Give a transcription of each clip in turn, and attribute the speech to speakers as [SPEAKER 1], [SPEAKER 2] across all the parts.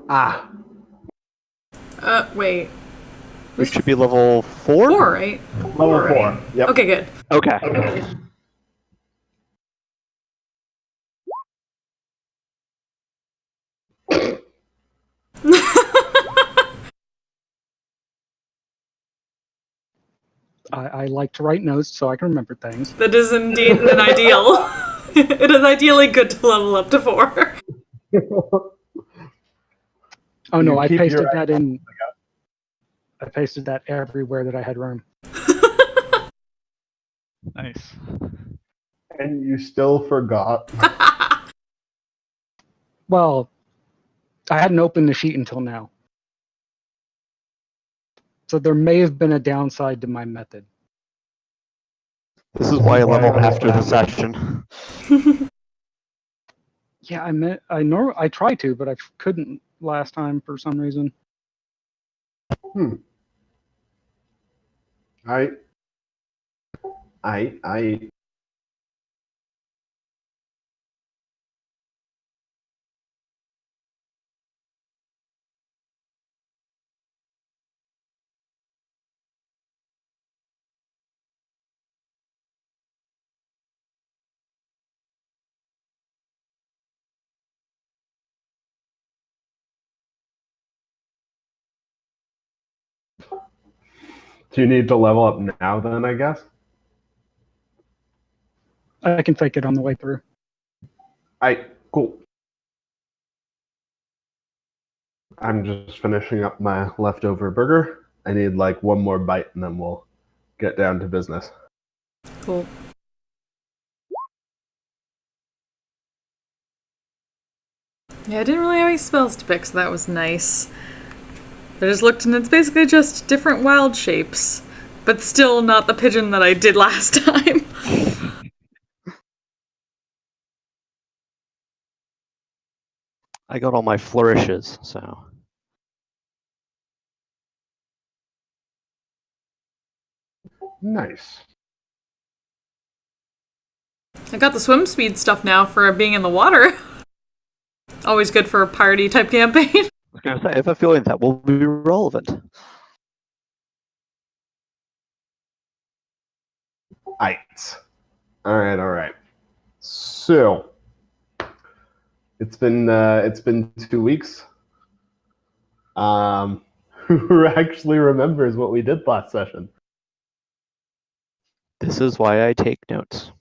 [SPEAKER 1] Ah,
[SPEAKER 2] Wait.
[SPEAKER 3] We should be level 4?
[SPEAKER 2] 4, right?
[SPEAKER 1] level 4. Yep.
[SPEAKER 2] Okay, good.
[SPEAKER 3] Okay.
[SPEAKER 4] I like to write notes so I can remember things.
[SPEAKER 2] That is indeed an ideal. It is ideally good to level up to 4.
[SPEAKER 4] Oh no,
[SPEAKER 1] You
[SPEAKER 4] I
[SPEAKER 1] keep
[SPEAKER 4] pasted
[SPEAKER 1] your
[SPEAKER 4] that in. I pasted that everywhere that I had room.
[SPEAKER 5] Nice.
[SPEAKER 1] and you still forgot.
[SPEAKER 4] Well, I hadn't opened the sheet until now. So there may have been a downside to my method.
[SPEAKER 3] This is why I level after the session.
[SPEAKER 4] Yeah, I tried to, but I couldn't last time for some reason.
[SPEAKER 1] I. I. Do you need to level up now then, I guess?
[SPEAKER 4] I can fake it on the way through.
[SPEAKER 1] Cool. I'm just finishing up my leftover burger. I need like one more bite and then we'll get down to business.
[SPEAKER 2] Cool. Yeah, I didn't really have any spells to pick, so that was nice. I just looked and it's basically just different wild shapes. But still not the pigeon that I did last time.
[SPEAKER 3] I got all my flourishes, so.
[SPEAKER 1] Nice.
[SPEAKER 2] I got the swim speed stuff now for being in the water. Always good for a party type campaign.
[SPEAKER 3] I was going to say, I have a feeling that will be relevant.
[SPEAKER 1] Aight. Alright. So it's been 2 weeks. Who actually remembers what we did last session?
[SPEAKER 3] This is why I take notes.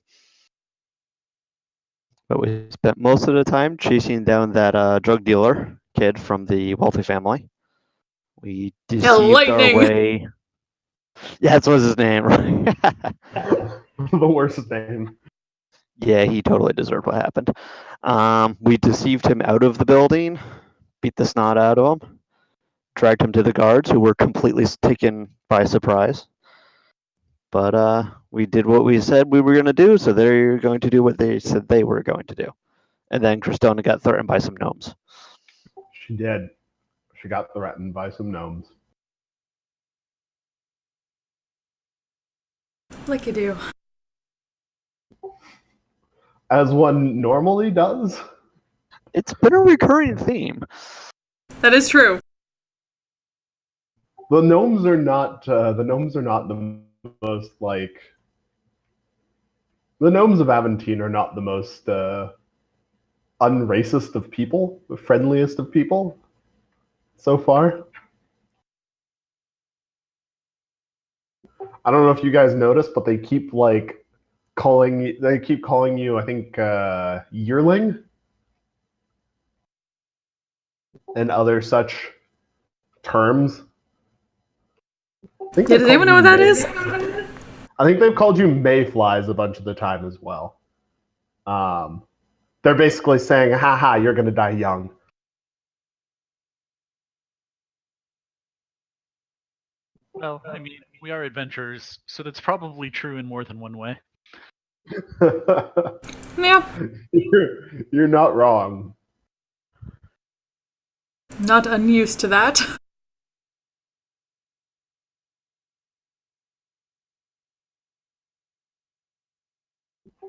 [SPEAKER 3] But we spent most of the time chasing down that drug dealer kid from the wealthy family. We deceived our
[SPEAKER 2] lightning!
[SPEAKER 3] way. Yeah, that was his name.
[SPEAKER 1] The worst name.
[SPEAKER 3] Yeah, he totally deserved what happened. We deceived him out of the building, beat the snot out of him, dragged him to the guards, who were completely taken by surprise. But we did what we said we were going to do, so they're going to do what they said they were going to do. And then Cristona got threatened by some gnomes.
[SPEAKER 1] She did. She got threatened by some gnomes.
[SPEAKER 2] Like you do.
[SPEAKER 1] As one normally does.
[SPEAKER 3] It's been a recurring theme.
[SPEAKER 2] That is true.
[SPEAKER 1] The gnomes are not the most like. The gnomes of Aventine are not the most unracist of people, the friendliest of people so far. I don't know if you guys noticed, but they keep calling you, I think, yearling and other such terms.
[SPEAKER 2] Yeah, does anyone know what that is?
[SPEAKER 1] I think they've called you mayflies a bunch of the time as well. They're basically saying, haha, you're going to die young.
[SPEAKER 5] Well, I mean, we are adventurers, so that's probably true in more than one way.
[SPEAKER 2] Yeah.
[SPEAKER 1] You're not wrong.
[SPEAKER 2] Not unused to that.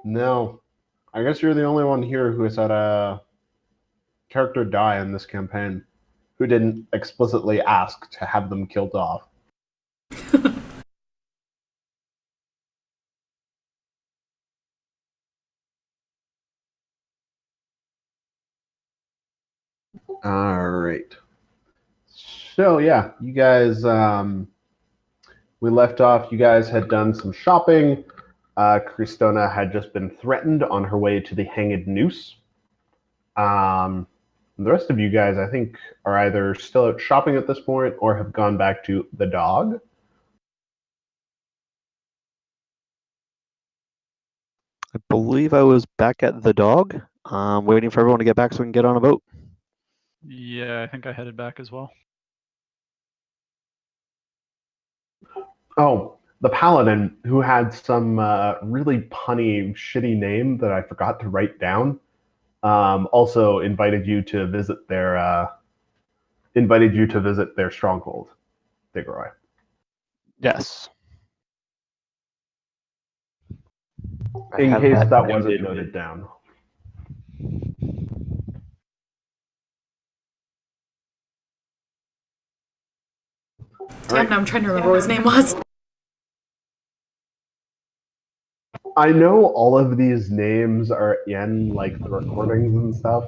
[SPEAKER 1] No. I guess you're the only one here who has had a character die in this campaign who didn't explicitly ask to have them killed off. All right. So yeah, you guys, we left off. You guys had done some shopping. Cristona had just been threatened on her way to the Hanged Noose. The rest of you guys, I think, are either still out shopping at this point or have gone back to the dog.
[SPEAKER 3] I believe I was back at the dog, waiting for everyone to get back so we can get on a boat.
[SPEAKER 5] Yeah, I think I headed back as well.
[SPEAKER 1] Oh, the paladin who had some really punny, shitty name that I forgot to write down. Also invited you to visit their stronghold, Digroy.
[SPEAKER 3] Yes. I
[SPEAKER 1] In
[SPEAKER 3] have
[SPEAKER 1] case
[SPEAKER 3] that
[SPEAKER 1] that wasn't noted down.
[SPEAKER 2] Damn, now I'm trying to remember what his name was.
[SPEAKER 1] I know all of these names are in like the recordings and stuff,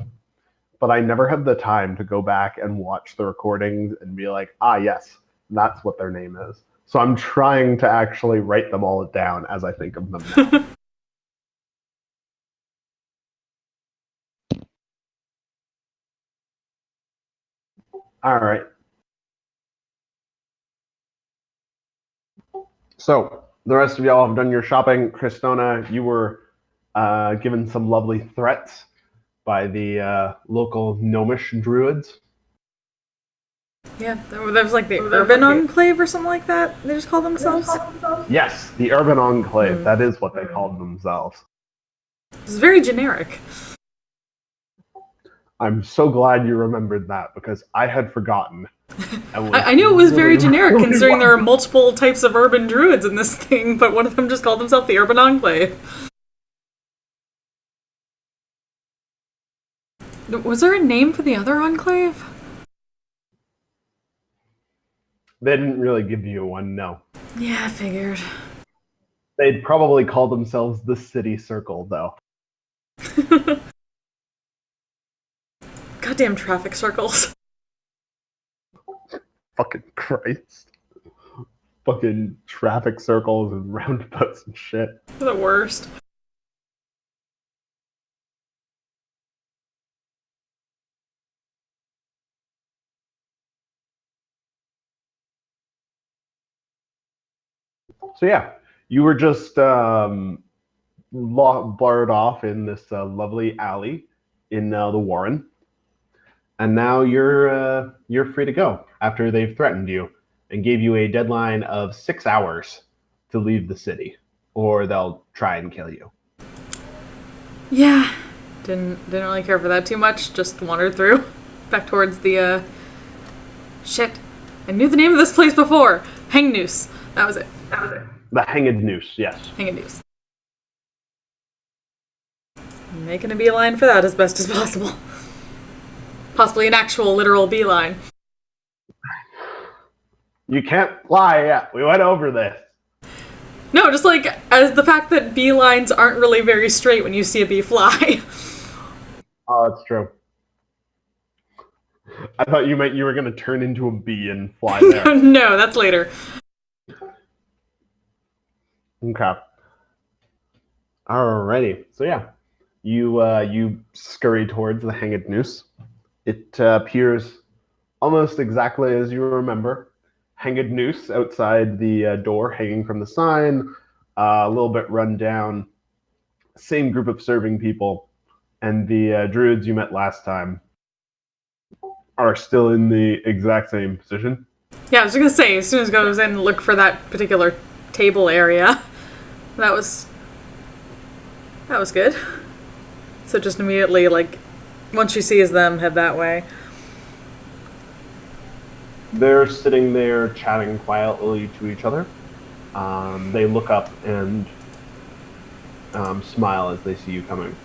[SPEAKER 1] but I never have the time to go back and watch the recordings and be like, ah, yes, that's what their name is. So I'm trying to actually write them all down as I think of them now. All right. So the rest of y'all have done your shopping. Cristona, you were given some lovely threats by the local gnomish druids.
[SPEAKER 2] Yeah, there was like the Urban Enclave or something like that. They just call themselves.
[SPEAKER 1] Yes, the Urban Enclave. That is what they called themselves.
[SPEAKER 2] It's very generic.
[SPEAKER 1] I'm so glad you remembered that because I had forgotten.
[SPEAKER 2] I knew it was very generic considering there are multiple types of urban druids in this thing, but one of them just called himself the Urban Enclave. Was there a name for the other enclave?
[SPEAKER 1] They didn't really give you one, no.
[SPEAKER 2] Yeah, I figured.
[SPEAKER 1] They'd probably call themselves the City Circle, though.
[SPEAKER 2] Goddamn traffic circles.
[SPEAKER 1] Fucking Christ. Fucking traffic circles and roundabouts and shit.
[SPEAKER 2] The worst.
[SPEAKER 1] So yeah, you were just barred off in this lovely alley in the Warren, and now you're free to go after they've threatened you and gave you a deadline of 6 hours to leave the city, or they'll try and kill you.
[SPEAKER 2] Yeah, didn't really care for that too much. Just wandered through, back towards the shit. I knew the name of this place before. Hang Noose. That was it.
[SPEAKER 1] The Hanged Noose, yes.
[SPEAKER 2] Hanged Noose. Making a beeline for that as best as possible. Possibly an actual literal beeline.
[SPEAKER 1] You can't lie yet. We went over this.
[SPEAKER 2] No, just like as the fact that beelines aren't really very straight when you see a bee fly.
[SPEAKER 1] Oh, that's true. I thought you meant you were going to turn into a bee and fly there.
[SPEAKER 2] No, that's later.
[SPEAKER 1] Okay. Alrighty. So yeah, you scurry towards the Hanged Noose. It appears almost exactly as you remember. Hanged Noose outside the door, hanging from the sign. A little bit run down. Same group of serving people, and the druids you met last time are still in the exact same position.
[SPEAKER 2] Yeah, I was just gonna say, as soon as it goes in and look for that particular table area, that was good. So just immediately, like, once she sees them, head that way.
[SPEAKER 1] They're sitting there chatting quietly to each other. They look up and smile as they see you coming.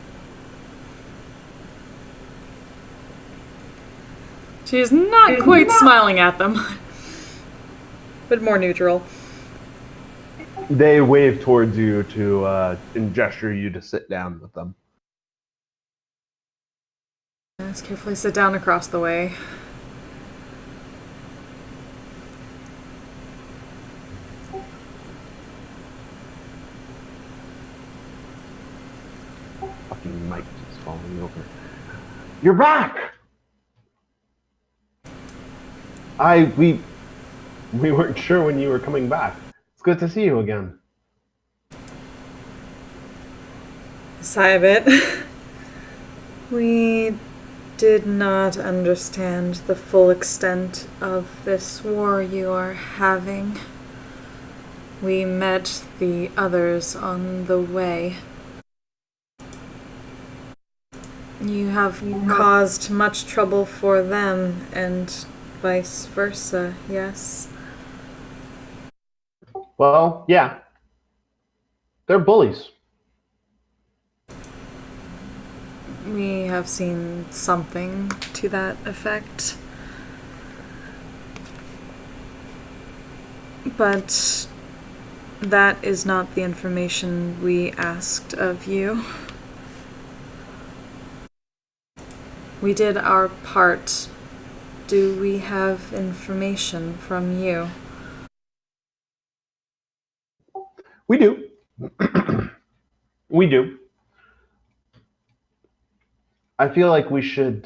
[SPEAKER 2] She is not quite smiling at them, but more neutral.
[SPEAKER 1] They wave towards you and gesture you to sit down with them.
[SPEAKER 2] Let's carefully sit down across the way.
[SPEAKER 1] Fucking mic is falling over. You're back! We weren't sure when you were coming back. It's good to see you again.
[SPEAKER 2] Sigh a bit. We did not understand the full extent of this war you are having. We met the others on the way. You have caused much trouble for them, and vice versa, yes?
[SPEAKER 1] Well, yeah. They're bullies.
[SPEAKER 2] We have seen something to that effect. But that is not the information we asked of you. We did our part. Do we have information from you?
[SPEAKER 1] We do. We do. I feel like we should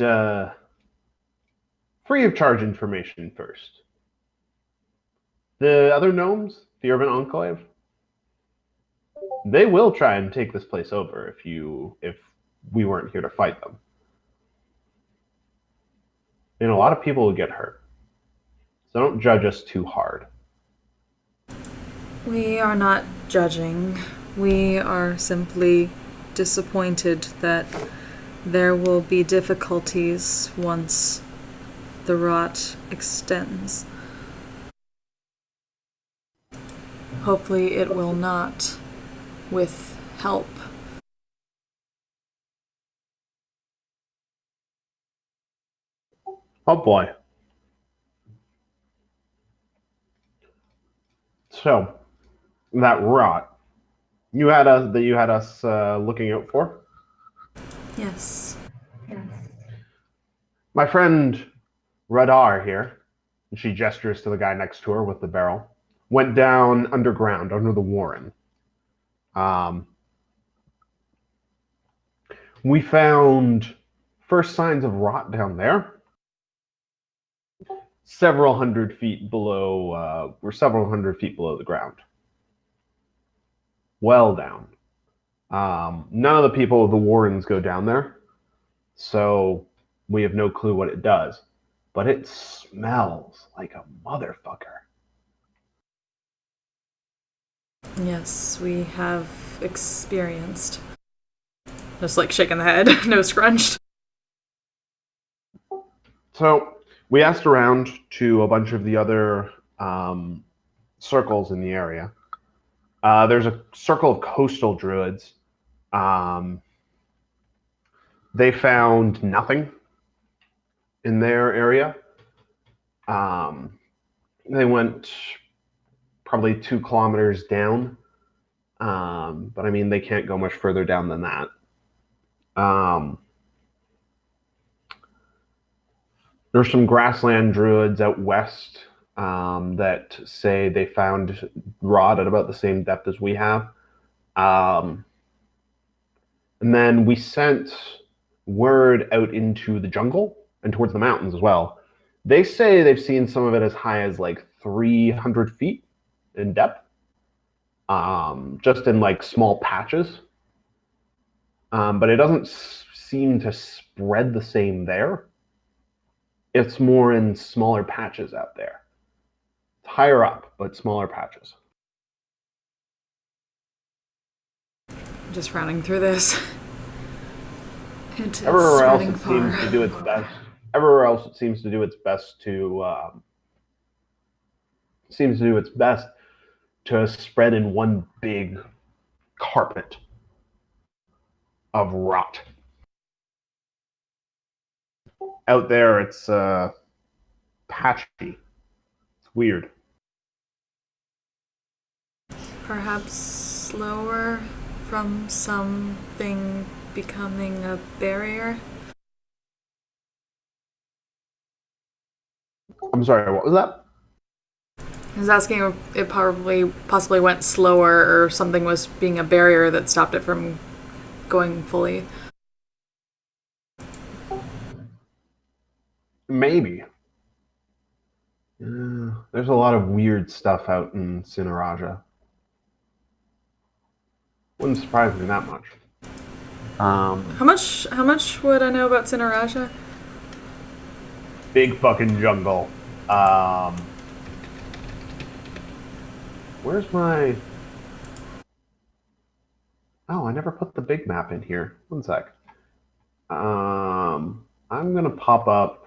[SPEAKER 1] free of charge information first. The other gnomes, the urban enclave, they will try and take this place over if we weren't here to fight them. And a lot of people will get hurt. So don't judge us too hard.
[SPEAKER 2] We are not judging. We are simply disappointed that there will be difficulties once the rot extends. Hopefully it will not, with help.
[SPEAKER 1] Oh boy. So, that rot you had us looking out for.
[SPEAKER 2] Yes.
[SPEAKER 1] My friend Radar here, and she gestures to the guy next to her with the barrel, went down underground under the warren. We found first signs of rot down there. Several hundred feet below the ground. Well down. None of the people of the Warrens go down there, so we have no clue what it does. But it smells like a motherfucker.
[SPEAKER 2] Yes, we have experienced. Just like shaking the head, nose scrunched.
[SPEAKER 1] So we asked around to a bunch of the other circles in the area. There's a circle of coastal druids. They found nothing in their area. They went probably 2 kilometers down. But I mean, they can't go much further down than that. There's some grassland druids out west that say they found rot at about the same depth as we have. And then we sent word out into the jungle and towards the mountains as well. They say they've seen some of it as high as like 300 feet in depth, just in like small patches. But it doesn't seem to spread the same there. It's more in smaller patches out there. It's higher up, but smaller patches.
[SPEAKER 2] Just running through this. It is
[SPEAKER 1] Everywhere else,
[SPEAKER 2] spreading
[SPEAKER 1] it
[SPEAKER 2] far.
[SPEAKER 1] seems to do its best. Everywhere else, it seems to do its best to spread in one big carpet of rot. Out there, it's patchy. It's weird.
[SPEAKER 2] Perhaps slower from something becoming a barrier?
[SPEAKER 1] I'm sorry, what was that?
[SPEAKER 2] I was asking if it possibly went slower or something was being a barrier that stopped it from going fully.
[SPEAKER 1] Maybe. There's a lot of weird stuff out in Sinaraja. Wouldn't surprise me that much.
[SPEAKER 2] How much would I know about Sinaraja?
[SPEAKER 1] Big fucking jungle. Where's my... Oh, I never put the big map in here. One sec. I'm gonna pop up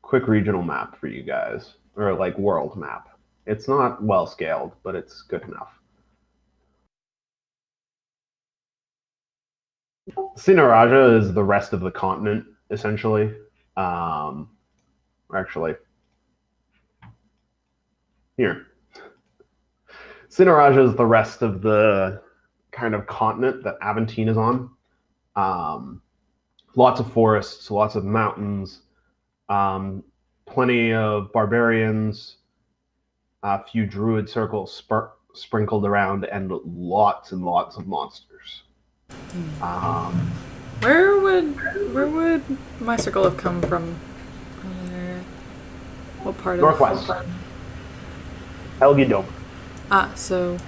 [SPEAKER 1] quick regional map for you guys, or like world map. It's not well scaled, but it's good enough. Sinaraja is the rest of the continent, essentially. Actually, here. Sinaraja is the rest of the kind of continent that Aventine is on. Lots of forests, lots of mountains, plenty of barbarians, a few druid circles sprinkled around, and lots of monsters.
[SPEAKER 2] Where would my circle have come from? What part
[SPEAKER 1] Northwest.
[SPEAKER 2] of?
[SPEAKER 1] Elgidome.
[SPEAKER 2] So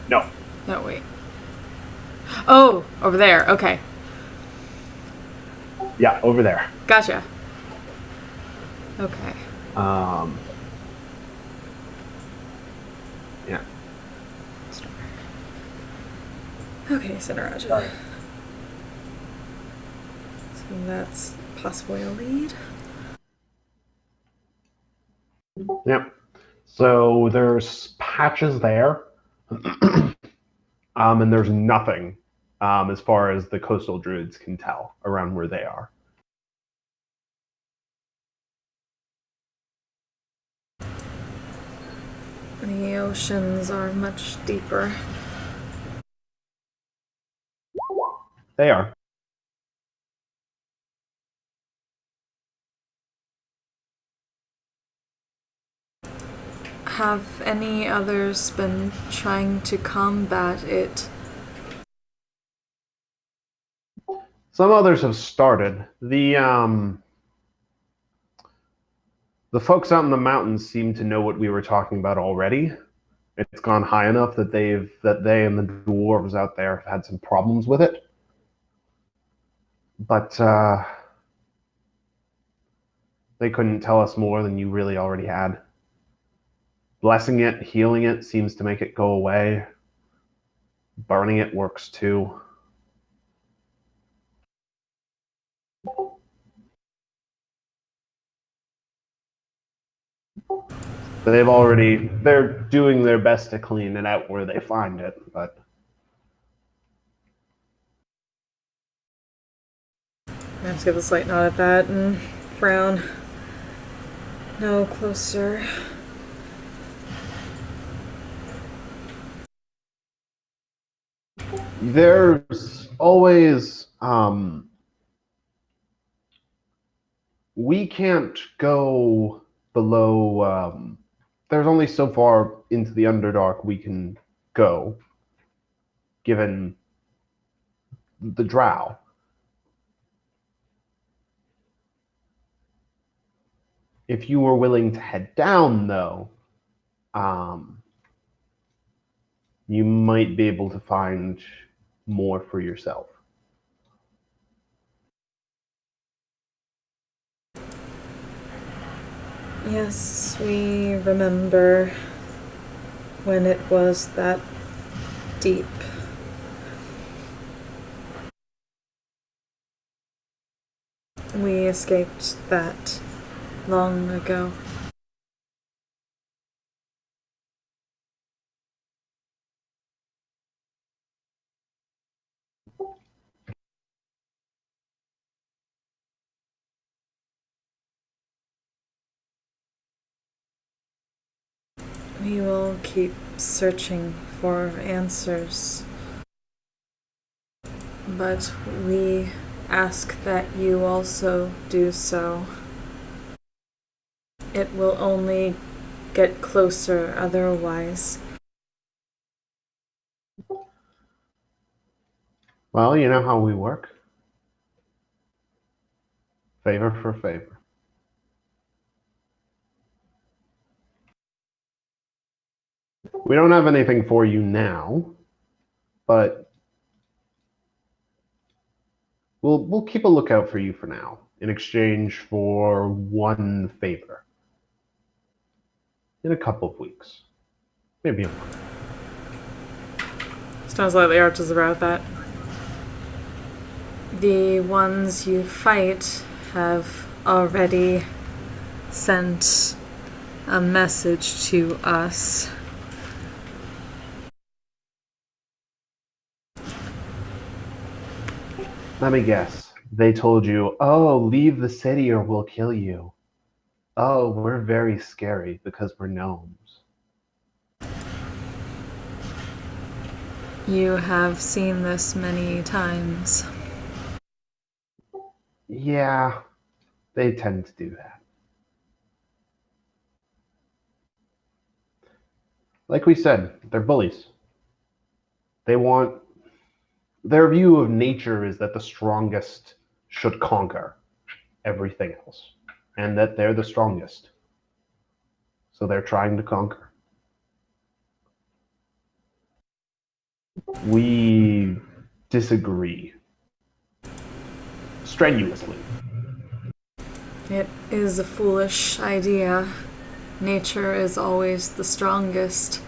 [SPEAKER 1] No.
[SPEAKER 2] no wait. Oh, over there. Okay,
[SPEAKER 1] Yeah, over there.
[SPEAKER 2] gotcha. Okay.
[SPEAKER 1] Yeah.
[SPEAKER 2] Okay, Sinaraja. So that's possibly a lead.
[SPEAKER 1] Yep. So there's patches there, and there's nothing, as far as the coastal druids can tell, around where they are.
[SPEAKER 2] The oceans are much deeper.
[SPEAKER 1] They are.
[SPEAKER 2] Have any others been trying to combat it?
[SPEAKER 1] Some others have started. The folks out in the mountains seem to know what we were talking about already. It's gone high enough that they and the dwarves out there have had some problems with it. But they couldn't tell us more than you really already had. Blessing it, healing it seems to make it go away. Burning it works too. They're doing their best to clean it out where they find it, but
[SPEAKER 2] I have to give a slight nod at that and frown. No closer.
[SPEAKER 1] there's always we can't go below. There's only so far into the Underdark we can go, given the drow. If you were willing to head down, though, you might be able to find more for yourself.
[SPEAKER 2] Yes, we remember when it was that deep. We escaped that long ago. We will keep searching for answers. But we ask that you also do so. It will only get closer otherwise.
[SPEAKER 1] Well, you know how we work. Favor for favor. We don't have anything for you now, but we'll keep a lookout for you for now in exchange for one favor. In a couple of weeks. Maybe a month.
[SPEAKER 2] Sounds like the arches about that. The ones you fight have already sent a message to us.
[SPEAKER 1] Let me guess. They told you, oh, leave the city or we'll kill you. Oh, we're very scary because we're gnomes.
[SPEAKER 2] You have seen this many times.
[SPEAKER 1] Yeah, they tend to do that. Like we said, they're bullies. They want... Their view of nature is that the strongest should conquer everything else. And that they're the strongest. So they're trying to conquer. We disagree. Strenuously.
[SPEAKER 2] It is a foolish idea. Nature is always the strongest.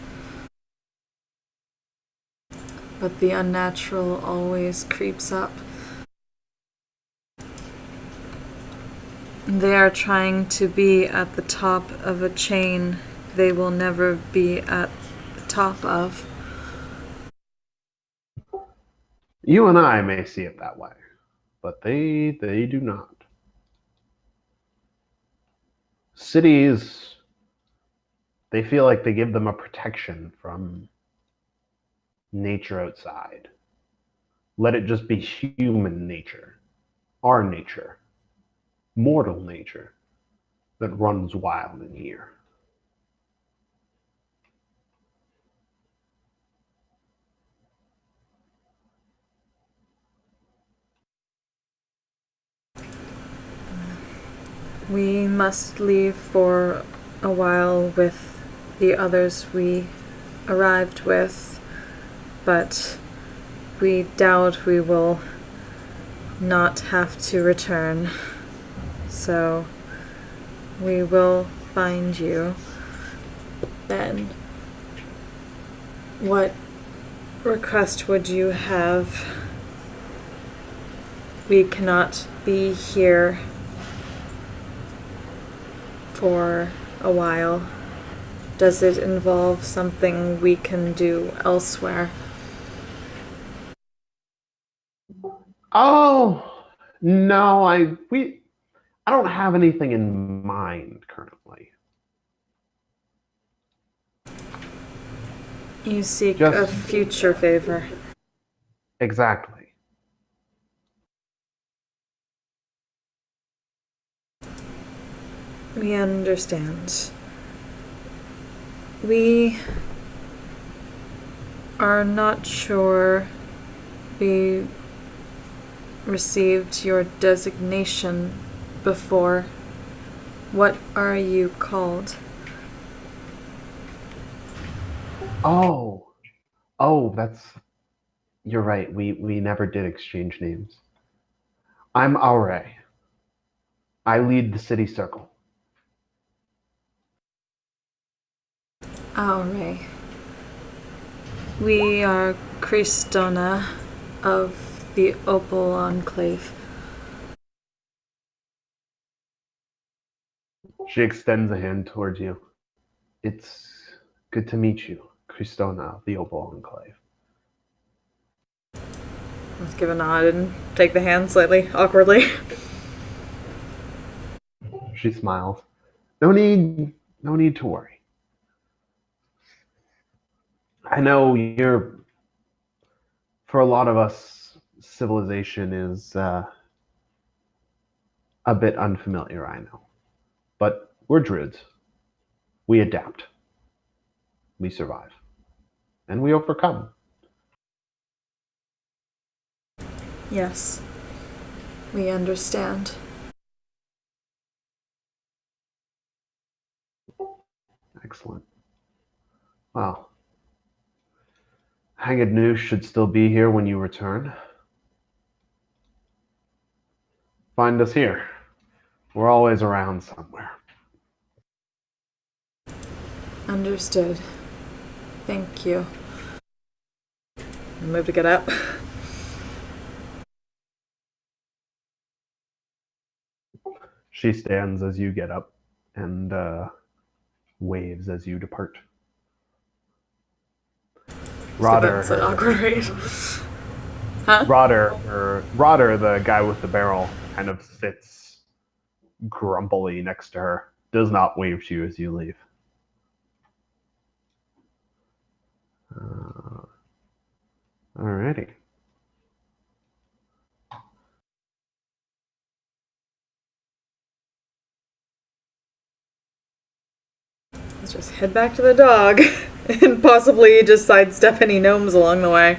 [SPEAKER 2] But the unnatural always creeps up. They are trying to be at the top of a chain they will never be at the top of.
[SPEAKER 1] You and I may see it that way, but they do not. Cities, they feel like they give them a protection from nature outside. Let it just be human nature, our nature, mortal nature, that runs wild in here.
[SPEAKER 2] We must leave for a while with the others we arrived with, but we doubt we will not have to return. So we will find you. Then, what request would you have? We cannot be here for a while. Does it involve something we can do elsewhere?
[SPEAKER 1] Oh, no, I don't have anything in mind currently.
[SPEAKER 2] You seek
[SPEAKER 1] Just-
[SPEAKER 2] a future favor.
[SPEAKER 1] Exactly.
[SPEAKER 2] We understand. We are not sure we received your designation before. What are you called?
[SPEAKER 1] You're right. We never did exchange names. I'm Aure. I lead the city circle.
[SPEAKER 2] Aure. We are Christona of the Opal Enclave.
[SPEAKER 1] She extends a hand towards you. It's good to meet you, Christona of the Opal Enclave.
[SPEAKER 2] Let's give a nod and take the hand slightly awkwardly.
[SPEAKER 1] She smiles. No need to worry. I know for a lot of us, civilization is a bit unfamiliar, I know. But we're druids. We adapt. We survive. And we overcome.
[SPEAKER 2] Yes, we understand.
[SPEAKER 1] Excellent. Well, Hanged News should still be here when you return. Find us here. We're always around somewhere.
[SPEAKER 2] Understood. Thank you. Move to get up.
[SPEAKER 1] She stands as you get up and waves as you depart. Rodder,
[SPEAKER 2] It's an awkward rate. Huh?
[SPEAKER 1] Rodder, the guy with the barrel, kind of sits grumpily next to her. Does not wave to you as you leave. Alrighty.
[SPEAKER 2] Let's just head back to the dog and possibly just sidestep any gnomes along the way.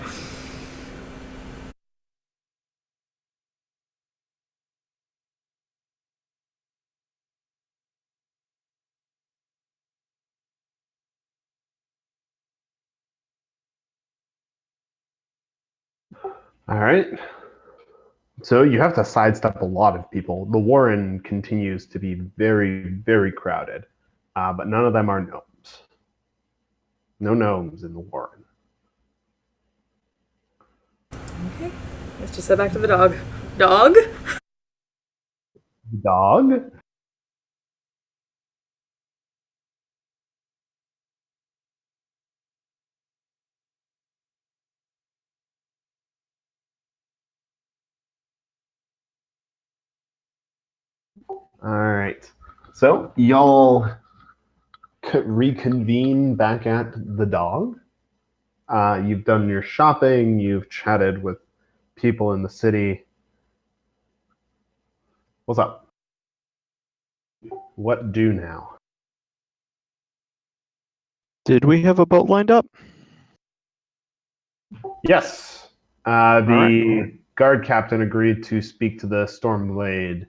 [SPEAKER 1] All right. So you have to sidestep a lot of people. The Warren continues to be very, very crowded, but none of them are gnomes. No gnomes in the Warren.
[SPEAKER 2] Okay. Let's just head back to the dog. Dog?
[SPEAKER 1] Dog? All right. So y'all reconvene back at the dog. You've done your shopping. You've chatted with people in the city. What's up? What do now?
[SPEAKER 3] Did we have a boat lined up?
[SPEAKER 1] Yes. The guard captain agreed to speak to the Stormblade,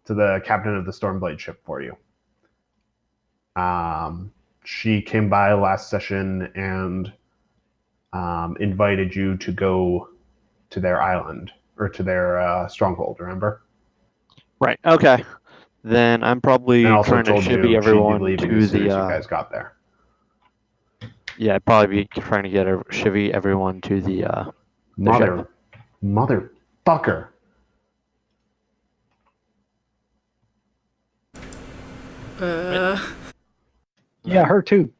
[SPEAKER 1] to the captain of the Stormblade ship for you. She came by last session and invited you to go to their island or to their stronghold. Remember?
[SPEAKER 3] Right. Okay. Then I'm probably
[SPEAKER 1] And also
[SPEAKER 3] trying to
[SPEAKER 1] told you
[SPEAKER 3] shivvy
[SPEAKER 1] she'd
[SPEAKER 3] everyone
[SPEAKER 1] be leaving
[SPEAKER 3] to
[SPEAKER 1] as soon
[SPEAKER 3] the.
[SPEAKER 1] as you guys got there.
[SPEAKER 3] Yeah, I'd probably be trying to get shivvy everyone to the.
[SPEAKER 1] Motherfucker.
[SPEAKER 4] Yeah, her too.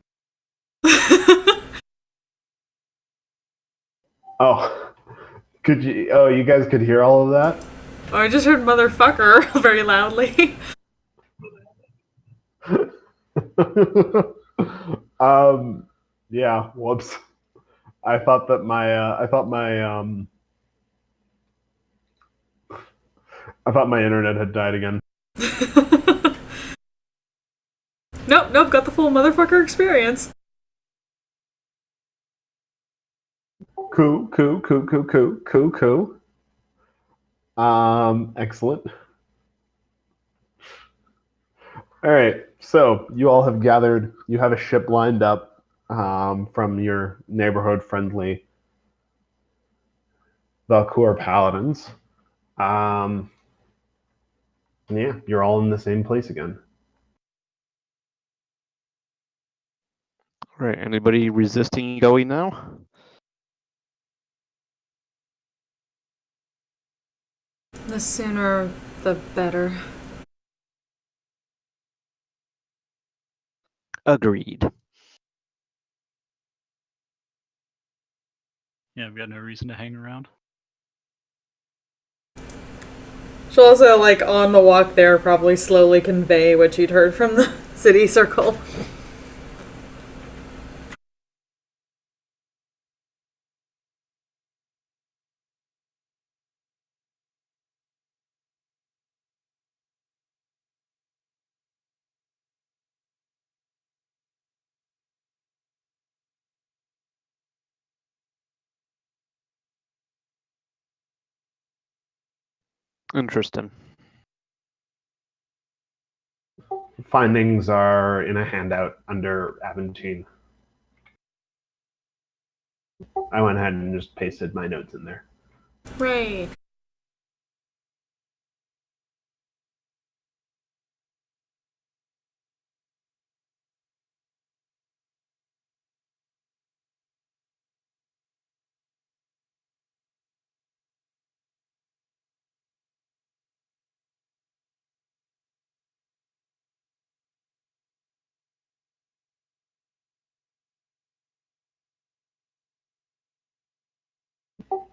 [SPEAKER 1] Oh, could you? Oh, you guys could hear all of that.
[SPEAKER 2] Oh, I just heard motherfucker very loudly.
[SPEAKER 1] Yeah. Whoops. I thought that my internet had died again.
[SPEAKER 2] Nope, got the full motherfucker experience.
[SPEAKER 1] Cool. Excellent. All right. So you all have gathered. You have a ship lined up from your neighborhood friendly Valcour Paladins. Yeah, you're all in the same place again.
[SPEAKER 3] All right. Anybody resisting going now?
[SPEAKER 2] The sooner, the better.
[SPEAKER 3] Agreed.
[SPEAKER 5] Yeah, I've got no reason to hang around.
[SPEAKER 2] She'll also, like, on the walk there, probably slowly convey what she'd heard from the city circle.
[SPEAKER 3] Interesting.
[SPEAKER 1] Findings are in a handout under Aventine. I went ahead and just pasted my notes in there.
[SPEAKER 2] Right.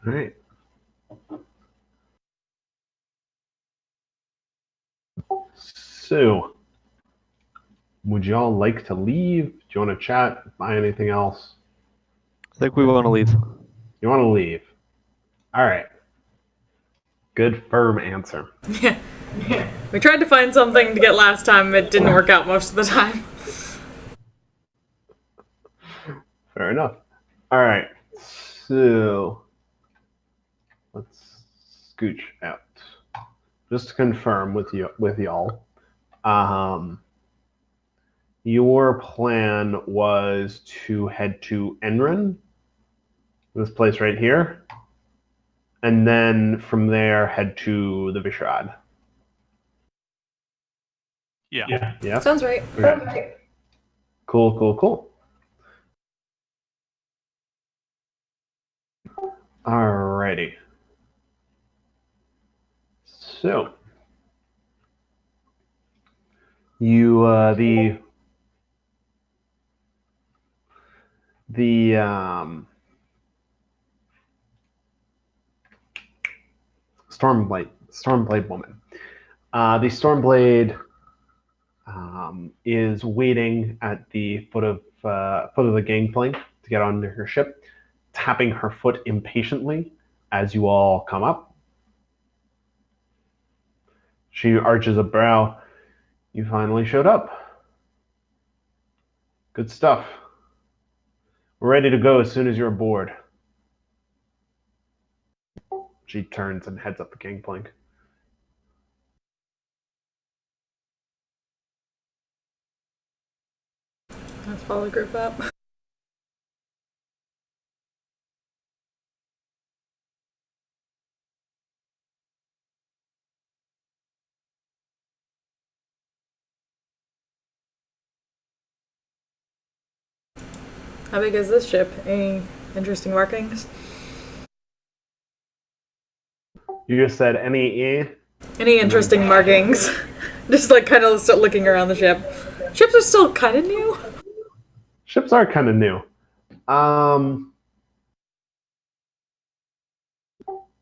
[SPEAKER 1] All right. So, would y'all like to leave? Do you want to chat? Buy anything else?
[SPEAKER 3] I think we want to leave.
[SPEAKER 1] You want to leave? All right. Good, firm answer.
[SPEAKER 2] Yeah. We tried to find something to get last time. It didn't work out most of the time.
[SPEAKER 1] Fair enough. All right. So, let's scooch out. Just to confirm with y'all. Your plan was to head to Enron, this place right here, and then from there head to the Vishrad.
[SPEAKER 5] Yeah.
[SPEAKER 1] Yeah.
[SPEAKER 2] Sounds right.
[SPEAKER 1] Okay. Cool. Alrighty. So, you the Stormblade woman. The Stormblade is waiting at the foot of the gangplank to get onto her ship, tapping her foot impatiently as you all come up. She arches a brow. You finally showed up. Good stuff. We're ready to go as soon as you're aboard. She turns and heads up the gangplank.
[SPEAKER 2] Let's follow the group up. How big is this ship? Any interesting markings?
[SPEAKER 1] You just said any
[SPEAKER 2] Any interesting markings? Just like kind of start looking around the ship. Ships are still kind of new.
[SPEAKER 1] Ships are kind of new.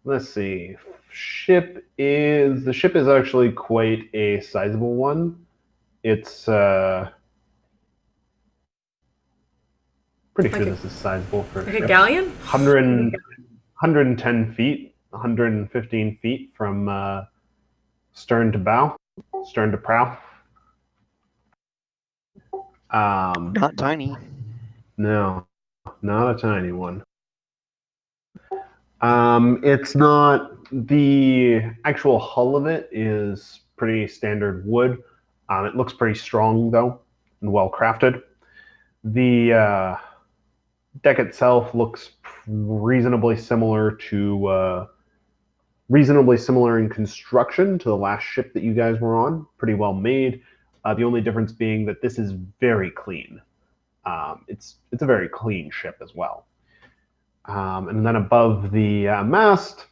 [SPEAKER 1] Let's see. The ship is actually quite a sizable one. It's pretty sure
[SPEAKER 2] Like
[SPEAKER 1] this is sizable for a
[SPEAKER 2] Like
[SPEAKER 1] ship.
[SPEAKER 2] a galleon?
[SPEAKER 1] 110 feet, 115 feet from stern to bow, stern to prow.
[SPEAKER 3] Not tiny.
[SPEAKER 1] No, not a tiny one. It's not, the actual hull of it is pretty standard wood. It looks pretty strong though and well crafted. The deck itself looks reasonably similar in construction to the last ship that you guys were on. Pretty well made. The only difference being that this is very clean. It's a very clean ship as well. And then above the mast,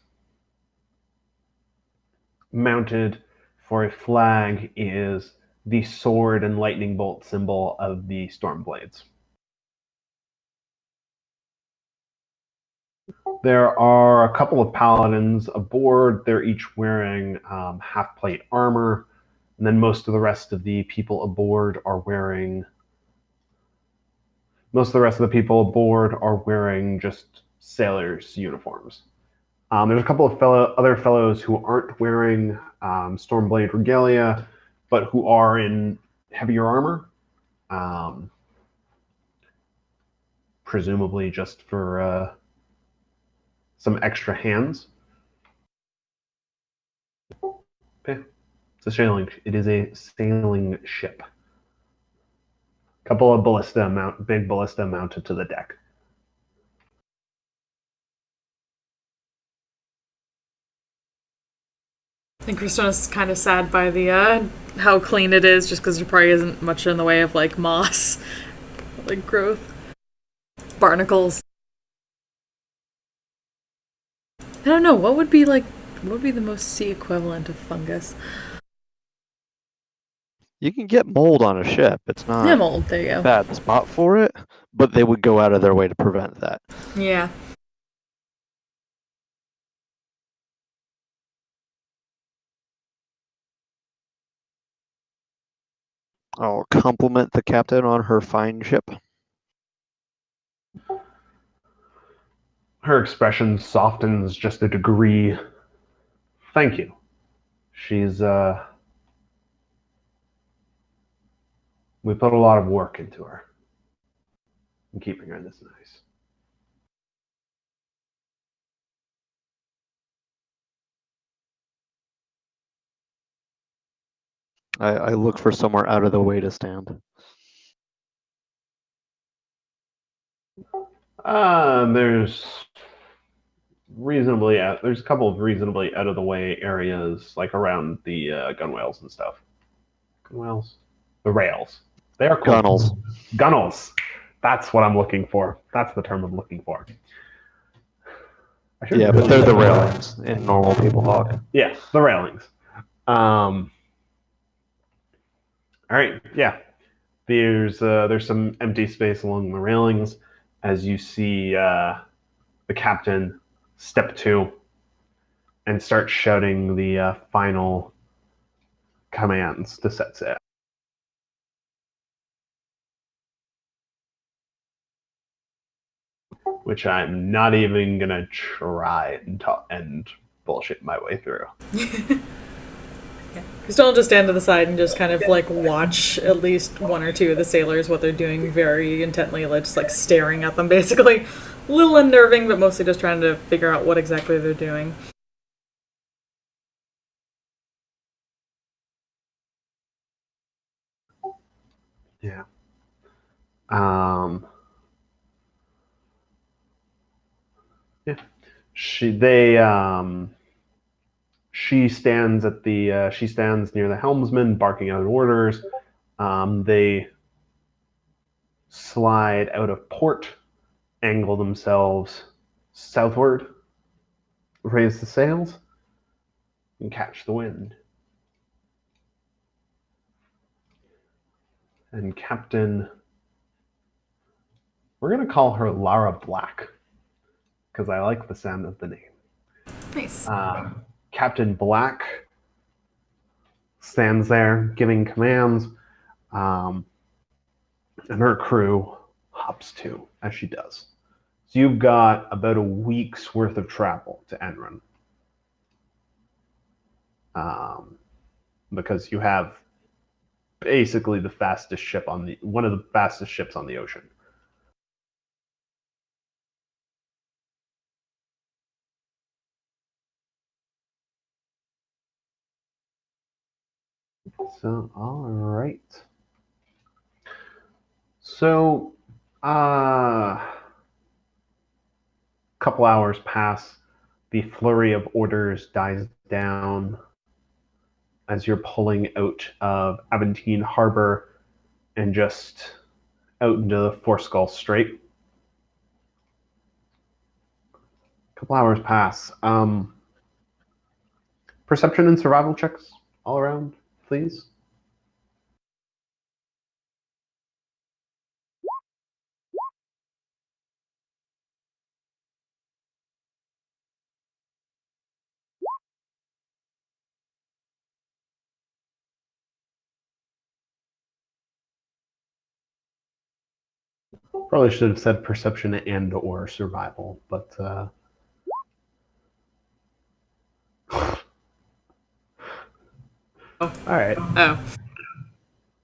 [SPEAKER 1] mounted for a flag, is the sword and lightning bolt symbol of the Stormblades. There are a couple of paladins aboard. They're each wearing half plate armor, and then most of the rest of the people aboard are wearing just sailors' uniforms. There's a couple of other fellows who aren't wearing Stormblade regalia, but who are in heavier armor, presumably just for some extra hands. Okay. It's a sailing. It is a sailing ship. Couple of big ballista mounted to the deck.
[SPEAKER 2] I think Kristona's kind of sad by the how clean it is, just because there probably isn't much in the way of like moss, like growth, barnacles. I don't know what would be the most sea equivalent of fungus.
[SPEAKER 3] You can get mold on a ship. It's
[SPEAKER 2] Yeah,
[SPEAKER 3] not
[SPEAKER 2] mold. There you
[SPEAKER 3] a
[SPEAKER 2] go.
[SPEAKER 3] bad spot for it, but they would go out of their way to prevent that.
[SPEAKER 2] Yeah.
[SPEAKER 3] I'll compliment the captain on her fine ship.
[SPEAKER 1] Her expression softens just a degree. Thank you. She's we put a lot of work into her and keeping her this nice.
[SPEAKER 3] I look for somewhere out of the way to stand.
[SPEAKER 1] There's there's a couple of reasonably out of the way areas like around the gunwales and stuff. Gunwales, the rails. They are called
[SPEAKER 3] Gunnels.
[SPEAKER 1] Gunnels. That's what I'm looking for. That's the term I'm looking for.
[SPEAKER 3] Yeah, but they're the railings in normal people talk.
[SPEAKER 1] Yeah, the railings. All right. Yeah. There's some empty space along the railings as you see the captain step to and start shouting the final commands to set sail. Which I'm not even gonna try and bullshit my way through.
[SPEAKER 2] Kristona will just stand to the side and just kind of like watch at least one or two of the sailors what they're doing very intently, like just like staring at them basically. A little unnerving, but mostly just trying to figure out what exactly they're doing.
[SPEAKER 1] Yeah. Yeah. She stands she stands near the helmsman, barking out orders. They slide out of port, angle themselves southward, raise the sails, and catch the wind. And Captain, we're gonna call her Lara Black because I like the sound of the name.
[SPEAKER 2] Nice.
[SPEAKER 1] Captain Black stands there giving commands, and her crew hops to as she does. So you've got about a week's worth of travel to Enron, because you have basically the fastest ship one of the fastest ships on the ocean. So, all right. So, a couple hours pass. The flurry of orders dies down as you're pulling out of Aventine Harbor and just out into the Foreskull Strait. A couple hours pass. Perception and survival checks all around, please. Probably should have said perception and or survival, but all right.
[SPEAKER 2] Oh.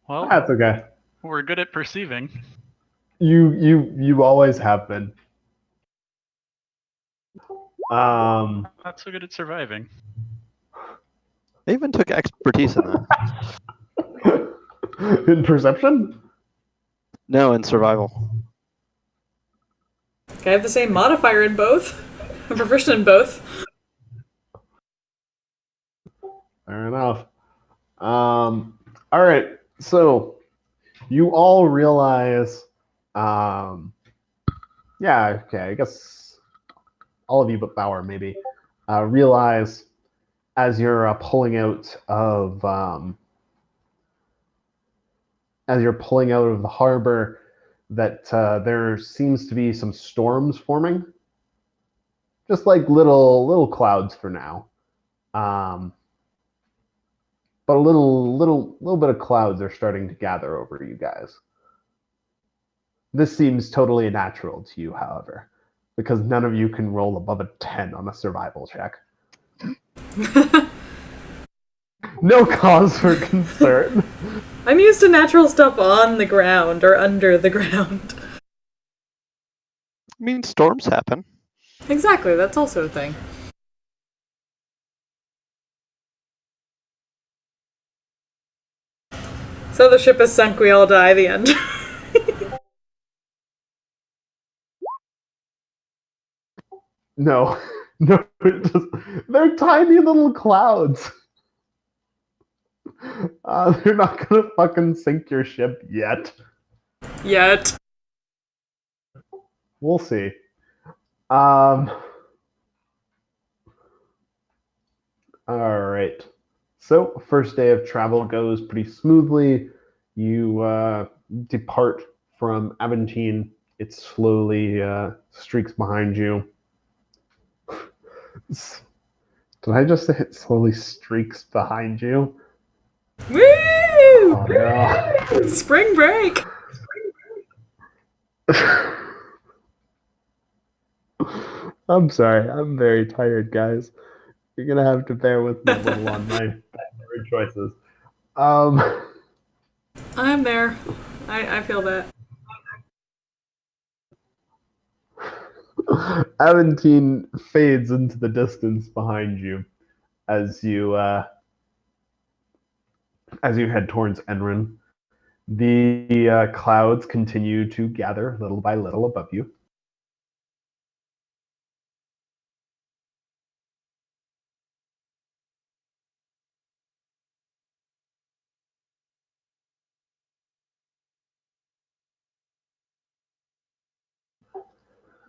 [SPEAKER 5] Well,
[SPEAKER 1] That's okay.
[SPEAKER 5] we're good at perceiving.
[SPEAKER 1] You always have been.
[SPEAKER 5] Not so good at surviving.
[SPEAKER 3] I even took expertise in that.
[SPEAKER 1] In perception?
[SPEAKER 3] No, in survival.
[SPEAKER 2] I have the same modifier in both. I'm proficient in both.
[SPEAKER 1] Fair enough. All right. So you all realize, yeah, okay, I guess all of you but Bauer maybe realize as you're pulling out of the harbor that there seems to be some storms forming, just like little clouds for now. But a little bit of clouds are starting to gather over you guys. This seems totally natural to you, however, because none of you can roll above a 10 on a survival check. No cause for concern.
[SPEAKER 2] I'm used to natural stuff on the ground or under the ground.
[SPEAKER 3] I mean, storms happen.
[SPEAKER 2] Exactly, that's also a thing. So the ship is sunk, we all die, the end.
[SPEAKER 1] No, no, they're tiny little clouds. They're not gonna fucking sink your ship yet.
[SPEAKER 2] Yet.
[SPEAKER 1] We'll see. All right. So first day of travel goes pretty smoothly. You depart from Aventine. It slowly streaks behind you. Did I just say it slowly streaks behind you?
[SPEAKER 2] Woo!
[SPEAKER 1] Oh no.
[SPEAKER 2] Spring break!
[SPEAKER 1] I'm sorry. I'm very tired, guys. You're gonna have to bear with me a little on my bad choices.
[SPEAKER 2] I'm there. I feel that.
[SPEAKER 1] Aventine fades into the distance behind you as you head towards Enron. The clouds continue to gather little by little above you.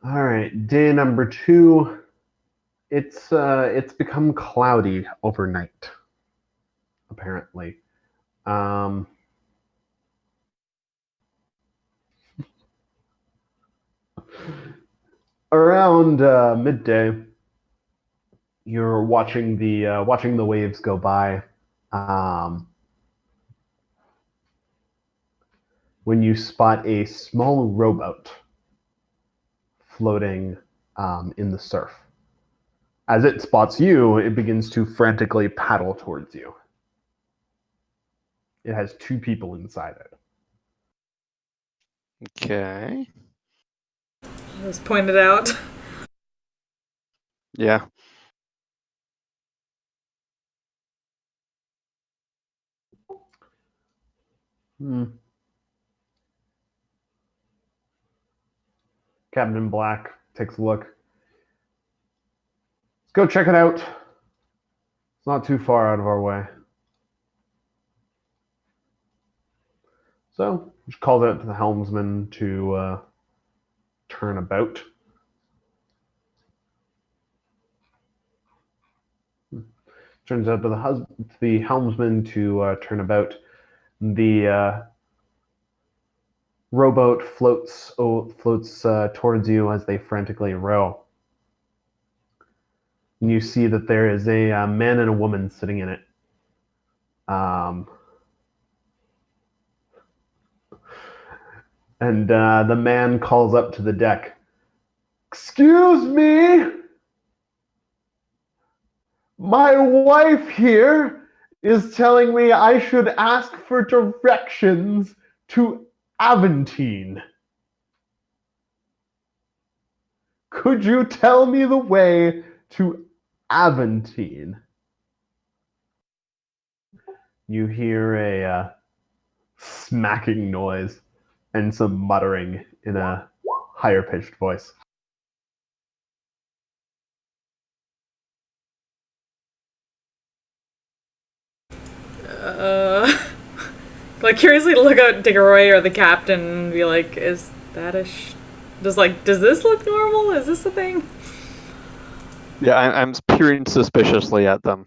[SPEAKER 1] All right, day number 2. It's become cloudy overnight, apparently. Around midday, you're watching the waves go by. When you spot a small rowboat floating in the surf. As it spots you, it begins to frantically paddle towards you. It has 2 people inside it.
[SPEAKER 3] Okay.
[SPEAKER 2] Just pointed out.
[SPEAKER 3] Yeah.
[SPEAKER 1] Captain Black takes a look. Let's go check it out. It's not too far out of our way. So, just calls out to the helmsman to turn about. Turns out to the helmsman to turn about. The rowboat floats towards you as they frantically row. And you see that there is a man and a woman sitting in it. And the man calls up to the deck. Excuse me? My wife here is telling me I should ask for directions to Aventine. Could you tell me the way to Aventine? you hear a smacking noise and some muttering in a higher pitched voice.
[SPEAKER 2] Like curiously look at Diggeroy or the captain and be like, is that does this look normal? Is this a thing?
[SPEAKER 3] Yeah, I'm peering suspiciously at them.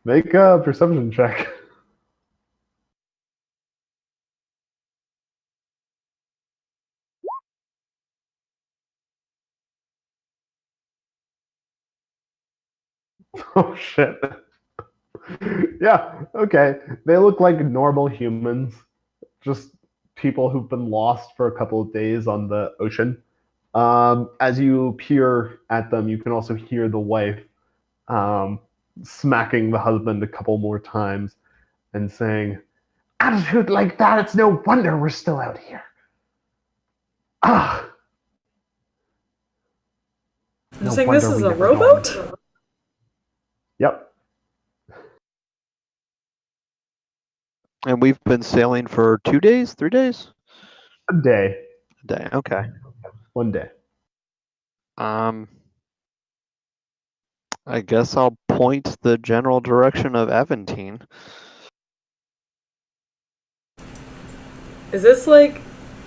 [SPEAKER 1] Make a perception check. Oh shit. Yeah, okay. They look like normal humans, just people who've been lost for a couple of days on the ocean. As you peer at them, you can also hear the wife um, smacking the husband a couple more times and saying, "Attitude like that, it's no wonder we're still out here." Ah,
[SPEAKER 2] You're
[SPEAKER 1] no
[SPEAKER 2] saying
[SPEAKER 1] wonder
[SPEAKER 2] this is
[SPEAKER 1] we
[SPEAKER 2] a
[SPEAKER 1] never
[SPEAKER 2] rowboat?
[SPEAKER 1] dawned. Yep.
[SPEAKER 3] And we've been sailing for 2 days, 3 days?
[SPEAKER 1] A day.
[SPEAKER 3] A day. Okay.
[SPEAKER 1] One day.
[SPEAKER 3] I guess I'll point the general direction of Aventine.
[SPEAKER 2] Is this like,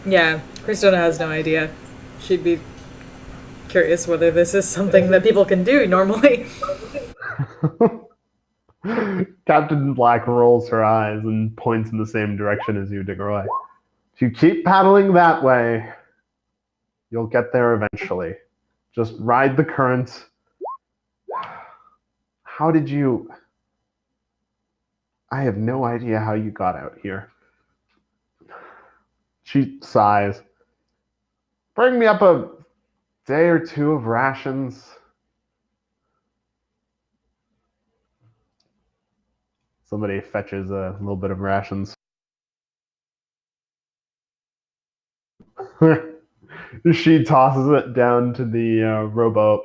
[SPEAKER 2] yeah, Christona has no idea. She'd be curious whether this is something that people can do normally.
[SPEAKER 1] Captain Black rolls her eyes and points in the same direction as you, Diggeroy. If you keep paddling that way, you'll get there eventually. Just ride the current. How did you... I have no idea how you got out here. She sighs. Bring me up a day or two of rations. Somebody fetches a little bit of rations. She tosses it down to the rowboat,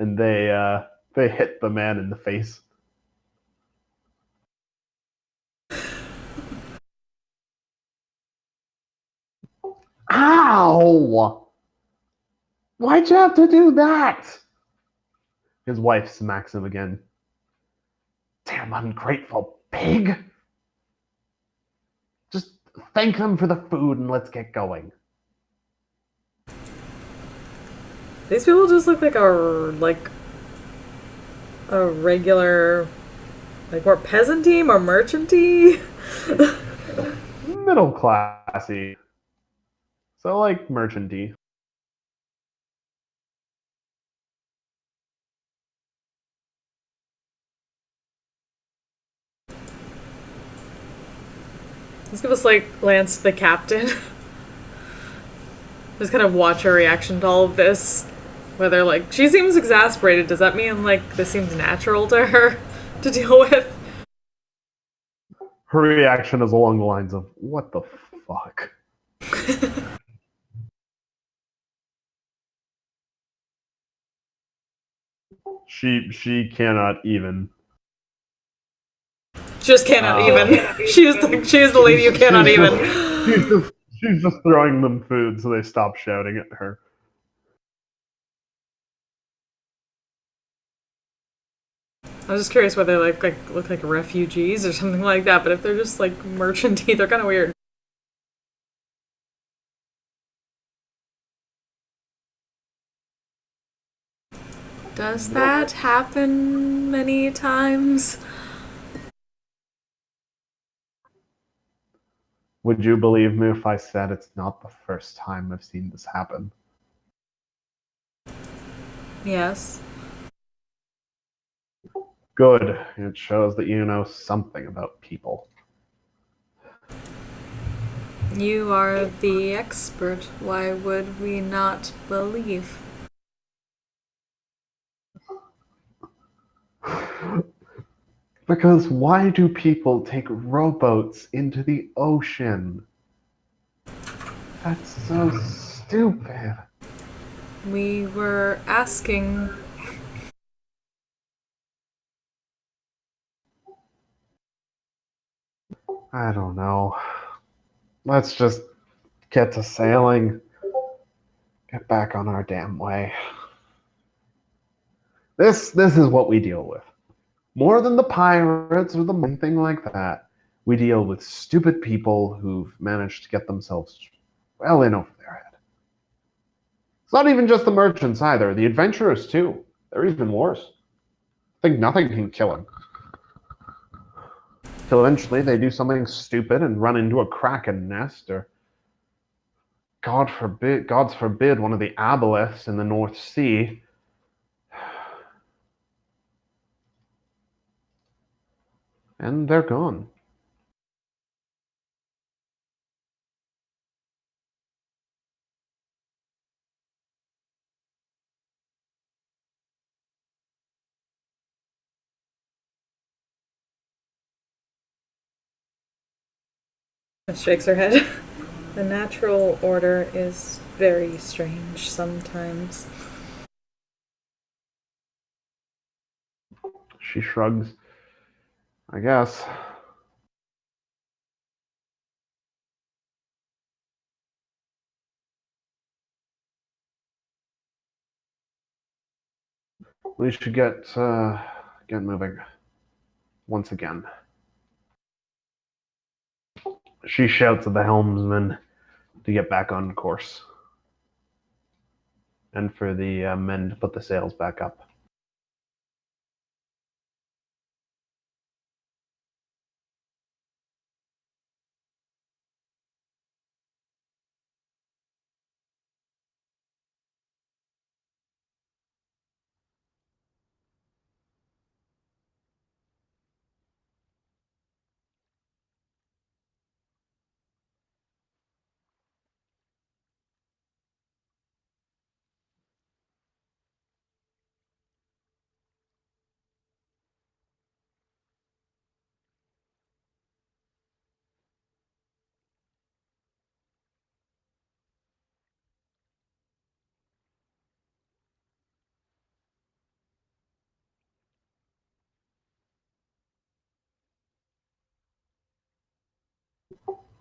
[SPEAKER 1] and they hit the man in the face. Ow! Why'd you have to do that? His wife smacks him again. Damn ungrateful pig! Just thank them for the food and let's get going.
[SPEAKER 2] These people just look like a regular, like more peasanty, more merchanty.
[SPEAKER 1] Middle classy. So like merchanty.
[SPEAKER 2] Let's give a slight glance to the captain. Just kind of watch her reaction to all of this. Whether, like, she seems exasperated. Does that mean, like, this seems natural to her to deal with?
[SPEAKER 1] Her reaction is along the lines of, what the fuck? She cannot even.
[SPEAKER 2] Just cannot even. She is the lady who cannot even.
[SPEAKER 1] She's just throwing them food so they stop shouting at her.
[SPEAKER 2] I was just curious whether they look like refugees or something like that, but if they're just like merchanty, they're kind of weird. Does that happen many times?
[SPEAKER 1] Would you believe me if I said it's not the first time I've seen this happen?
[SPEAKER 2] Yes.
[SPEAKER 1] Good. It shows that you know something about people.
[SPEAKER 2] You are the expert. Why would we not believe?
[SPEAKER 1] Because why do people take rowboats into the ocean? That's so stupid.
[SPEAKER 2] We were asking
[SPEAKER 1] I don't know. Let's just get to sailing. Get back on our damn way. This is what we deal with. More than the pirates or the anything like that. We deal with stupid people who've managed to get themselves well in over their head. It's not even just the merchants either. The adventurers too. They're even worse. I think nothing can kill them. Till eventually they do something stupid and run into a kraken nest, or God forbid, one of the aboleths in the North Sea. And they're gone.
[SPEAKER 2] Shakes her head. The natural order is very strange sometimes.
[SPEAKER 1] She shrugs. I guess. We should get moving once again. She shouts at the helmsman to get back on course, and for the men to put the sails back up.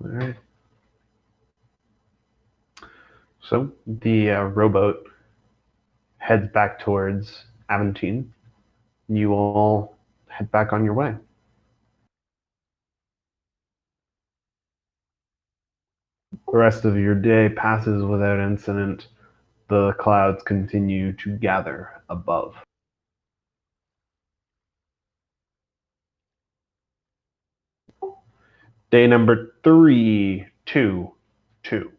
[SPEAKER 1] All right. So the rowboat heads back towards Aventine. You all head back on your way. The rest of your day passes without incident. The clouds continue to gather above. Day number 3, 2, 2.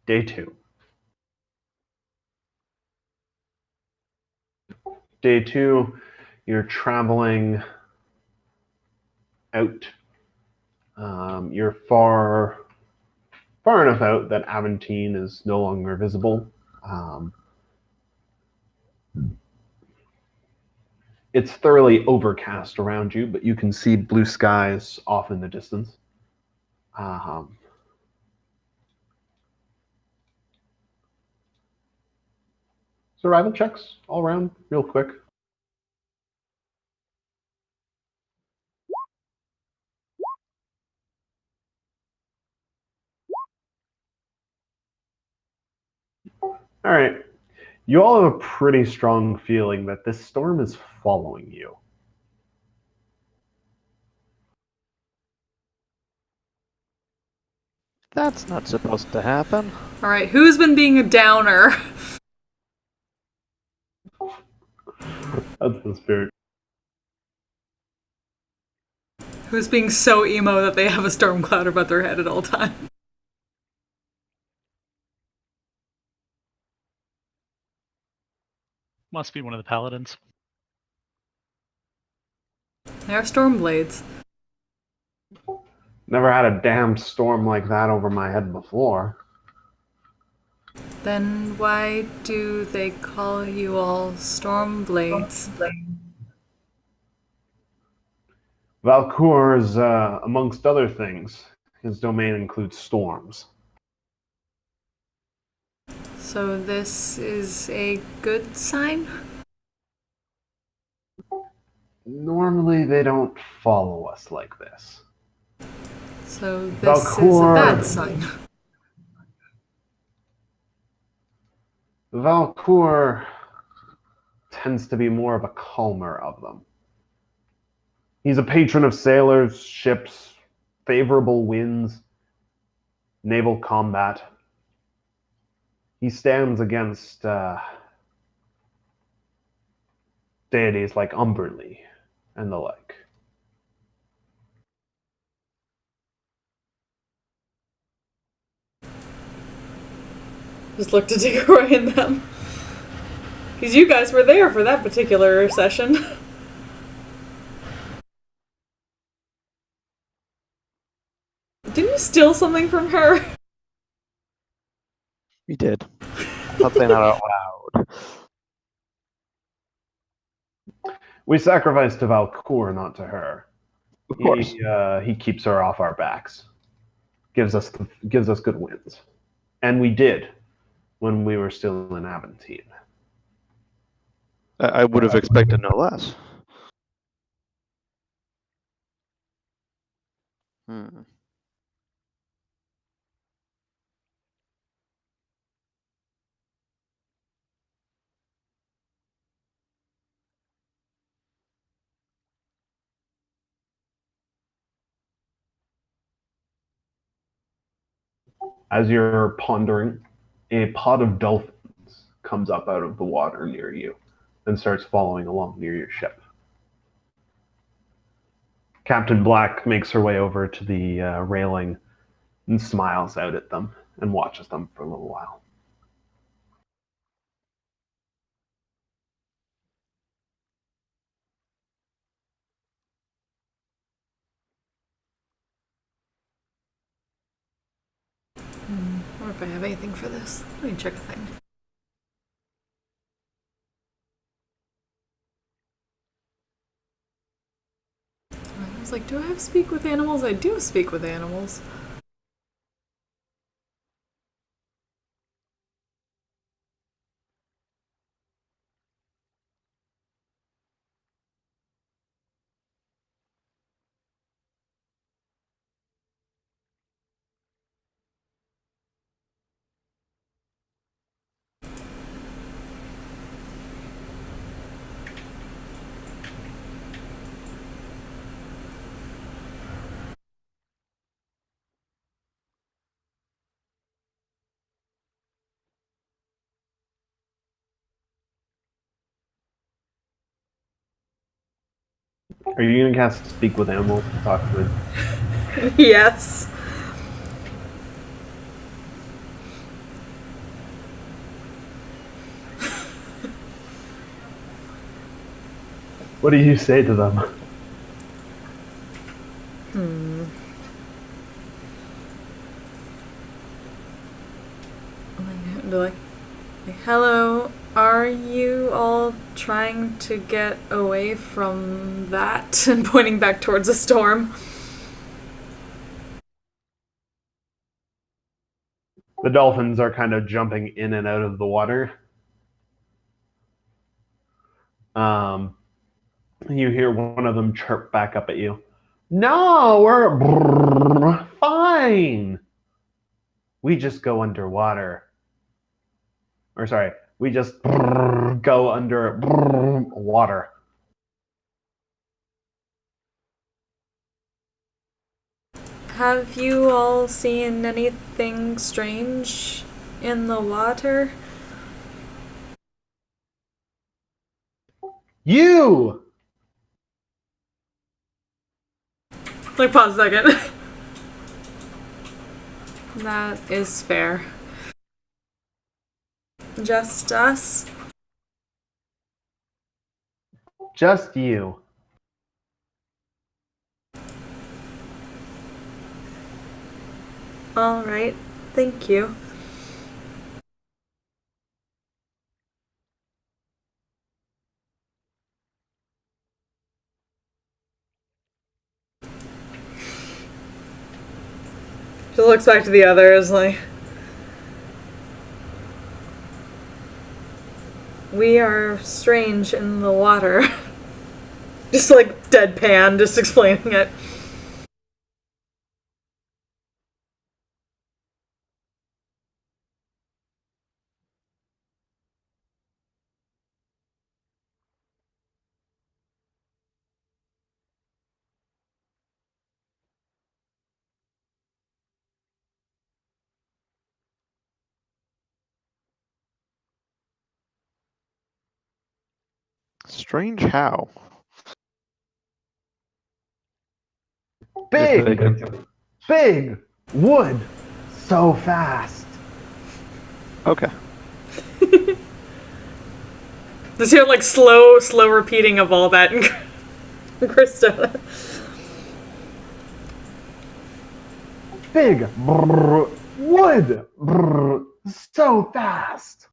[SPEAKER 1] Day 2. Day 2, you're traveling out. You're far enough out that Aventine is no longer visible. It's thoroughly overcast around you, but you can see blue skies off in the distance. Survival checks all around, real quick. All right. You all have a pretty strong feeling that this storm is following you.
[SPEAKER 3] That's not supposed to happen.
[SPEAKER 2] Alright, who's been being a downer?
[SPEAKER 1] That's the spirit.
[SPEAKER 2] Who's being so emo that they have a storm cloud above their head at all times?
[SPEAKER 5] Must be one of the paladins.
[SPEAKER 2] They are storm blades.
[SPEAKER 1] Never had a damn storm like that over my head before.
[SPEAKER 2] Then why do they call you all storm blades?
[SPEAKER 1] Valcour's, amongst other things, his domain includes storms.
[SPEAKER 2] So this is a good sign?
[SPEAKER 1] Normally they don't follow us like this.
[SPEAKER 2] So this is a
[SPEAKER 1] Valcour.
[SPEAKER 2] bad sign.
[SPEAKER 1] Valcour tends to be more of a calmer of them. He's a patron of sailors, ships, favorable winds, naval combat. He stands against deities like Umberlee and the like.
[SPEAKER 2] Just look to Diggeroy and them. Because you guys were there for that particular session. Didn't you steal something from her?
[SPEAKER 3] We did. Not saying that out loud.
[SPEAKER 1] We sacrifice to Valcour, not to her.
[SPEAKER 3] Of course.
[SPEAKER 1] He keeps her off our backs. Gives us good wins. And we did when we were still in Aventine.
[SPEAKER 3] I would have expected no less. Hmm.
[SPEAKER 1] As you're pondering, a pod of dolphins comes up out of the water near you and starts following along near your ship. Captain Black makes her way over to the railing and smiles out at them and watches them for a little while.
[SPEAKER 2] I wonder if I have anything for this. Let me check a thing. I was like, do I have speak with animals? I do speak with animals.
[SPEAKER 1] Are you going to cast Speak with Animals to talk to it?
[SPEAKER 2] Yes.
[SPEAKER 1] What do you say to them?
[SPEAKER 2] Like, hello, are you all trying to get away from that? And pointing back towards the storm.
[SPEAKER 1] The dolphins are kind of jumping in and out of the water. You hear one of them chirp back up at you. No, we're fine. We just go underwater. Or sorry, we just go under water.
[SPEAKER 2] Have you all seen anything strange in the water?
[SPEAKER 1] You!
[SPEAKER 2] Like, pause a second. That is fair. Just us?
[SPEAKER 1] Just you.
[SPEAKER 2] Alright, thank you. She looks back to the others like, we are strange in the water. Just like deadpan, just explaining it.
[SPEAKER 3] Strange how?
[SPEAKER 1] Big wood, so fast.
[SPEAKER 3] Okay.
[SPEAKER 2] Just hear like slow repeating of all that in Krista.
[SPEAKER 1] Big wood, so fast.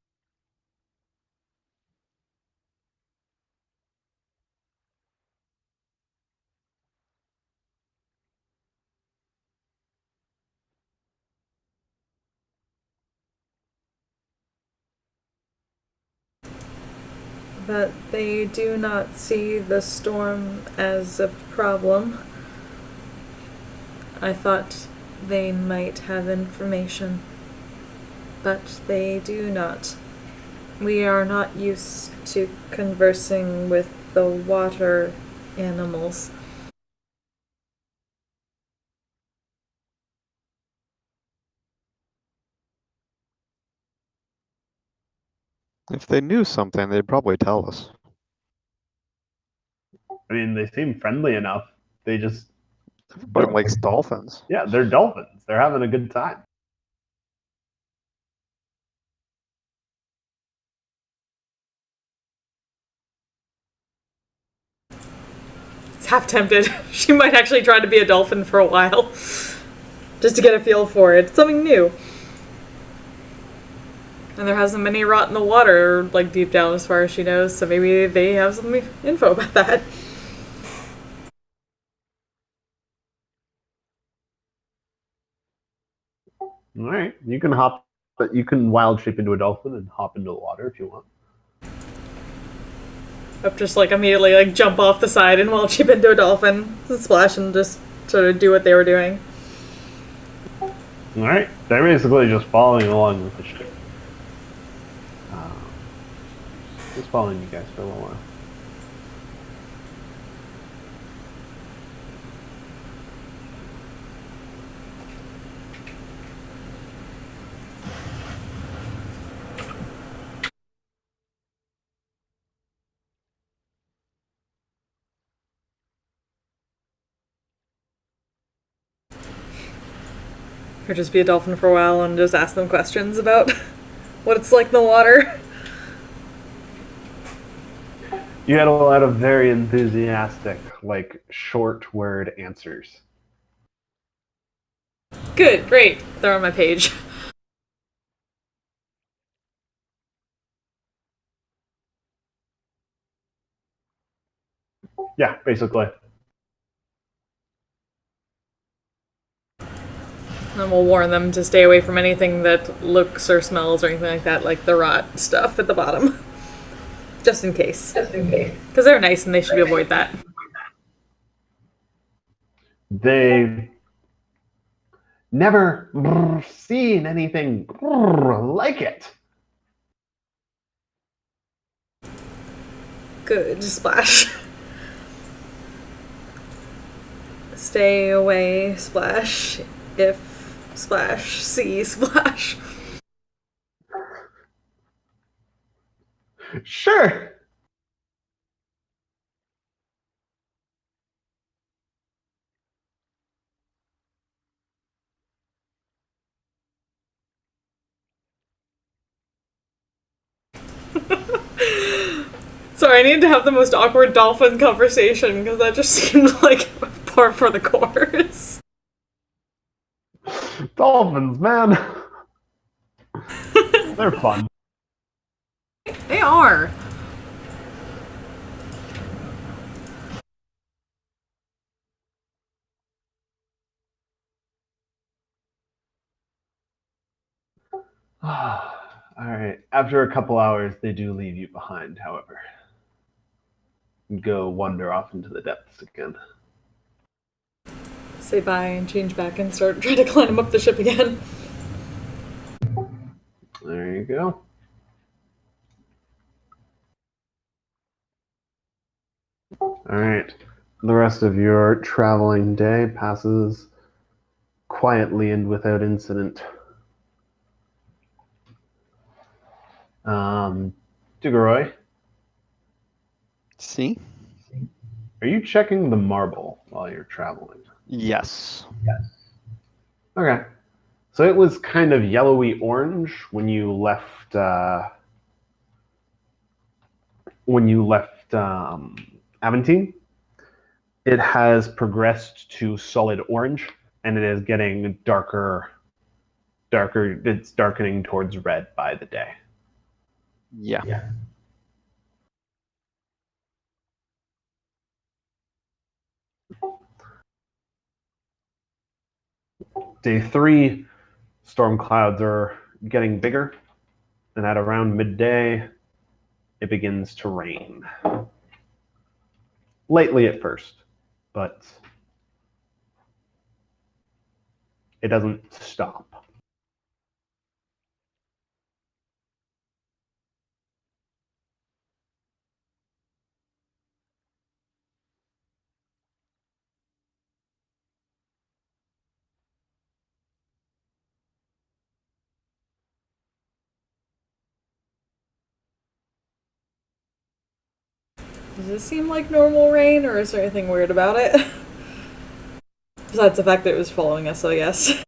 [SPEAKER 2] But they do not see the storm as a problem. I thought they might have information, but they do not. We are not used to conversing with the water animals.
[SPEAKER 3] If they knew something, they'd probably tell us.
[SPEAKER 1] I mean, they seem friendly enough. They just
[SPEAKER 3] Everybody likes dolphins.
[SPEAKER 1] yeah, they're dolphins. They're having a good time.
[SPEAKER 2] It's half tempted. She might actually try to be a dolphin for a while. Just to get a feel for it. It's something new. And there hasn't been any rot in the water, like deep down as far as she knows, so maybe they have some info about that.
[SPEAKER 1] All right, you can hop, but you can wild shape into a dolphin and hop into the water if you want.
[SPEAKER 2] Up just like immediately like jump off the side and wild shape into a dolphin, splash and just sort of do what they were doing.
[SPEAKER 1] All right, they're basically just following along with the ship. Just following you guys for a little while.
[SPEAKER 2] Or just be a dolphin for a while and just ask them questions about what it's like in the water.
[SPEAKER 1] You had a lot of very enthusiastic, like short word answers.
[SPEAKER 2] Good, great. They're on my page.
[SPEAKER 1] Yeah, basically.
[SPEAKER 2] And we'll warn them to stay away from anything that looks or smells or anything like that, like the rot stuff at the bottom. Just in case. Because they're nice and they should avoid that.
[SPEAKER 1] They never seen anything like it.
[SPEAKER 2] Good, splash. Stay away, splash. If splash, see, splash.
[SPEAKER 1] Sure.
[SPEAKER 2] Sorry, I need to have the most awkward dolphin conversation because that just seemed like par for the course.
[SPEAKER 1] Dolphins, man. They're fun.
[SPEAKER 2] They are.
[SPEAKER 1] All right. After a couple hours, they do leave you behind, however. And go wander off into the depths again.
[SPEAKER 2] Say bye and change back and start trying to climb up the ship again.
[SPEAKER 1] There you go. All right. The rest of your traveling day passes quietly and without incident. Dugoroy,
[SPEAKER 3] See?
[SPEAKER 1] Are you checking the marble while you're traveling?
[SPEAKER 3] Yes.
[SPEAKER 1] Okay. So it was kind of yellowy orange when you left. Aventine. It has progressed to solid orange, and it is getting darker. It's darkening towards red by the day.
[SPEAKER 3] Yeah.
[SPEAKER 1] Day 3, storm clouds are getting bigger, and at around midday, it begins to rain. Lightly at first, but it doesn't stop.
[SPEAKER 2] Does it seem like normal rain, or is there anything weird about it? Besides the fact that it was following us, I guess.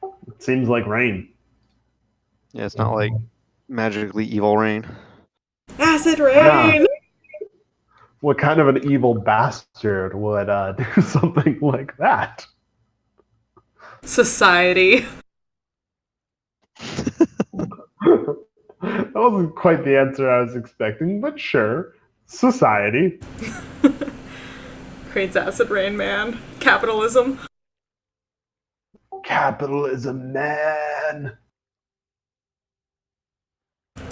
[SPEAKER 1] It seems like rain.
[SPEAKER 3] Yeah, it's not like magically evil rain.
[SPEAKER 2] Acid
[SPEAKER 1] Yeah.
[SPEAKER 2] rain!
[SPEAKER 1] What kind of an evil bastard would do something like that?
[SPEAKER 2] Society.
[SPEAKER 1] That wasn't quite the answer I was expecting, but sure. Society.
[SPEAKER 2] Creates acid rain, man. Capitalism.
[SPEAKER 1] Capitalism, man.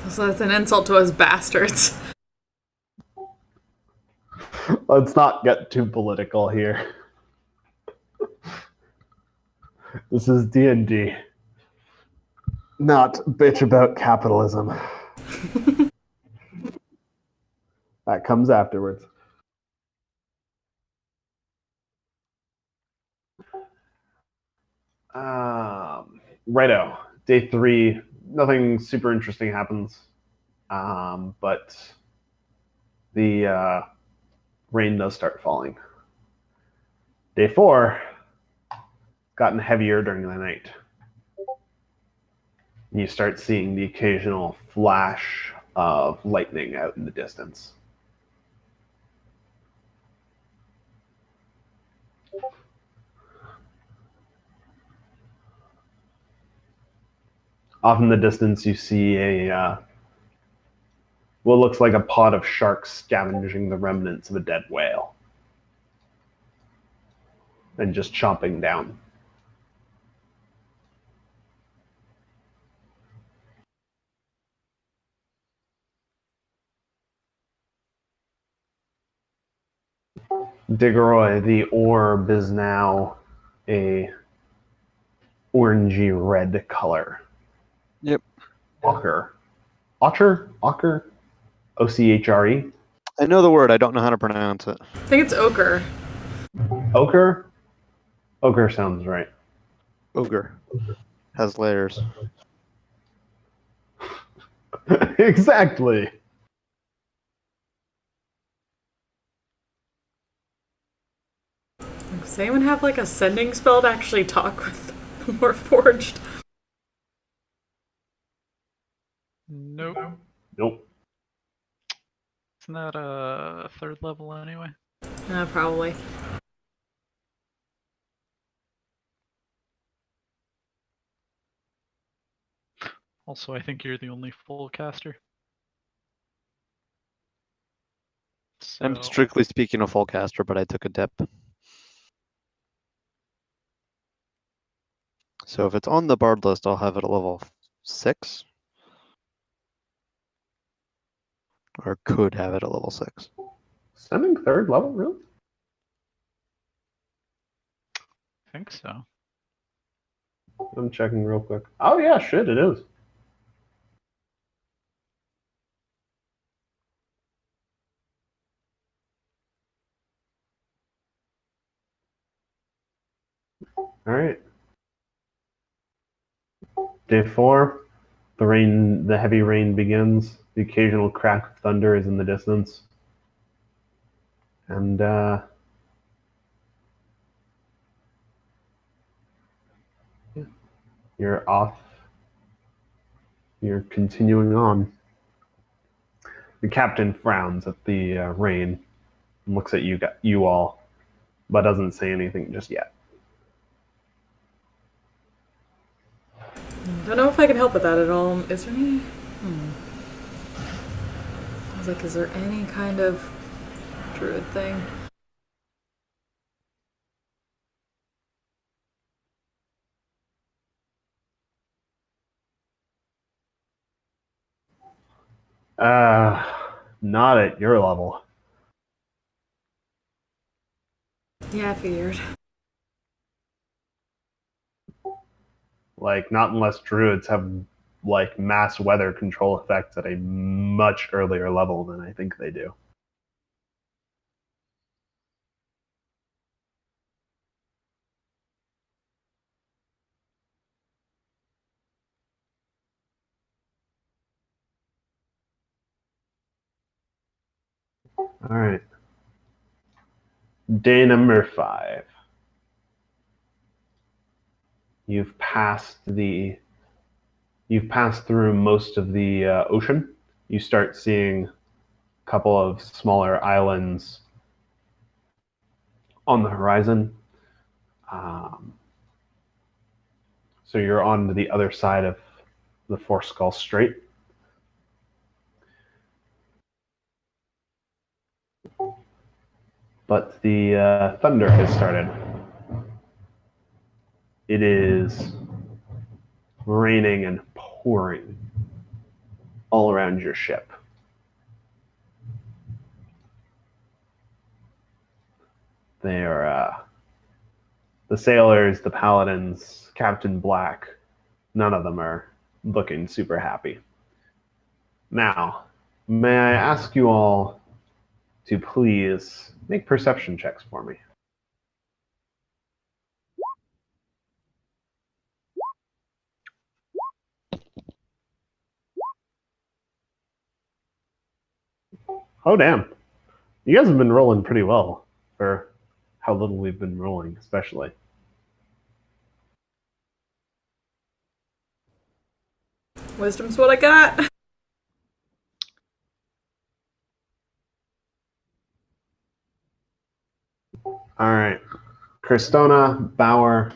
[SPEAKER 2] So that's an insult to us bastards.
[SPEAKER 1] Let's not get too political here. This is D&D. Not bitch about capitalism. That comes afterwards. Righto. Day 3, nothing super interesting happens. But the rain does start falling. Day 4, gotten heavier during the night. And you start seeing the occasional flash of lightning out in the distance. Off in the distance, you see what looks like a pod of sharks scavenging the remnants of a dead whale and just chomping down. Digoroy, the orb is now a orangey red color.
[SPEAKER 3] Yep.
[SPEAKER 1] Ochre. Ochre? O-C-H-R-E?
[SPEAKER 3] I know the word, I don't know how to pronounce it.
[SPEAKER 2] I think it's ochre.
[SPEAKER 1] Ochre? Ochre sounds right.
[SPEAKER 3] Ogre. Has layers.
[SPEAKER 1] Exactly.
[SPEAKER 2] Does anyone have like a sending spell to actually talk with the Warforged?
[SPEAKER 5] Nope.
[SPEAKER 1] Nope.
[SPEAKER 5] Isn't that a third level anyway?
[SPEAKER 2] Probably.
[SPEAKER 5] Also, I think you're the only full caster.
[SPEAKER 3] I'm
[SPEAKER 5] So,
[SPEAKER 3] strictly speaking a full caster, but I took a dip. So if it's on the bard list, I'll have it at level 6. Or could have it at level 6.
[SPEAKER 1] Sending third level, really?
[SPEAKER 5] I think so.
[SPEAKER 1] I'm checking real quick. Oh yeah, shit, it is. All right. Day 4, The heavy rain begins. The occasional crack of thunder is in the distance. And you're off. You're continuing on. The captain frowns at the rain and looks at you all, but doesn't say anything just yet.
[SPEAKER 2] Don't know if I can help with that at all. Is there any? I was like, is there any kind of druid thing?
[SPEAKER 1] Not at your level.
[SPEAKER 2] Yeah, I figured.
[SPEAKER 1] Like, not unless druids have like mass weather control effects at a much earlier level than I think they do. All right. Day number 5. You've passed through most of the ocean. You start seeing a couple of smaller islands on the horizon. So you're on to the other side of the Four Skull Strait. But the thunder has started. It is raining and pouring all around your ship. They are the sailors, the paladins, Captain Black. None of them are looking super happy. Now, may I ask you all to please make perception checks for me? Oh, damn. You guys have been rolling pretty well for how little we've been rolling, especially.
[SPEAKER 2] Wisdom's what I got.
[SPEAKER 1] All right. Kristona, Bauer,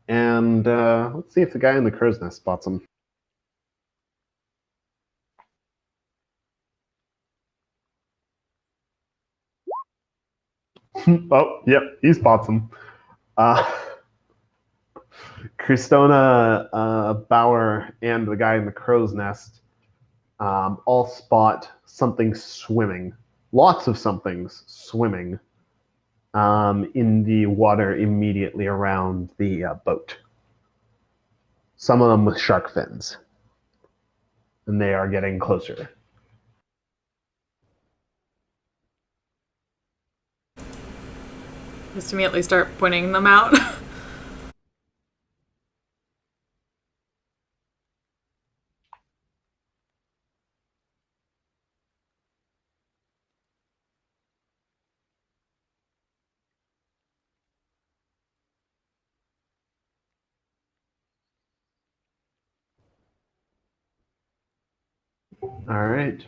[SPEAKER 1] and let's see if the guy in the crow's nest spots him. Oh, yep, he spots him. Kristona, Bauer, and the guy in the crow's nest all spot something swimming. Lots of somethings swimming in the water immediately around the boat. Some of them with shark fins. And they are getting closer.
[SPEAKER 2] Just immediately start pointing them out.
[SPEAKER 1] All right.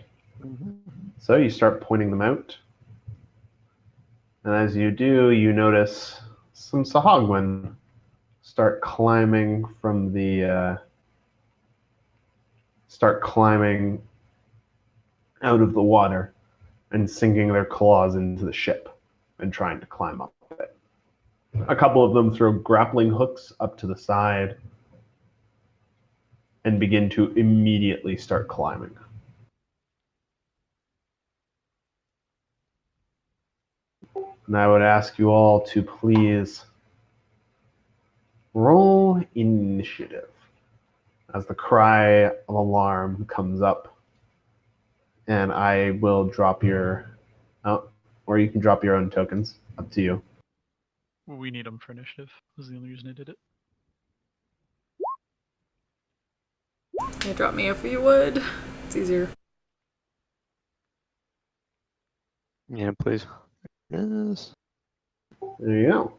[SPEAKER 1] So you start pointing them out. And as you do, you notice some Sahagwin start climbing out of the water and sinking their claws into the ship and trying to climb up it. A couple of them throw grappling hooks up to the side and begin to immediately start climbing. And I would ask you all to please roll initiative as the cry of alarm comes up. And I will drop your, or you can drop your own tokens. Up to you.
[SPEAKER 5] We need them for initiative. This is the only reason I did it.
[SPEAKER 2] Yeah, drop me if you would. It's easier.
[SPEAKER 3] Yeah, please. Yes.
[SPEAKER 1] There you go.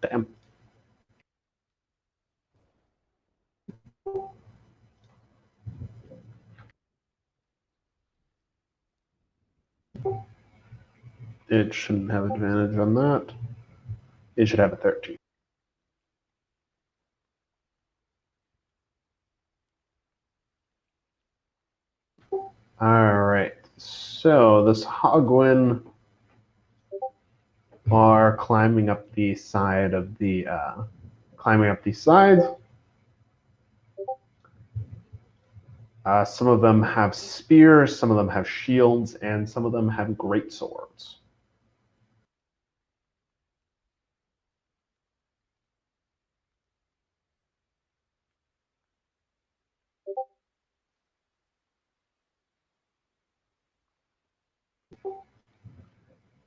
[SPEAKER 1] Damn. It shouldn't have advantage on that. It should have a 13. All right. So this Hogwin are climbing up the side of the climbing up these sides. Some of them have spears, some of them have shields, and some of them have great swords.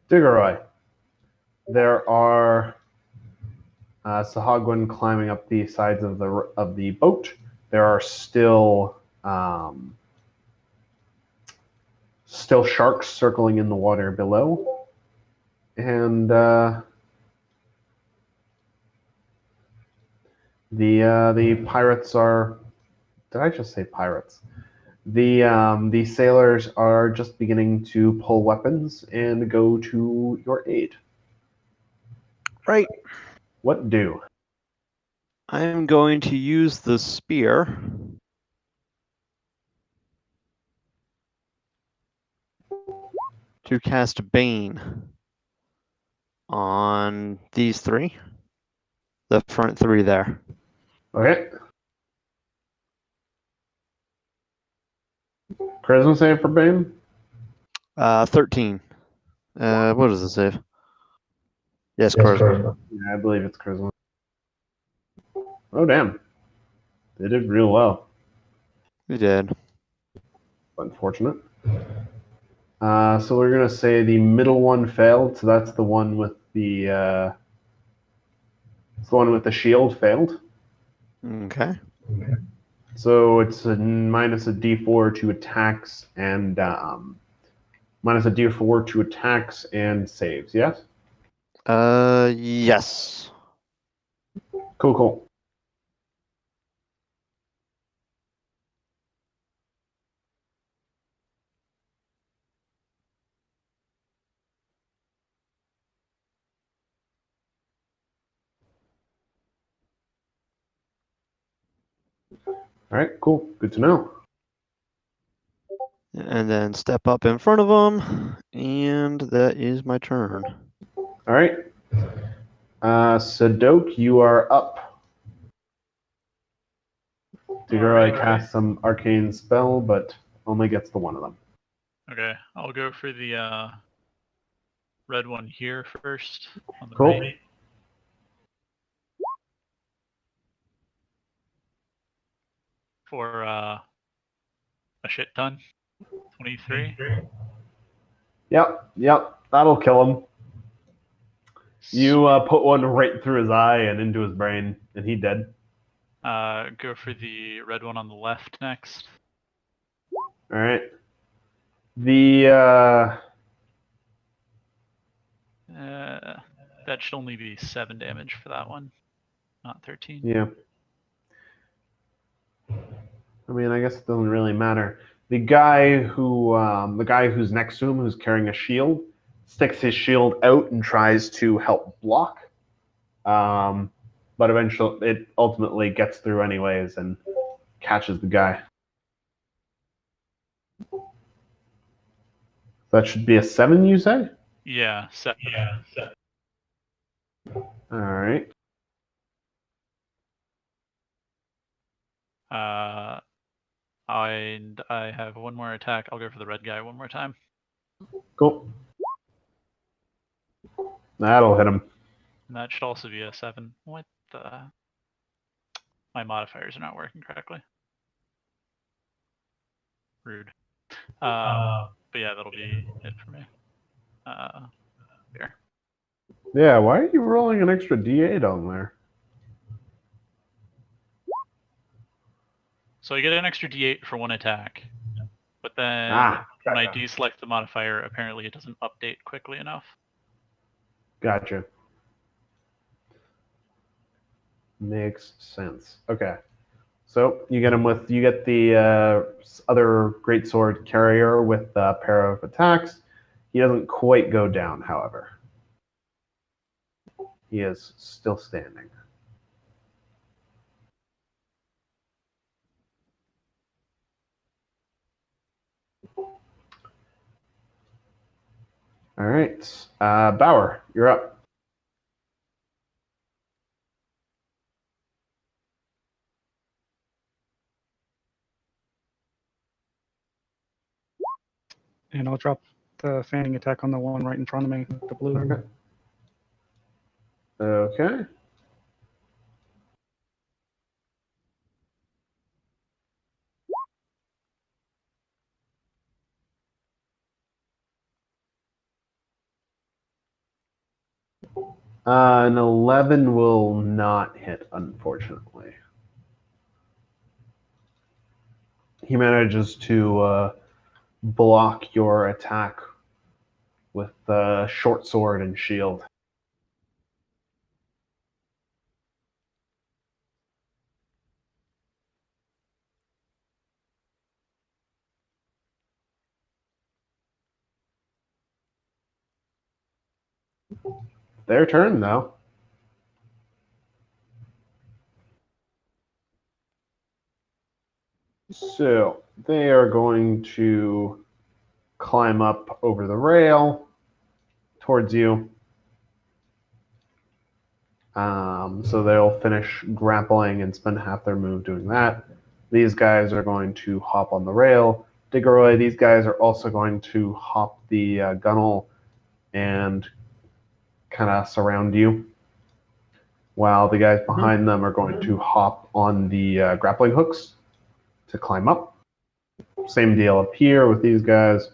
[SPEAKER 1] Diggeroy. There are Sahagwin climbing up the sides of the boat. There are still still sharks circling in the water below, and the pirates are. Did I just say pirates? The sailors are just beginning to pull weapons and go to your aid.
[SPEAKER 3] Right.
[SPEAKER 1] What do?
[SPEAKER 3] I'm going to use the spear to cast Bane on these three. The front three there.
[SPEAKER 1] Okay. Charisma save for Bane?
[SPEAKER 3] 13. What does it save? Yes, charisma.
[SPEAKER 1] Yeah, I believe it's charisma. Oh, damn. They did real well.
[SPEAKER 3] We did.
[SPEAKER 1] Unfortunate. So we're going to say the middle one failed, so that's the one with the shield failed.
[SPEAKER 3] Okay.
[SPEAKER 1] So it's a minus a d4 to attacks and minus a d4 to attacks and saves. Yes.
[SPEAKER 3] Yes.
[SPEAKER 1] Cool. All right. Cool. Good to know.
[SPEAKER 3] And then step up in front of them, and that is my turn.
[SPEAKER 1] All right. Sadok, you are up. Diggeroy casts some arcane spell, but only gets the one of them.
[SPEAKER 5] Okay, I'll go for the red one here first on the
[SPEAKER 1] Cool.
[SPEAKER 5] right. For a shit ton. 23.
[SPEAKER 1] Yep. That'll kill him. You put one right through his eye and into his brain, and he dead.
[SPEAKER 5] Go for the red one on the left next.
[SPEAKER 1] All right. The
[SPEAKER 5] That should only be 7 damage for that one, not 13.
[SPEAKER 1] yeah. I mean, I guess it doesn't really matter. The guy who's next to him, who's carrying a shield, sticks his shield out and tries to help block. But eventually, it ultimately gets through anyways and catches the guy. That should be a 7, you say?
[SPEAKER 5] Yeah, 7.
[SPEAKER 1] All right.
[SPEAKER 5] And I have one more attack. I'll go for the red guy one more time.
[SPEAKER 1] Cool. That'll hit him.
[SPEAKER 5] And that should also be a 7. What the? My modifiers are not working correctly. Rude. But yeah, that'll be it for me. Here.
[SPEAKER 1] Yeah, why are you rolling an extra D8 on there?
[SPEAKER 5] So I get an extra D8 for one attack. But then when I
[SPEAKER 1] Gotcha.
[SPEAKER 5] deselect the modifier, apparently it doesn't update quickly enough.
[SPEAKER 1] Gotcha. Makes sense. Okay. So you get the other greatsword carrier with a pair of attacks. He doesn't quite go down, however. He is still standing. All right. Bauer, you're up.
[SPEAKER 4] And I'll drop the fanning attack on the one right in front of me, the blue.
[SPEAKER 1] Okay. Okay. An 11 will not hit, unfortunately. He manages to block your attack with the short sword and shield. Their turn, though. So they are going to climb up over the rail towards you. So they'll finish grappling and spend half their move doing that. These guys are going to hop on the rail. Diggeroy, these guys are also going to hop the gunnel and kind of surround you, while the guys behind them are going to hop on the grappling hooks to climb up. Same deal up here with these guys.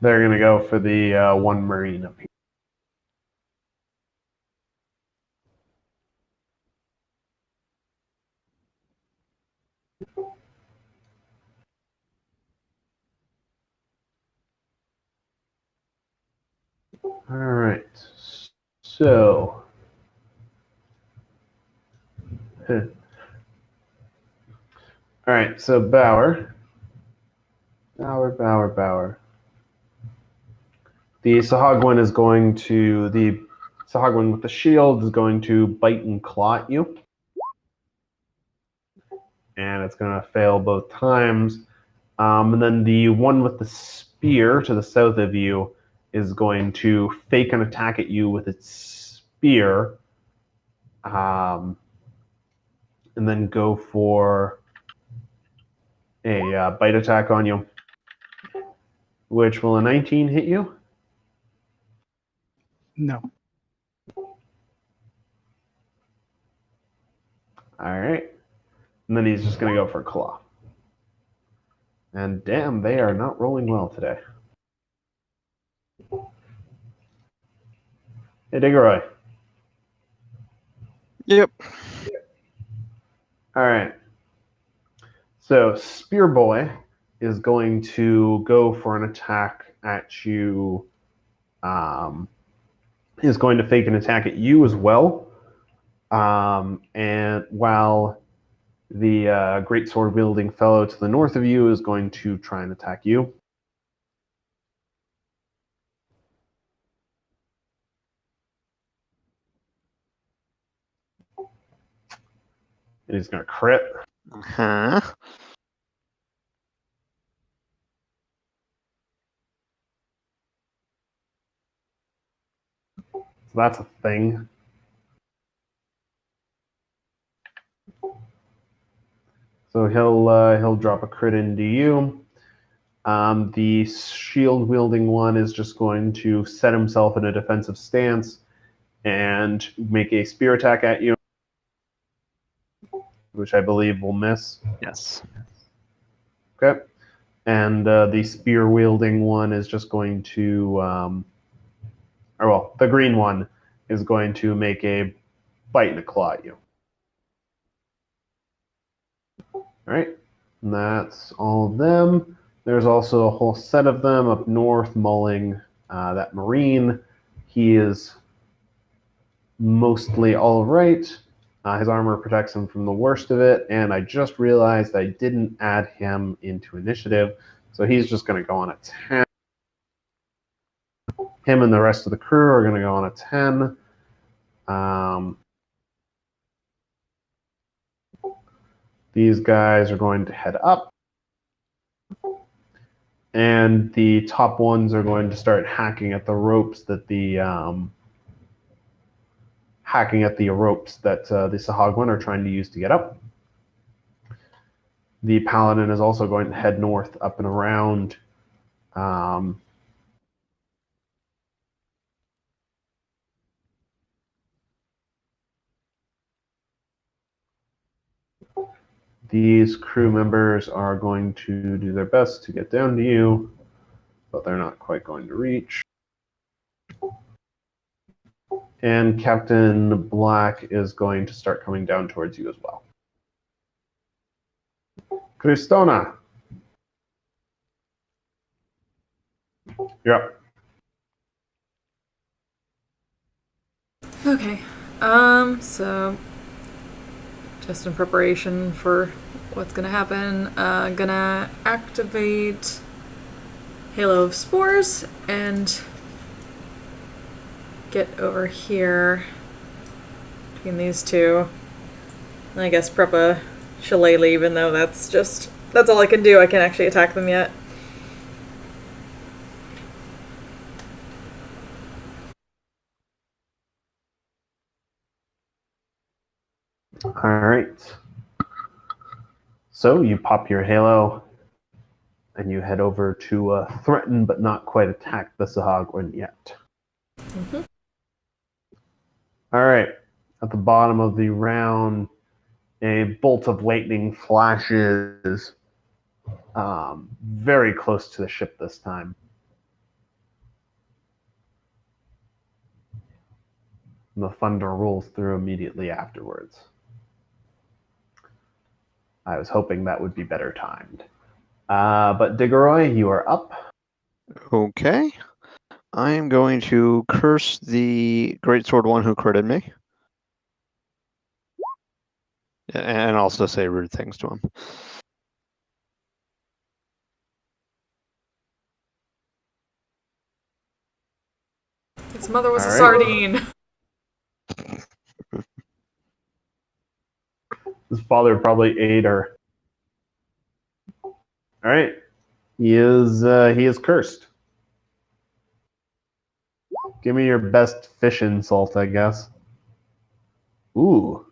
[SPEAKER 1] They're going to go for the one Marine up here. All right. So, all right. So Bauer. The Sahagwin with the shield is going to bite and claw at you. And it's going to fail both times. And then the one with the spear to the south of you is going to fake an attack at you with its spear. And then go for a bite attack on you. Which will a 19 hit you?
[SPEAKER 4] No.
[SPEAKER 1] All right. And then he's just going to go for claw. And damn, they are not rolling well today. Hey, Diggeroy.
[SPEAKER 3] Yep.
[SPEAKER 1] All right. So Spear Boy is going to go for an attack at you. Is going to fake an attack at you as well. And while the great sword wielding fellow to the north of you is going to try and attack you. And he's going to crit.
[SPEAKER 3] Uh-huh.
[SPEAKER 1] It's that's a thing. So he'll drop a crit into you. The shield wielding one is just going to set himself in a defensive stance and make a spear attack at you, which I believe will miss.
[SPEAKER 3] Yes.
[SPEAKER 1] Okay. And the spear wielding one is just going to, the green one is going to make a bite and a claw at you. All right. And that's all of them. There's also a whole set of them up north mulling that marine. He is mostly all right. His armor protects him from the worst of it, and I just realized I didn't add him into initiative, so he's just going to go on a 10. Him and the rest of the crew are going to go on a 10. These guys are going to head up, and the top ones are going to start hacking at the ropes that the Sahagwan are trying to use to get up. The paladin is also going to head north up and around. These crew members are going to do their best to get down to you, but they're not quite going to reach. And Captain Black is going to start coming down towards you as well. Cristona, you're up.
[SPEAKER 2] Okay. So just in preparation for what's gonna happen, gonna activate Halo of Spores and get over here between these two. And I guess prep a shillelagh, even though that's all I can do. I can't actually attack them yet.
[SPEAKER 1] All right. So you pop your halo and you head over to threaten but not quite attack the Sahagwan yet.
[SPEAKER 2] Mm-hmm.
[SPEAKER 1] All right. At the bottom of the round, a bolt of lightning flashes very close to the ship this time. And the thunder rolls through immediately afterwards. I was hoping that would be better timed. But Diggeroy, you are up.
[SPEAKER 3] Okay. I am going to curse the greatsword one who critted me. And also say rude things to him.
[SPEAKER 2] His mother was
[SPEAKER 1] All
[SPEAKER 2] a
[SPEAKER 1] right.
[SPEAKER 2] sardine.
[SPEAKER 1] His father probably ate her. All right. He is cursed. Give me your best fish insult, I guess. Ooh.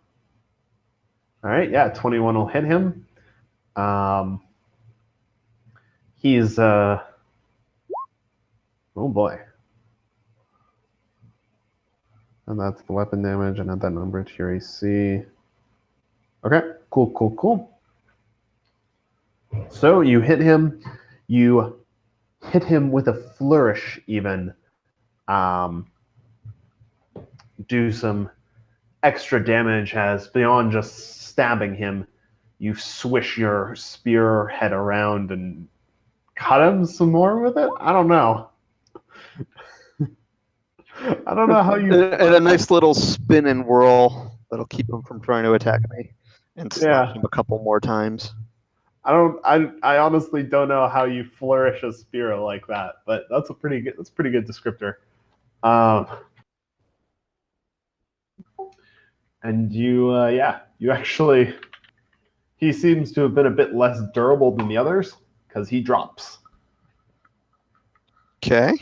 [SPEAKER 1] All right, yeah, 21 will hit him. He's oh boy. And that's the weapon damage, and add that number to your AC. Okay, cool. So you hit him. You hit him with a flourish, even. Do some extra damage as beyond just stabbing him, you swish your spear head around and cut him some more with it? I don't know. I don't know how you...
[SPEAKER 3] And a nice little spin and whirl that'll keep him from trying to attack me. And slash him a couple more times.
[SPEAKER 1] I honestly don't know how you flourish a spear like that, but that's a pretty good descriptor. And you actually, he seems to have been a bit less durable than the others because he drops.
[SPEAKER 3] Okay.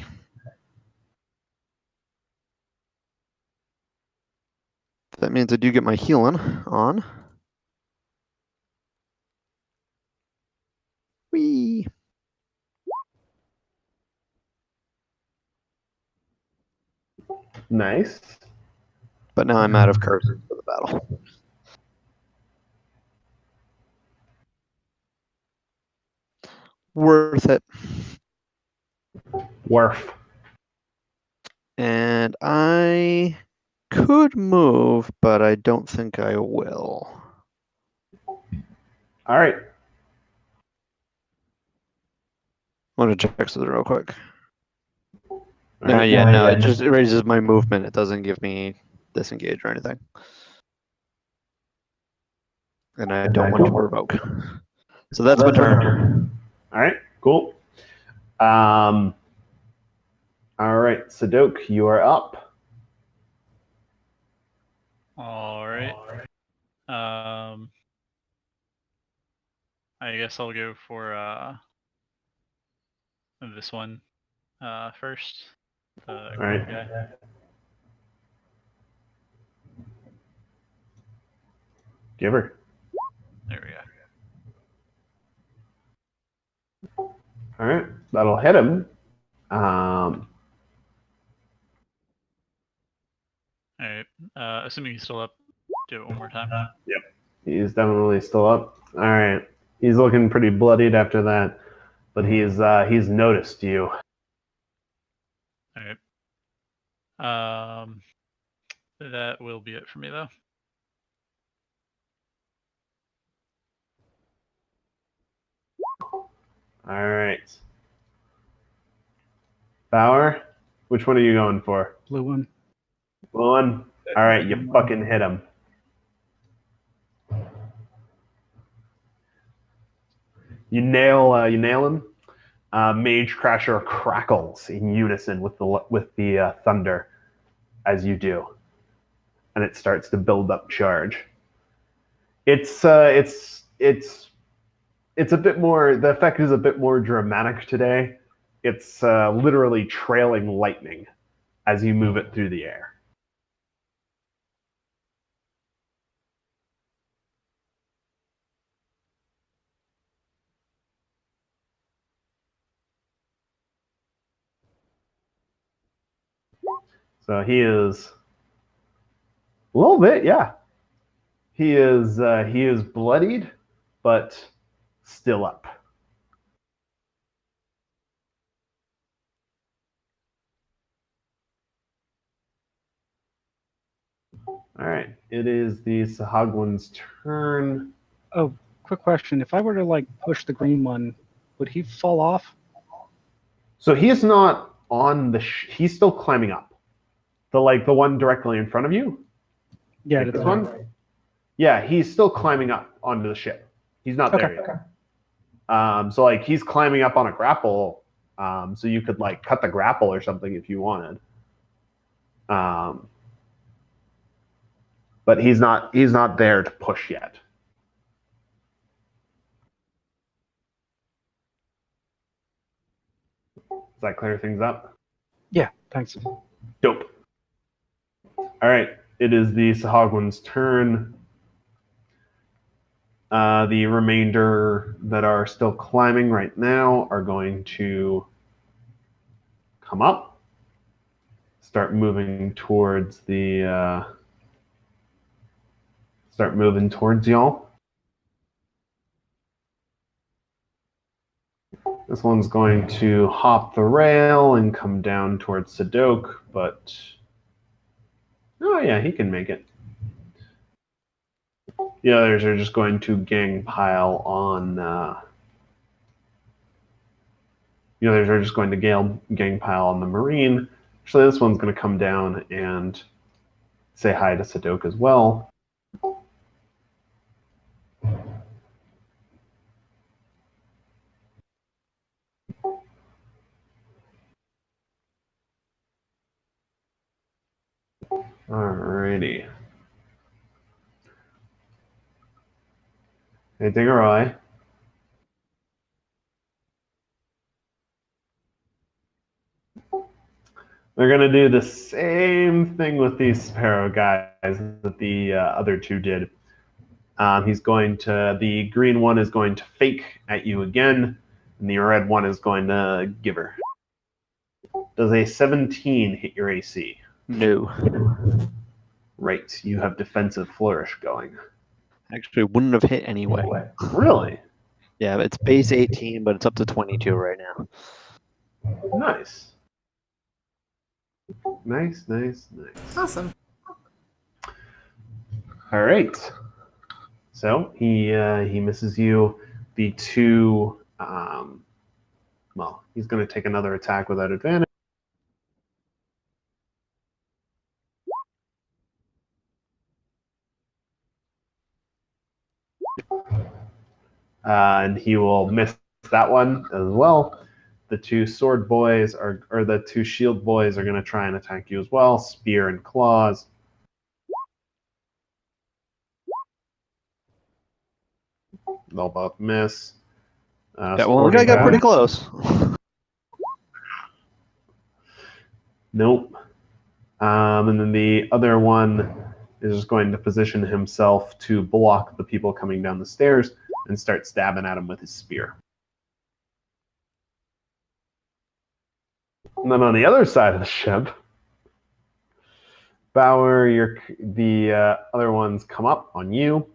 [SPEAKER 3] that means I do get my healing on. Whee!
[SPEAKER 1] Nice.
[SPEAKER 3] But now I'm out of curses for the battle. Worth it.
[SPEAKER 1] Worf.
[SPEAKER 3] And I could move, but I don't think I will.
[SPEAKER 1] All right.
[SPEAKER 3] I want to check something real quick.
[SPEAKER 1] All
[SPEAKER 3] No,
[SPEAKER 1] right.
[SPEAKER 3] yeah, no, it just raises my movement. It doesn't give me disengage or anything. And I don't want to provoke. So that's my turn.
[SPEAKER 1] All right. Cool. All right, Sadok, you are up.
[SPEAKER 5] All right. I guess I'll go for this one first. The
[SPEAKER 1] All right.
[SPEAKER 5] guy.
[SPEAKER 1] Give her.
[SPEAKER 5] There we go.
[SPEAKER 1] All right. That'll hit him. Um,
[SPEAKER 5] All right. Assuming he's still up, do it one more time.
[SPEAKER 1] he's definitely still up. All right. He's looking pretty bloodied after that, but he's noticed you.
[SPEAKER 5] All right. That will be it for me though.
[SPEAKER 1] All right. Bauer, which one are you going for?
[SPEAKER 4] Blue one.
[SPEAKER 1] One. All right, you fucking hit him. You nail him. Mage Crasher crackles in unison with the thunder as you do, and it starts to build up charge. It's a bit more. The effect is a bit more dramatic today. It's literally trailing lightning as you move it through the air. So he is a little bit, yeah. He is bloodied, but still up. All right, it is the Sahagwan's turn.
[SPEAKER 4] Oh, quick question. If I were to like push the green one, would he fall off?
[SPEAKER 1] So he is not on the. He's still climbing up. The one directly in front of you.
[SPEAKER 4] Yeah,
[SPEAKER 1] Like
[SPEAKER 4] that's
[SPEAKER 1] this
[SPEAKER 4] right.
[SPEAKER 1] one. Yeah, he's still climbing up onto the ship. He's not there yet. So like he's climbing up on a grapple. So you could like cut the grapple or something if you wanted. But he's not there to push yet. Does that clear things up?
[SPEAKER 4] Yeah, thanks.
[SPEAKER 1] Dope. All right, it is the Sahagwan's turn. The remainder that are still climbing right now are going to come up, start moving towards y'all. This one's going to hop the rail and come down towards Sadok, but oh yeah, he can make it. The others are just going to gang pile on. The others are just going to gang pile on the Marine. Actually, this one's going to come down and say hi to Sadok as well. Alrighty. Hey, Dingeroy. They're going to do the same thing with these sparrow guys that the other two did. The green one is going to fake at you again, and the red one is going to give her. Does a 17 hit your AC?
[SPEAKER 3] No.
[SPEAKER 1] Right, you have defensive flourish going.
[SPEAKER 3] Actually, wouldn't have hit anyway.
[SPEAKER 1] Really?
[SPEAKER 3] Yeah, it's base 18, but it's up to 22 right now.
[SPEAKER 1] Nice. Nice.
[SPEAKER 2] Awesome.
[SPEAKER 1] All right. So he misses you. The two. Well, he's going to take another attack without advantage. And he will miss that one as well. The two sword boys or the two shield boys are going to try and attack you as well. Spear and claws. They'll both miss.
[SPEAKER 3] That one guy got pretty close.
[SPEAKER 1] Nope. And then the other one is just going to position himself to block the people coming down the stairs and start stabbing at him with his spear. And then on the other side of the ship, Bauer, the other ones come up on you.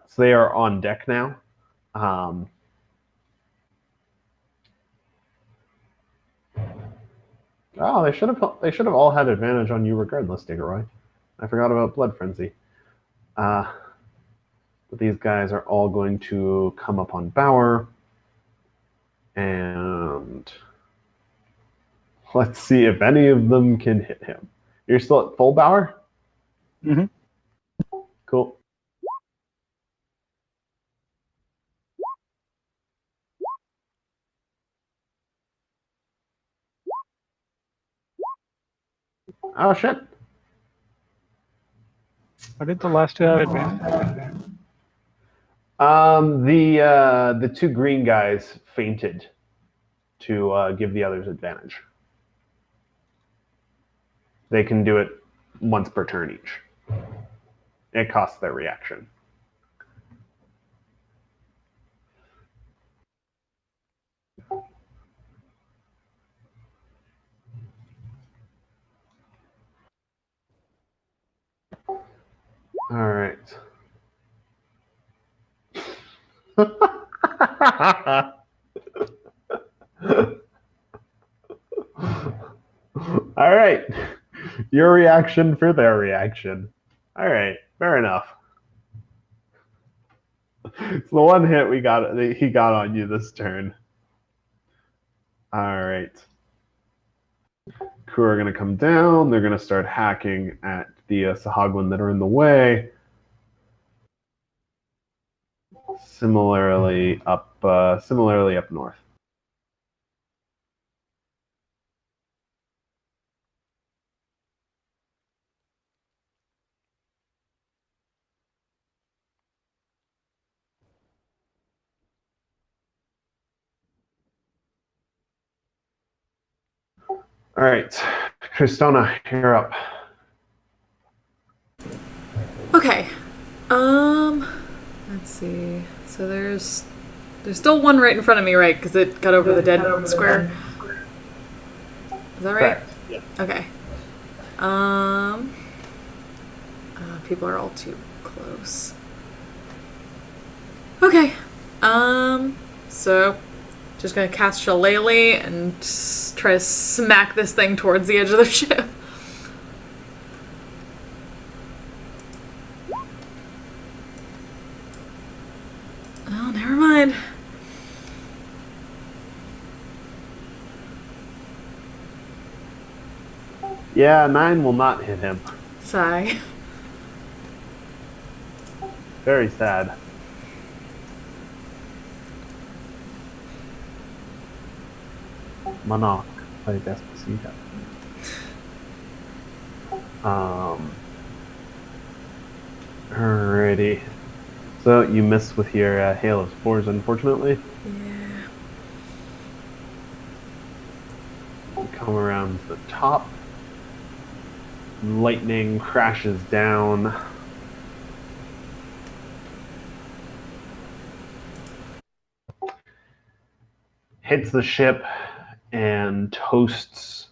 [SPEAKER 1] So they are on deck now. Oh, they should have all had advantage on you regardless, Diggeroy. I forgot about Blood Frenzy. But these guys are all going to come up on Bauer. And let's see if any of them can hit him. You're still at full Bauer?
[SPEAKER 4] Mm-hmm.
[SPEAKER 1] Cool. Oh, shit.
[SPEAKER 4] Why did the last two have advantage?
[SPEAKER 1] The two green guys fainted to give the others advantage. They can do it once per turn each. It costs their reaction. All right. All right. Your reaction for their reaction. All right. Fair enough. It's the one hit he got on you this turn. All right. Crew are going to come down. They're going to start hacking at the Sahagwin that are in the way. Similarly up north. All right, Kristona, you're up.
[SPEAKER 2] Okay. Let's see. So there's still one right in front of me, right? Because it got over the dead square. Is that right?
[SPEAKER 1] Correct. Yeah.
[SPEAKER 2] Okay. People are all too close. Okay. So just gonna cast Shillelagh and try to smack this thing towards the edge of the ship. Oh, never mind.
[SPEAKER 1] Yeah, 9 will not hit him.
[SPEAKER 2] Sigh.
[SPEAKER 1] Very sad. Monarch by Despacito. Alrighty. So you miss with your hail of spores, unfortunately.
[SPEAKER 2] Yeah.
[SPEAKER 1] Come around around the top. Lightning crashes down. Hits the ship and toasts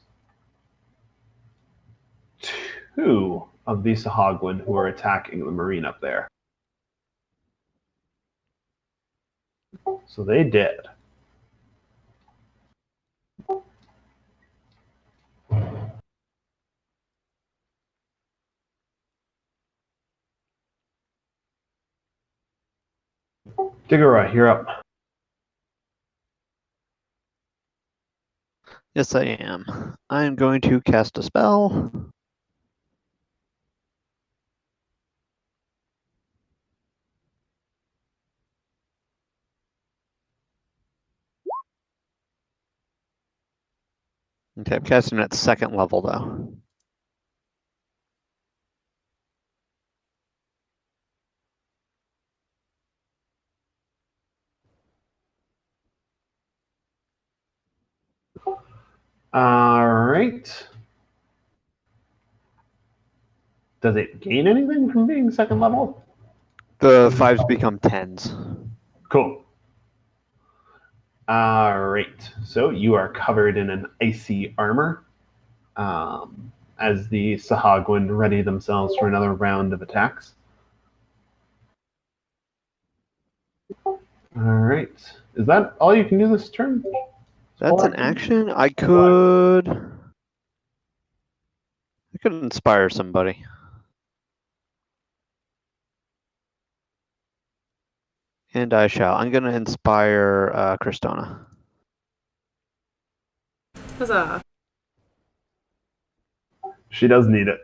[SPEAKER 1] two of the Sahagwin who are attacking the marine up there. So they did. Digora, you're up.
[SPEAKER 3] Yes, I am. I am going to cast a spell. Okay, I'm casting at second level though.
[SPEAKER 1] All right. Does it gain anything from being second level?
[SPEAKER 3] The 5s become 10s.
[SPEAKER 1] Cool. All right. So you are covered in an icy armor as the Sahagwin ready themselves for another round of attacks. All right. Is that all you can do this turn?
[SPEAKER 3] That's an action. I could inspire somebody. And I shall. I'm gonna inspire Kristona.
[SPEAKER 2] Huzzah.
[SPEAKER 1] She does need it.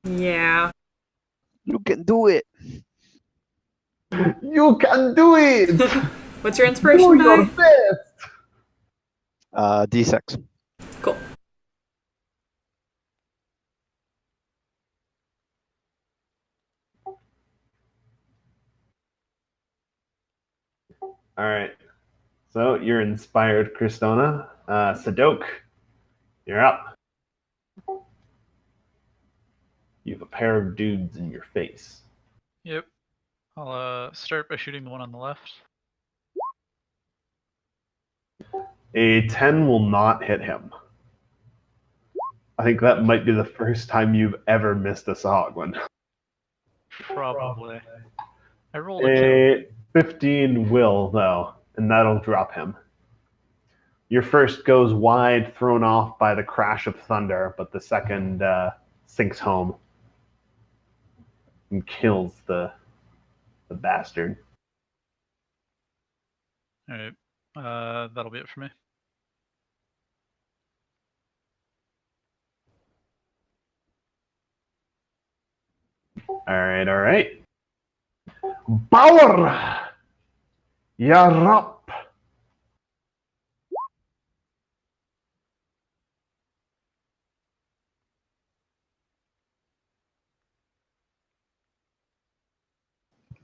[SPEAKER 2] Yeah.
[SPEAKER 3] You can do it.
[SPEAKER 1] You can do it.
[SPEAKER 2] What's your inspiration
[SPEAKER 1] Do your
[SPEAKER 2] die?
[SPEAKER 1] best.
[SPEAKER 3] D6.
[SPEAKER 2] Cool.
[SPEAKER 1] All right. So you're inspired, Kristona. Sadok, you're up. You have a pair of dudes in your face.
[SPEAKER 5] Yep. I'll start by shooting the one on the left.
[SPEAKER 1] A 10 will not hit him. I think that might be the first time you've ever missed a Sahagwin.
[SPEAKER 5] Probably. I rolled a 2.
[SPEAKER 1] A 15 will, though, and that'll drop him. Your first goes wide, thrown off by the crash of thunder, but the second sinks home and kills the bastard.
[SPEAKER 5] Alright. That'll be it for me.
[SPEAKER 1] All right. Bauer! You're up.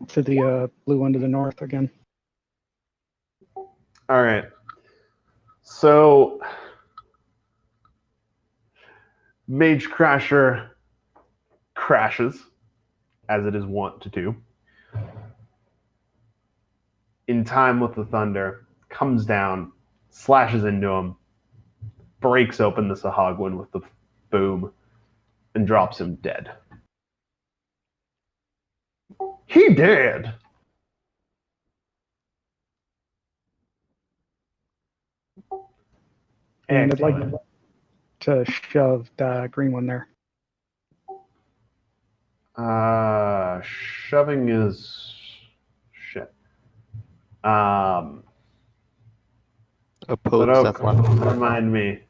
[SPEAKER 4] To the blue one to the north again.
[SPEAKER 1] All right. So, Mage Crasher crashes, as it is wont to do. In time with the thunder, comes down, slashes into him, breaks open the Sahagwin with the boom, and drops him dead. He did!
[SPEAKER 4] And I'd like
[SPEAKER 1] Excellent.
[SPEAKER 4] to shove the green one there.
[SPEAKER 1] Shoving is shit.
[SPEAKER 3] Opposed
[SPEAKER 1] But
[SPEAKER 3] athletic.
[SPEAKER 1] remind me,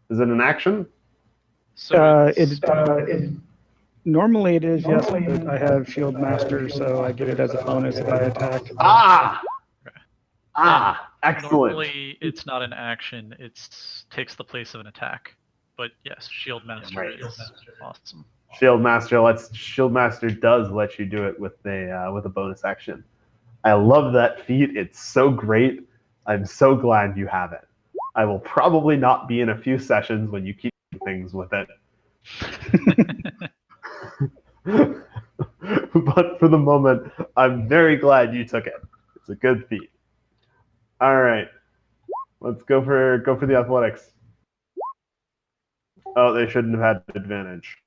[SPEAKER 1] is it an action?
[SPEAKER 5] So
[SPEAKER 4] Normally it is, yes, but I have Shield Master, so I get it as a bonus if I attack.
[SPEAKER 1] Excellent.
[SPEAKER 5] normally it's not an action, it takes the place of an attack. But yes, Shield Master
[SPEAKER 1] Right.
[SPEAKER 5] is awesome.
[SPEAKER 1] Shield Master does let you do it with a bonus action. I love that feat. It's so great. I'm so glad you have it. I will probably not be in a few sessions when you keep things with it. But for the moment, I'm very glad you took it. It's a good feat. All right, let's go for the athletics. Oh, they shouldn't have had advantage.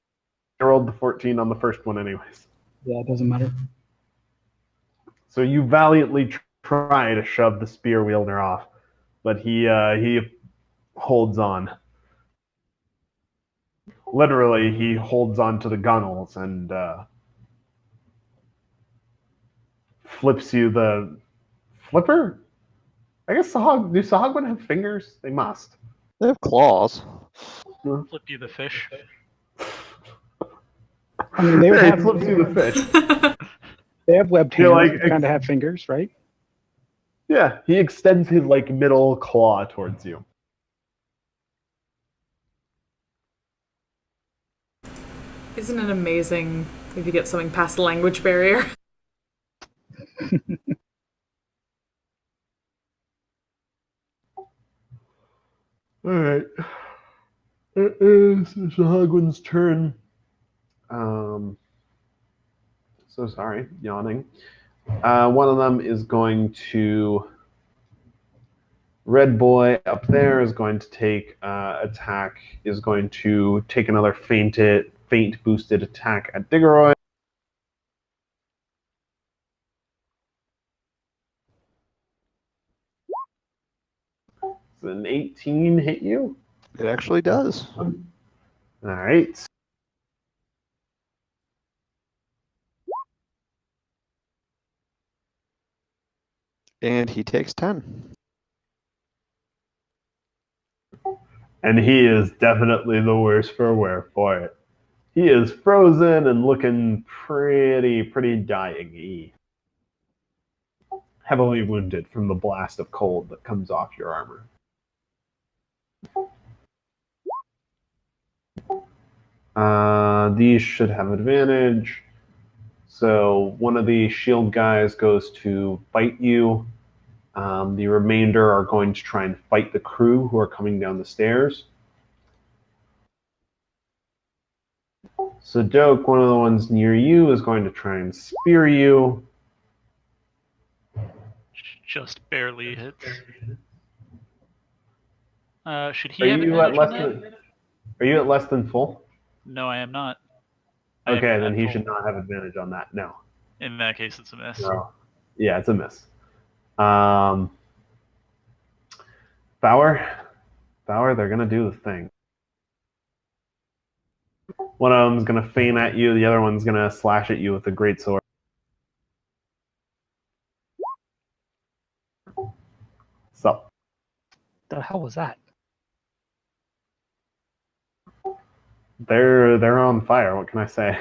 [SPEAKER 1] I rolled the 14 on the first one, anyways.
[SPEAKER 4] Yeah, it doesn't matter.
[SPEAKER 1] So you valiantly try to shove the spear wielder off, but he holds on. Literally, he holds on to the gunnels and flips you the flipper. I guess do Sahagwan have fingers? They must.
[SPEAKER 3] They have claws.
[SPEAKER 5] Flip you the fish.
[SPEAKER 4] I mean, they would
[SPEAKER 1] He
[SPEAKER 4] have
[SPEAKER 1] flips you the fish.
[SPEAKER 4] they have webbed
[SPEAKER 1] You're
[SPEAKER 4] hands.
[SPEAKER 1] like,
[SPEAKER 4] They kind of have fingers, right?
[SPEAKER 1] Yeah, he extends his like middle claw towards you.
[SPEAKER 2] Isn't it amazing if you get something past the language barrier?
[SPEAKER 1] All right. It is Sahagwan's turn. So sorry, yawning. One of them is going to. Red boy up there is going to take attack. Is going to take another faint boosted attack at Diggeroy. Does an 18 hit you?
[SPEAKER 3] It actually does.
[SPEAKER 1] All right.
[SPEAKER 3] And he takes 10.
[SPEAKER 1] And he is definitely the worse for wear for it. He is frozen and looking pretty dying-y. Heavily wounded from the blast of cold that comes off your armor. These should have advantage. So one of the shield guys goes to fight you. The remainder are going to try and fight the crew who are coming down the stairs. So Doke, one of the ones near you, is going to try and spear you.
[SPEAKER 5] Just barely hits. Should he
[SPEAKER 1] Are
[SPEAKER 5] have
[SPEAKER 1] you at
[SPEAKER 5] advantage on
[SPEAKER 1] less
[SPEAKER 5] that?
[SPEAKER 1] than? Are you at less than full?
[SPEAKER 5] No, I am not. I am
[SPEAKER 1] Okay, then
[SPEAKER 5] at
[SPEAKER 1] he
[SPEAKER 5] full.
[SPEAKER 1] should not have advantage on that. No.
[SPEAKER 5] In that case, it's a miss.
[SPEAKER 1] No. Yeah, it's a miss. Bauer, they're gonna do the thing. One of them's gonna feign at you. The other one's gonna slash at you with a great sword. So
[SPEAKER 4] The hell was that?
[SPEAKER 1] they're on fire. What can I say?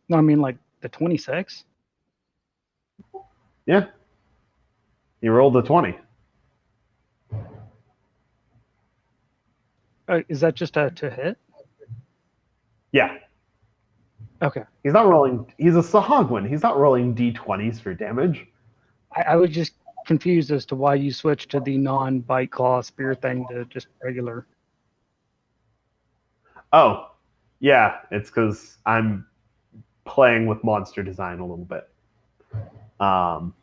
[SPEAKER 4] No, I mean like the 26.
[SPEAKER 1] Yeah. You rolled a 20.
[SPEAKER 4] Is that just to hit?
[SPEAKER 1] Yeah.
[SPEAKER 4] Okay.
[SPEAKER 1] He's not rolling. He's a Sahagwan. He's not rolling d20s for damage.
[SPEAKER 4] I was just confused as to why you switched to the non-bite claw spear thing to just regular.
[SPEAKER 1] Oh, yeah. It's because I'm playing with monster design a little bit.
[SPEAKER 5] Because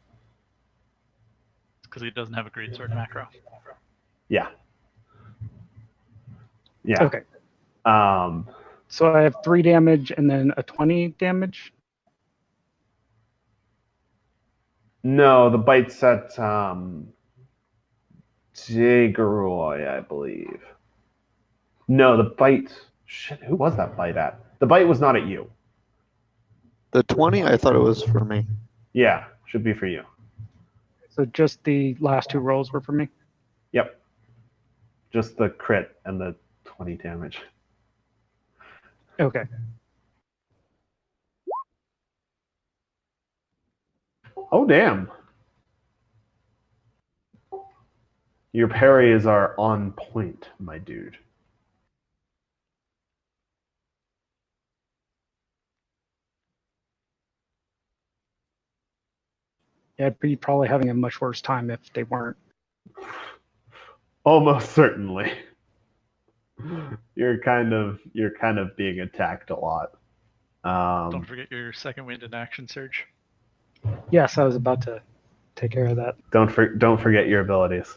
[SPEAKER 5] he doesn't have a great sword macro.
[SPEAKER 1] Yeah. Yeah.
[SPEAKER 4] Okay. So I have 3 damage and then a 20 damage.
[SPEAKER 1] No, the bite's at Jiggeroy, I believe. No, the bite. Shit, who was that bite at? The bite was not at you.
[SPEAKER 3] The 20, I thought it was for me.
[SPEAKER 1] Yeah, should be for you.
[SPEAKER 4] So just the last 2 rolls were for me.
[SPEAKER 1] Yep. Just the crit and the 20 damage.
[SPEAKER 4] Okay.
[SPEAKER 1] Oh, damn. Your parries are on point, my dude.
[SPEAKER 4] Yeah, I'd be probably having a much worse time if they weren't.
[SPEAKER 1] Almost certainly. You're kind of being attacked a lot.
[SPEAKER 5] Don't forget your second wind in action surge.
[SPEAKER 4] Yes, I was about to take care of that.
[SPEAKER 1] Don't forget your abilities.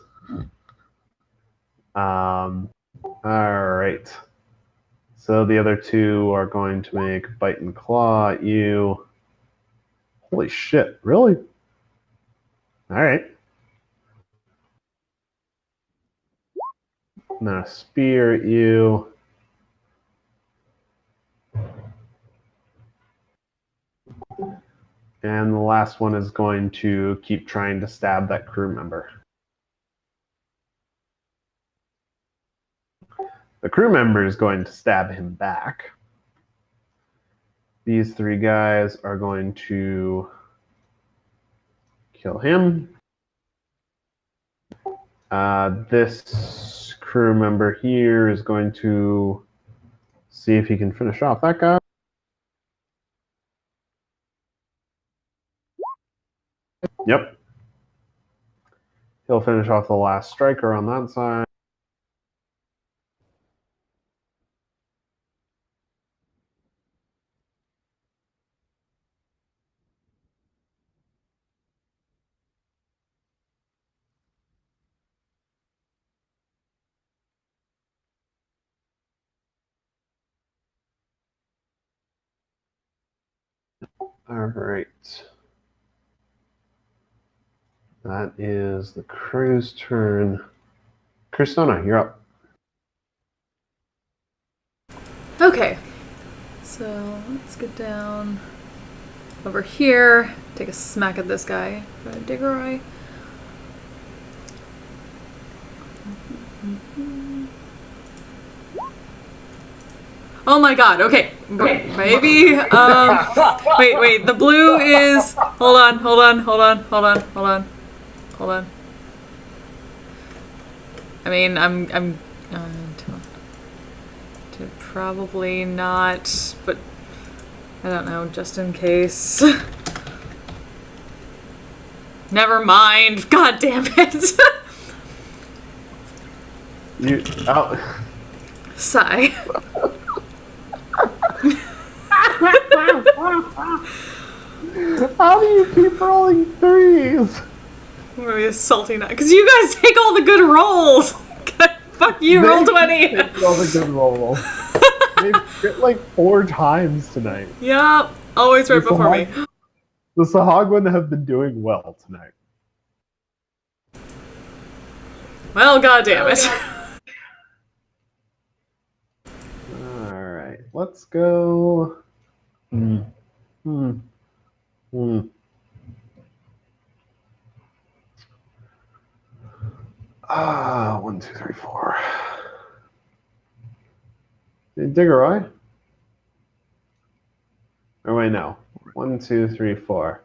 [SPEAKER 1] All right. So the other two are going to make bite and claw at you. Holy shit! Really? All right. I'm gonna spear at you. And the last one is going to keep trying to stab that crew member. The crew member is going to stab him back. These three guys are going to kill him. This crew member here is going to see if he can finish off that guy. Yep. He'll finish off the last striker on that side. All right. That is the crew's turn. Christona, you're up.
[SPEAKER 2] Okay. So let's get down over here. Take a smack at this guy. Diggeroy. Oh my god, okay. Maybe, wait, the blue is, hold on. I mean, I'm to probably not, but I don't know, just in case. Never mind, god damn it. Sigh.
[SPEAKER 1] How do you keep rolling threes?
[SPEAKER 2] Maybe a salty nut. Because you guys take all the good rolls. Fuck you, roll 20.
[SPEAKER 1] All the good rolls. They've hit like 4 times tonight.
[SPEAKER 2] Yep, always right before me.
[SPEAKER 1] The Sahagwan have been doing well tonight.
[SPEAKER 2] Well, goddamn it.
[SPEAKER 1] Alright, let's go. Ah, 1, 2, 3, 4. Diggeroy? Or wait, no. 1, 2, 3, 4.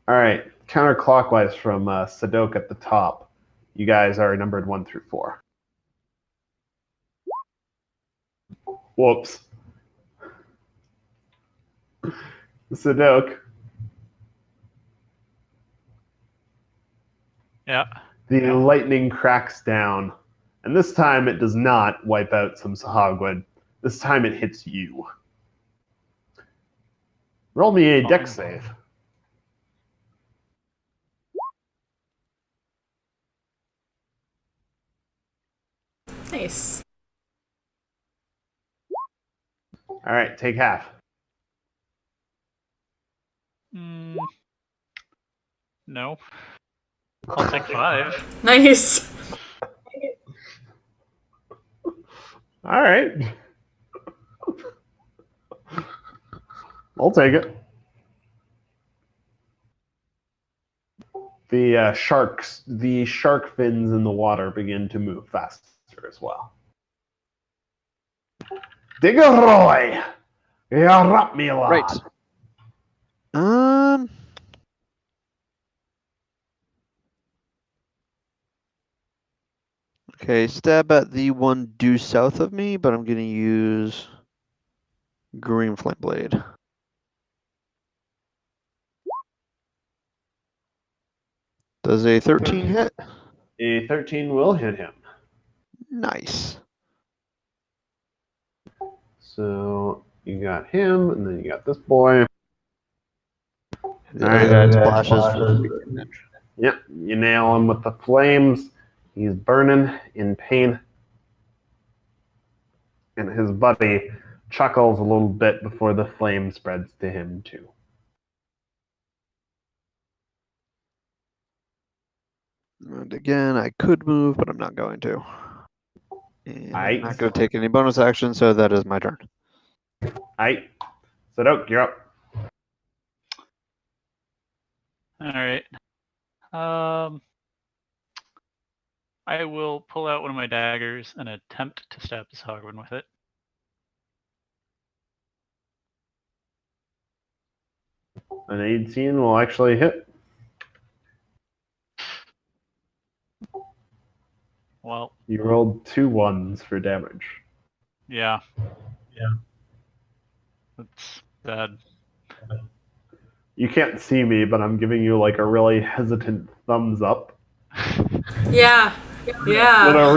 [SPEAKER 1] Alright, counterclockwise from Sadok at the top. You guys are numbered 1 through 4. Whoops. Sadok.
[SPEAKER 5] Yeah.
[SPEAKER 1] The lightning cracks down, and this time it does not wipe out some Sahagwan. This time it hits you. Roll me a dex save.
[SPEAKER 2] Nice.
[SPEAKER 1] All right, take half.
[SPEAKER 5] No. I'll take 5.
[SPEAKER 2] Nice.
[SPEAKER 1] All right. I'll take it. The shark fins in the water begin to move faster as well. Diggeroy! You're up, me a lot.
[SPEAKER 3] Right. Okay, stab at the one due south of me, but I'm going to use green flint blade. Does a 13 hit?
[SPEAKER 1] A 13 will hit him.
[SPEAKER 3] Nice.
[SPEAKER 1] So you got him, and then you got this boy.
[SPEAKER 3] The
[SPEAKER 1] All
[SPEAKER 3] other
[SPEAKER 1] right.
[SPEAKER 3] guy splashes for 3 damage.
[SPEAKER 1] Yep, you nail him with the flames. He's burning in pain. And his buddy chuckles a little bit before the flame spreads to him, too.
[SPEAKER 3] And again, I could move, but I'm not going to. And I'm
[SPEAKER 1] Aight.
[SPEAKER 3] not going to take any bonus action, so that is my turn.
[SPEAKER 1] Aight. Sadok, you're up.
[SPEAKER 5] All right. I will pull out one of my daggers and attempt to stab this Hogwarn with it.
[SPEAKER 1] An 18 will actually hit.
[SPEAKER 5] Well,
[SPEAKER 1] You rolled 2 1s for damage.
[SPEAKER 5] yeah. That's bad.
[SPEAKER 1] You can't see me, but I'm giving you like a really hesitant thumbs up
[SPEAKER 2] Yeah.
[SPEAKER 1] with
[SPEAKER 2] Yeah.
[SPEAKER 1] a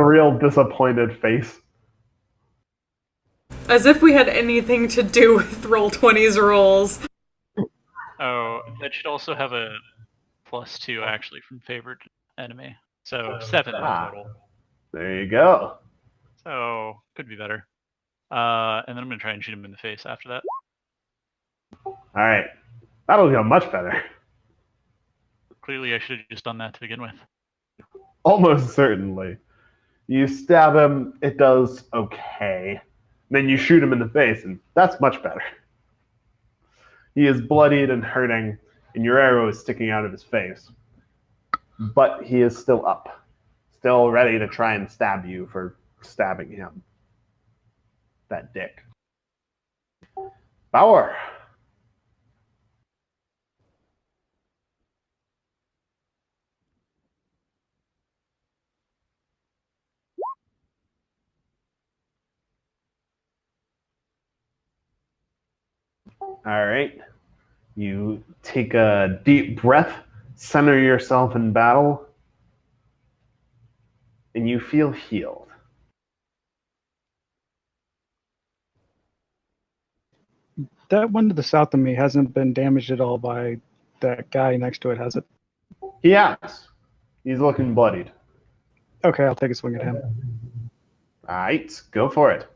[SPEAKER 1] real disappointed face.
[SPEAKER 2] As if we had anything to do with Roll20's rolls.
[SPEAKER 5] Oh, that should also have a +2 actually from favored enemy. So 7 in total.
[SPEAKER 1] There you go.
[SPEAKER 5] So could be better. And then I'm gonna try and shoot him in the face after that.
[SPEAKER 1] All right, that'll go much better.
[SPEAKER 5] Clearly, I should have just done that to begin with.
[SPEAKER 1] Almost certainly. You stab him, it does okay. Then you shoot him in the face, and that's much better. He is bloodied and hurting, and your arrow is sticking out of his face. But he is still up, still ready to try and stab you for stabbing him. That dick. Bauer. All right. You take a deep breath, center yourself in battle, and you feel healed.
[SPEAKER 4] That one to the south of me hasn't been damaged at all by that guy next to it, has it?
[SPEAKER 1] He has. He's looking bloodied.
[SPEAKER 4] Okay, I'll take a swing at him.
[SPEAKER 1] All right, go for it.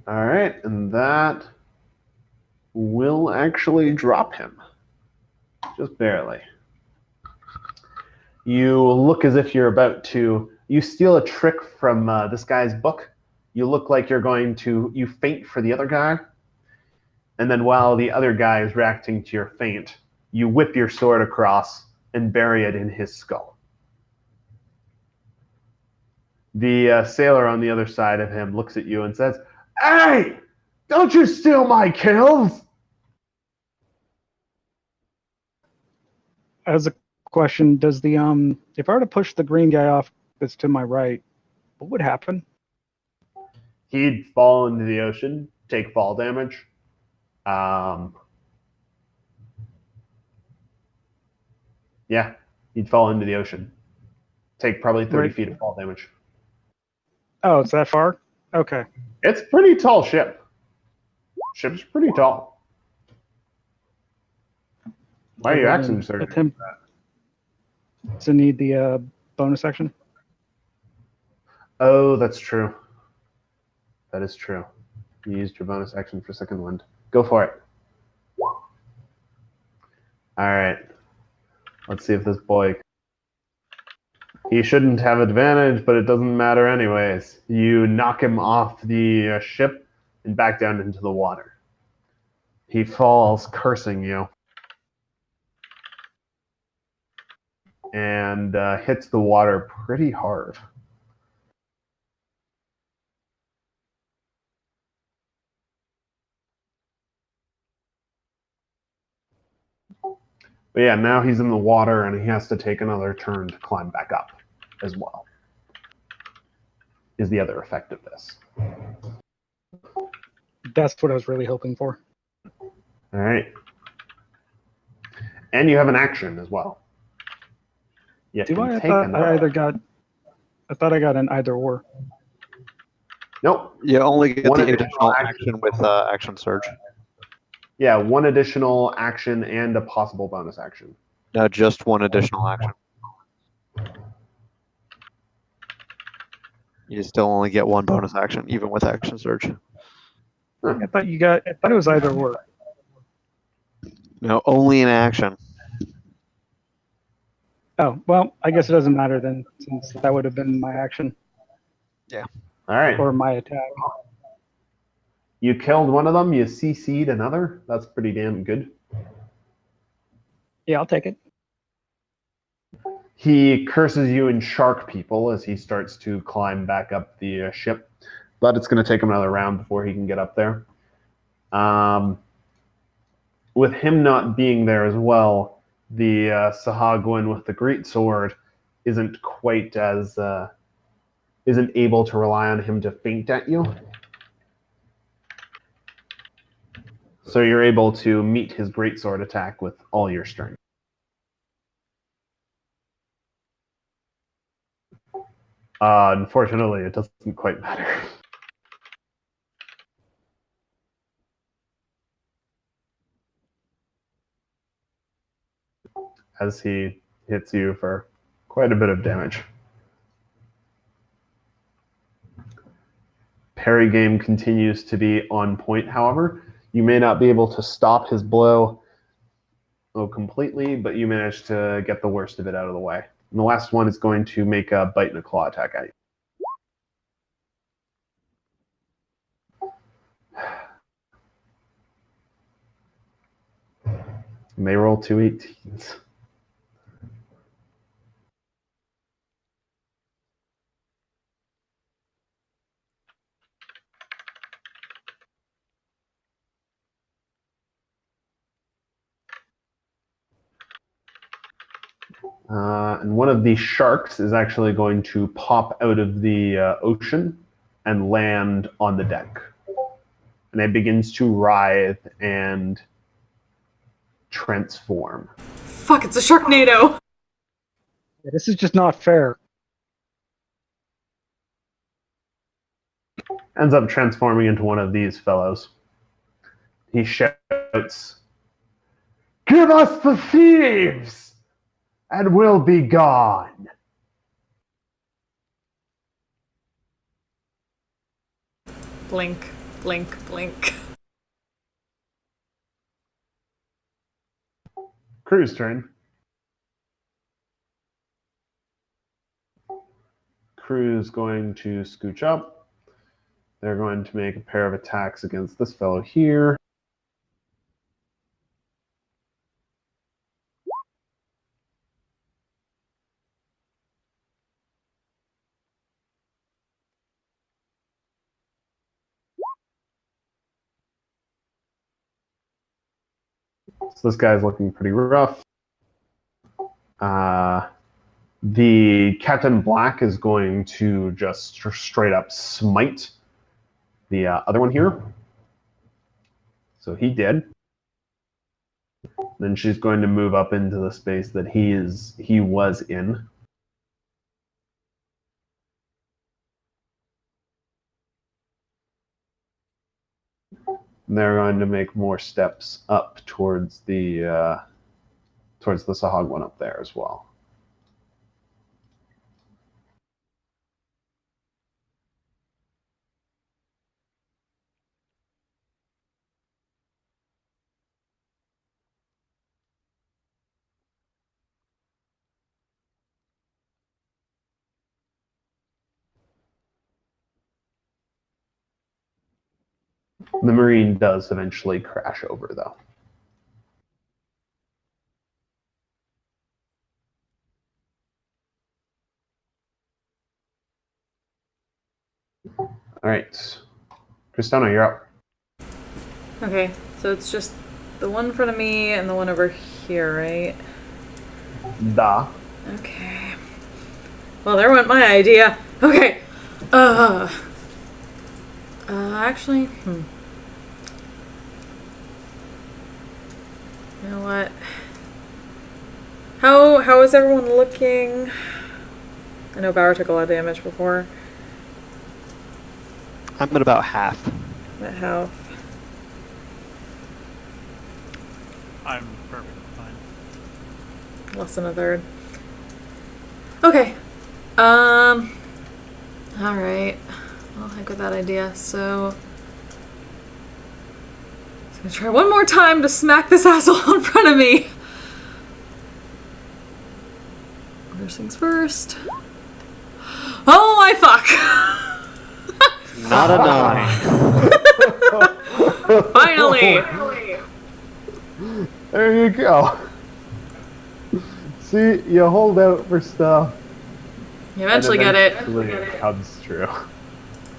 [SPEAKER 1] All right, and that will actually drop him. Just barely. You look as if you're about to. You steal a trick from this guy's book. You look like you're going to. You feint for the other guy. And then while the other guy is reacting to your feint, you whip your sword across and bury it in his skull. The sailor on the other side of him looks at you and says, "Hey, don't you steal my kills!"
[SPEAKER 4] As a question, does the if I were to push the green guy off that's to my right, what would happen?
[SPEAKER 1] He'd fall into the ocean, take fall damage. Yeah, he'd fall into the ocean. Take probably 30
[SPEAKER 4] Right.
[SPEAKER 1] feet of fall damage.
[SPEAKER 4] Oh, it's that far? Okay.
[SPEAKER 1] It's a pretty tall ship. Ship's pretty tall. Why are you accent
[SPEAKER 4] Let
[SPEAKER 1] searching?
[SPEAKER 4] him. Does it need the bonus action?
[SPEAKER 1] Oh, that's true. That is true. You used your bonus action for second wind. Go for it. All right. Let's see if this boy. He shouldn't have advantage, but it doesn't matter anyways. You knock him off the ship and back down into the water. He falls, cursing you, and hits the water pretty hard. But yeah, now he's in the water and he has to take another turn to climb back up as well. Is the other effect of this.
[SPEAKER 4] That's what I was really hoping for.
[SPEAKER 1] All right. And you have an action as well. You
[SPEAKER 4] Do
[SPEAKER 1] can
[SPEAKER 4] I? I
[SPEAKER 1] take
[SPEAKER 4] thought
[SPEAKER 1] another.
[SPEAKER 4] I thought I got an either or.
[SPEAKER 1] Nope.
[SPEAKER 3] You only get
[SPEAKER 1] One
[SPEAKER 3] the
[SPEAKER 1] additional
[SPEAKER 3] additional
[SPEAKER 1] action.
[SPEAKER 3] action with action surge.
[SPEAKER 1] Yeah, one additional action and a possible bonus action.
[SPEAKER 3] No, just one additional action. You still only get one bonus action, even with action surge.
[SPEAKER 4] I thought it was either or.
[SPEAKER 3] No, only an action.
[SPEAKER 4] Oh, well, I guess it doesn't matter then, since that would have been my action
[SPEAKER 1] All right.
[SPEAKER 4] or my attack.
[SPEAKER 1] You killed one of them. You CC'd another. That's pretty damn good.
[SPEAKER 4] Yeah, I'll take it.
[SPEAKER 1] He curses you in shark people as he starts to climb back up the ship, but it's going to take him another round before he can get up there. With him not being there as well, the Sahagwin with the great sword isn't quite as isn't able to rely on him to feint at you. So you're able to meet his greatsword attack with all your strength. Unfortunately, it doesn't quite matter. As he hits you for quite a bit of damage. Parry game continues to be on point, however. You may not be able to stop his blow completely, but you manage to get the worst of it out of the way. And the last one is going to make a bite and a claw attack at you. And they roll 2 18s. And one of the sharks is actually going to pop out of the ocean and land on the deck. And it begins to writhe and transform.
[SPEAKER 2] Fuck, it's a Sharknado!
[SPEAKER 4] Yeah, this is just not fair.
[SPEAKER 1] Ends up transforming into one of these fellows. He shouts, "Give us the thieves, and we'll be gone."
[SPEAKER 2] Blink, blink, blink.
[SPEAKER 1] Crew's turn. Crew's going to scooch up. They're going to make a pair of attacks against this fellow here. So this guy's looking pretty rough. The Captain Black is going to just straight up smite the other one here. So he did. Then she's going to move up into the space that he was in. And they're going to make more steps up towards the Sahag one up there as well. The Marine does eventually crash over, though. All right. Kristana, you're up.
[SPEAKER 2] Okay, so it's just the one in front of me and the one over here, right?
[SPEAKER 1] Da.
[SPEAKER 2] Okay. Well, there went my idea. Okay. Actually, You know what? How is everyone looking? I know Bauer took a lot of damage before.
[SPEAKER 3] I'm at about half.
[SPEAKER 2] At health.
[SPEAKER 5] I'm perfectly fine.
[SPEAKER 2] Less than a third. Okay. Alright. I'll heck with that idea. So I'm gonna try one more time to smack this asshole in front of me. First things first. Oh my fuck!
[SPEAKER 3] Not a 9.
[SPEAKER 2] Finally!
[SPEAKER 1] There you go. See, you hold out for stuff.
[SPEAKER 2] You eventually get it.
[SPEAKER 1] Eventually it comes true.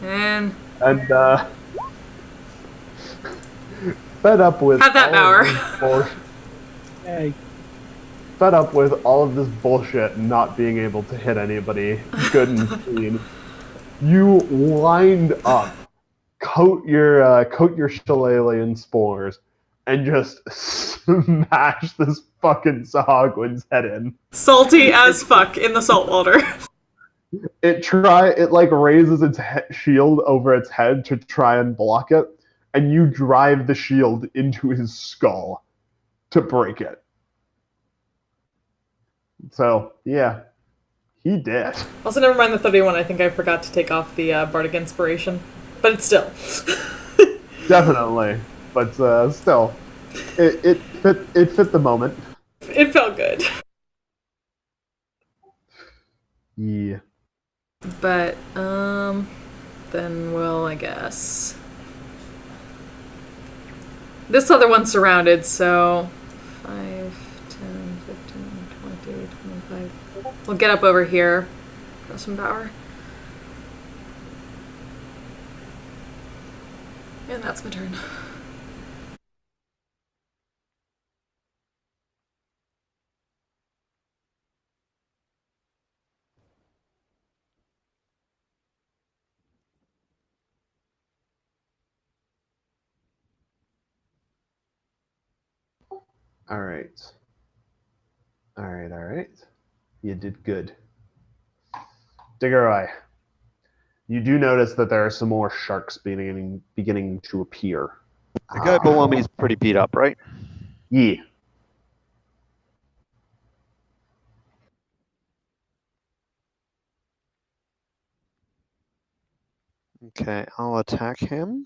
[SPEAKER 2] And
[SPEAKER 1] And fed up with
[SPEAKER 2] have that,
[SPEAKER 1] all
[SPEAKER 2] Bauer.
[SPEAKER 1] of this bullshit.
[SPEAKER 4] Hey,
[SPEAKER 1] Fed up with all of this bullshit and not being able to hit anybody good and clean, you lined up, coat your shillelagh in spores, and just smash this fucking Sahagwin's head in.
[SPEAKER 2] Salty as fuck in the salt water.
[SPEAKER 1] It like raises its shield over its head to try and block it, and you drive the shield into his skull to break it. So yeah, he did.
[SPEAKER 2] Also, never mind the 31. I think I forgot to take off the Bardic Inspiration. But it's still.
[SPEAKER 1] Definitely, but still, it fit the moment.
[SPEAKER 2] It felt good.
[SPEAKER 1] Yeah.
[SPEAKER 2] But, then we'll, I guess. This other one's surrounded, so 5, 10, 15, 20, 25. We'll get up over here. Throw some power. And that's my turn.
[SPEAKER 1] All right. All right. All right. You did good. Diggerai, you do notice that there are some more sharks beginning to appear.
[SPEAKER 3] The guy below me is pretty beat up, right?
[SPEAKER 1] Yeah.
[SPEAKER 3] Okay, I'll attack him.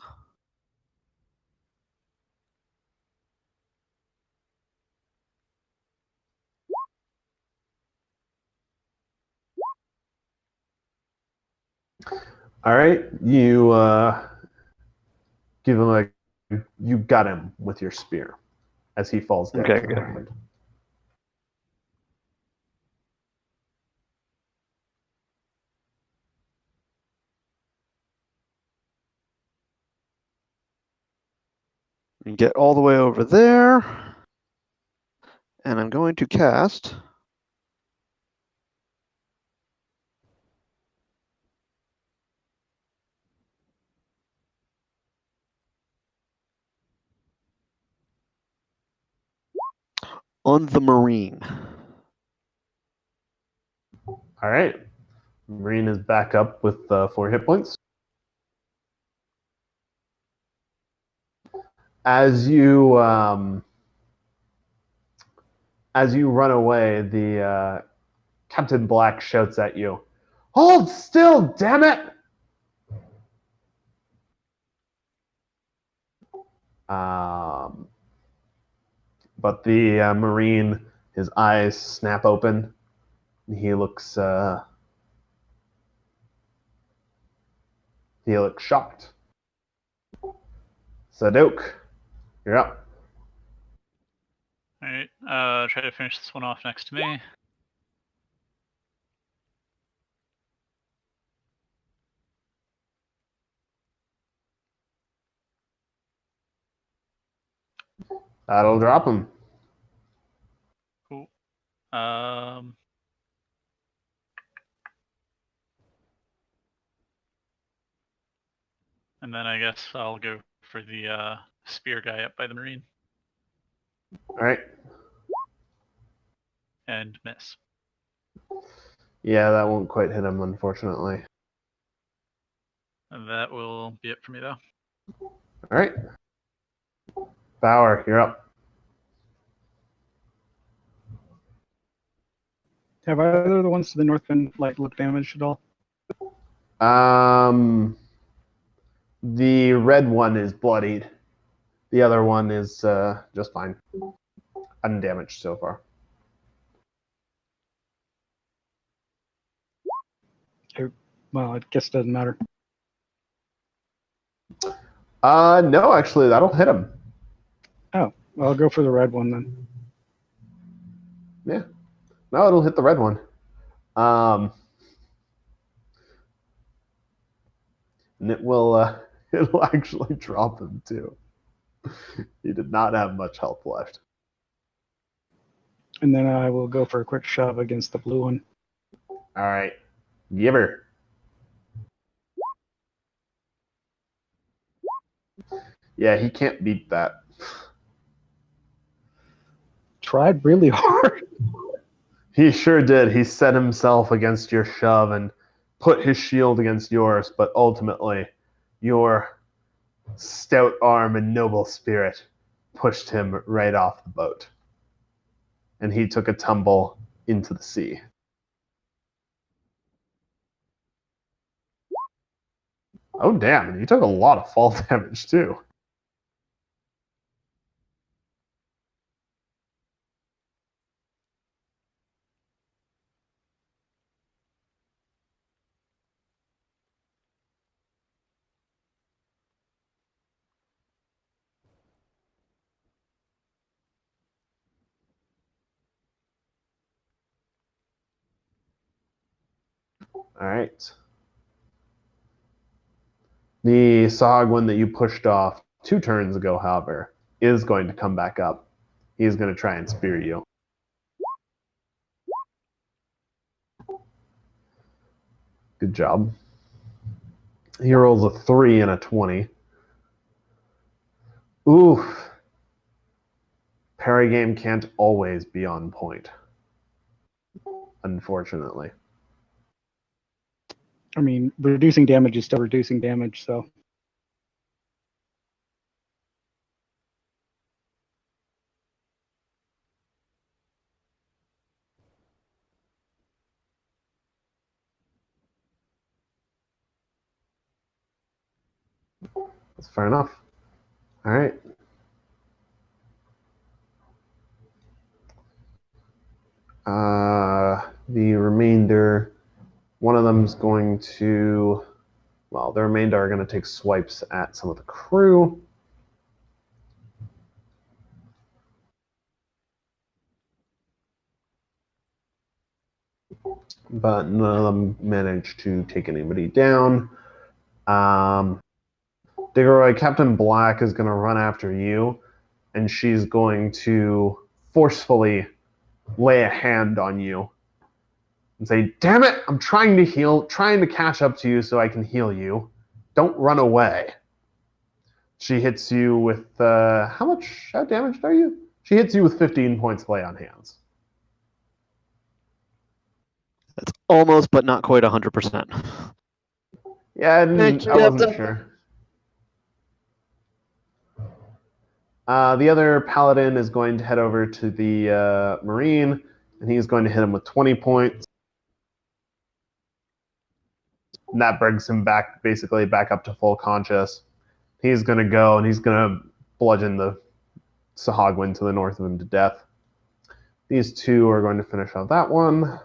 [SPEAKER 1] All right. You give him a. You got him with your spear as he falls down.
[SPEAKER 3] Okay,
[SPEAKER 1] to the
[SPEAKER 3] good.
[SPEAKER 1] ground.
[SPEAKER 3] And get all the way over there. And I'm going to cast on the Marine.
[SPEAKER 1] All right. Marine is back up with 4 hit points. As you run away, the Captain Black shouts at you, "Hold still, damn it!" But the Marine, his eyes snap open. And he looks shocked. Sadok, you're up.
[SPEAKER 5] Alright, try to finish this one off next to me.
[SPEAKER 1] That'll drop him.
[SPEAKER 5] Cool. And then I guess I'll go for the spear guy up by the Marine.
[SPEAKER 1] All right.
[SPEAKER 5] and miss.
[SPEAKER 1] Yeah, that won't quite hit him, unfortunately.
[SPEAKER 5] And that will be it for me, though.
[SPEAKER 1] All right. Bauer, you're up.
[SPEAKER 4] Have either of the ones to the north been like look damaged at all?
[SPEAKER 1] The red one is bloodied. The other one is just fine. Undamaged so far.
[SPEAKER 4] Well, I guess it doesn't matter.
[SPEAKER 1] No, actually, that'll hit him.
[SPEAKER 4] Oh, well, I'll go for the red one then.
[SPEAKER 1] Yeah. No, it'll hit the red one. And it will it'll actually drop him too. He did not have much health left.
[SPEAKER 4] And then I will go for a quick shove against the blue one.
[SPEAKER 1] All right. Give her. Yeah, he can't beat that.
[SPEAKER 4] Tried really hard.
[SPEAKER 1] He sure did. He set himself against your shove and put his shield against yours, but ultimately, your stout arm and noble spirit pushed him right off the boat. And he took a tumble into the sea. Oh, damn. And he took a lot of fall damage, too. All right. The Sahagwan that you pushed off 2 turns ago, however, is going to come back up. He's going to try and spear you. Good job. He rolls a 3 and a 20. Ooh. Parry game can't always be on point. Unfortunately.
[SPEAKER 4] I mean, reducing damage is still reducing damage, so.
[SPEAKER 1] That's fair enough. All right. The remainder, one of them is going to, well, the remainder are going to take swipes at some of the crew. But none of them managed to take anybody down. Diggeroy, Captain Black is going to run after you, and she's going to forcefully lay a hand on you and say, "Damn it, I'm trying to heal, trying to catch up to you so I can heal you. Don't run away." She hits you with, how damaged are you? She hits you with 15 points of lay on hands.
[SPEAKER 3] That's almost, but not quite 100%.
[SPEAKER 1] Yeah, I wasn't sure. The other paladin is going to head over to the marine, and he's going to hit him with 20 points. And that brings him basically back up to full conscious. He's going to go, and he's going to bludgeon the Sahagwan to the north of him to death. These two are going to finish off that one.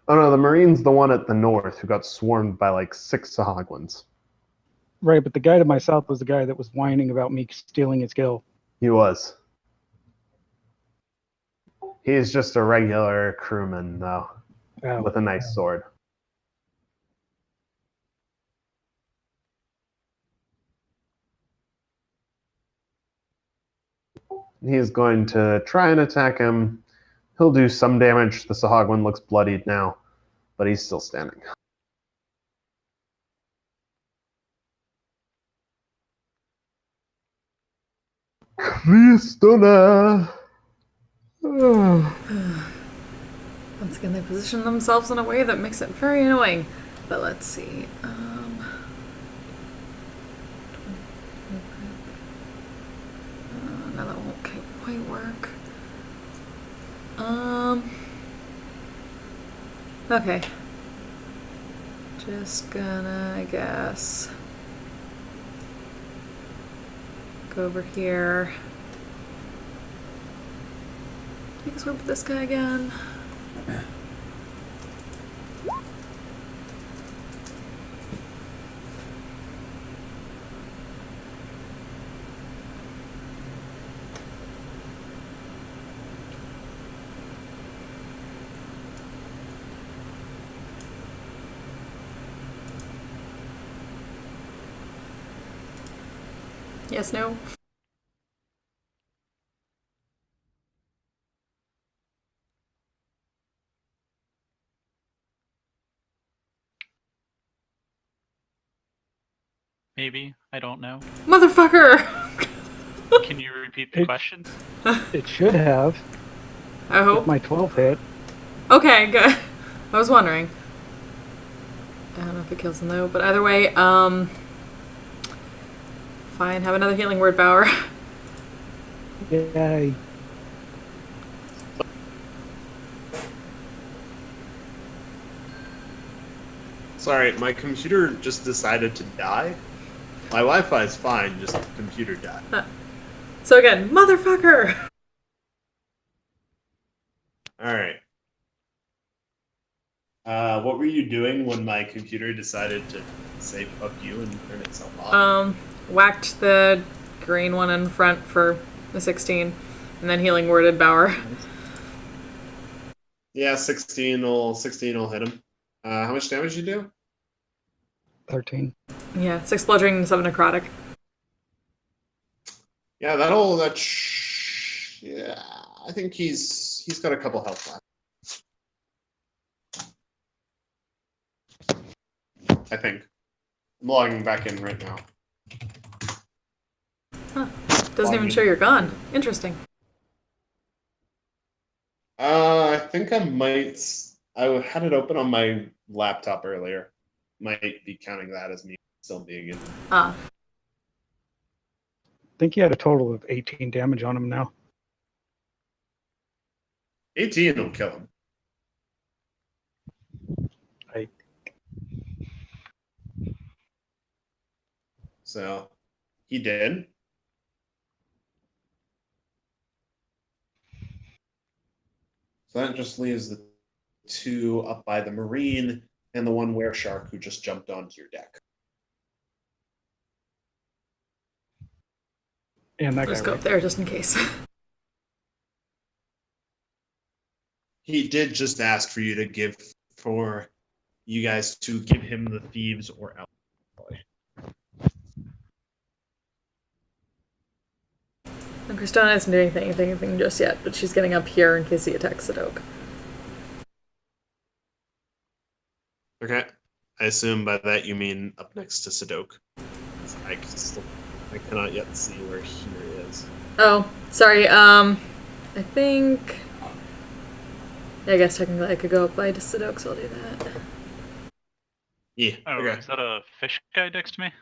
[SPEAKER 1] Oh no, the Marine's the one at the north who got swarmed by like 6 Sahagwans.
[SPEAKER 4] Right, but the guy to my south was the guy that was whining about me stealing his kill.
[SPEAKER 1] He was. He's just a regular crewman, though, with a nice sword. He's going to try and attack him. He'll do some damage. The Sahagwan looks bloodied now, but he's still standing. Kristona!
[SPEAKER 2] Once again, they position themselves in a way that makes it very annoying. But let's see. No, that won't quite work. Okay. Just gonna, I guess, go over here. Take a sword with this guy again. Yes, no?
[SPEAKER 5] Maybe. I don't know.
[SPEAKER 2] Motherfucker!
[SPEAKER 5] Can you repeat the question?
[SPEAKER 4] It should have.
[SPEAKER 2] I hope.
[SPEAKER 4] If my 12 hit.
[SPEAKER 2] Okay, good. I was wondering. I don't know if it kills them though, but either way, fine, have another healing word, Bauer.
[SPEAKER 4] Yay.
[SPEAKER 6] Sorry, my computer just decided to die. My Wi-Fi is fine, just the computer died.
[SPEAKER 2] So again, motherfucker!
[SPEAKER 6] Alright. What were you doing when my computer decided to say fuck you and turn itself off?
[SPEAKER 2] Whacked the green one in front for the 16, and then healing worded Bauer.
[SPEAKER 6] Yeah, 16 will hit him. How much damage you do?
[SPEAKER 4] 13.
[SPEAKER 2] Yeah, 6 bludgeoning and 7 necrotic.
[SPEAKER 6] Yeah, yeah, I think he's got a couple health left. I think. I'm logging back in right now.
[SPEAKER 2] Huh. Doesn't even show you're gone. Interesting.
[SPEAKER 6] I think I might. I had it open on my laptop earlier. Might be counting that as me still being in.
[SPEAKER 2] Ah.
[SPEAKER 4] I think he had a total of 18 damage on him now.
[SPEAKER 6] 18 will kill him. So, he did. So that just leaves the 2 up by the Marine and the 1 were shark who just jumped onto your deck.
[SPEAKER 4] And that
[SPEAKER 2] Let's
[SPEAKER 4] guy
[SPEAKER 2] go
[SPEAKER 4] right
[SPEAKER 2] up there just in case.
[SPEAKER 6] He did just ask for you guys to give him the thieves or alcohol.
[SPEAKER 2] And Kristona isn't doing anything just yet, but she's getting up here in case he attacks Sadok.
[SPEAKER 6] Okay. I assume by that you mean up next to Sadok. I cannot yet see where he is.
[SPEAKER 2] Oh, sorry, I think... Yeah, I guess technically I could go up by Sadok, so I'll do that.
[SPEAKER 6] Yeah.
[SPEAKER 5] Oh,
[SPEAKER 6] Okay.
[SPEAKER 5] is that a fish guy next to me?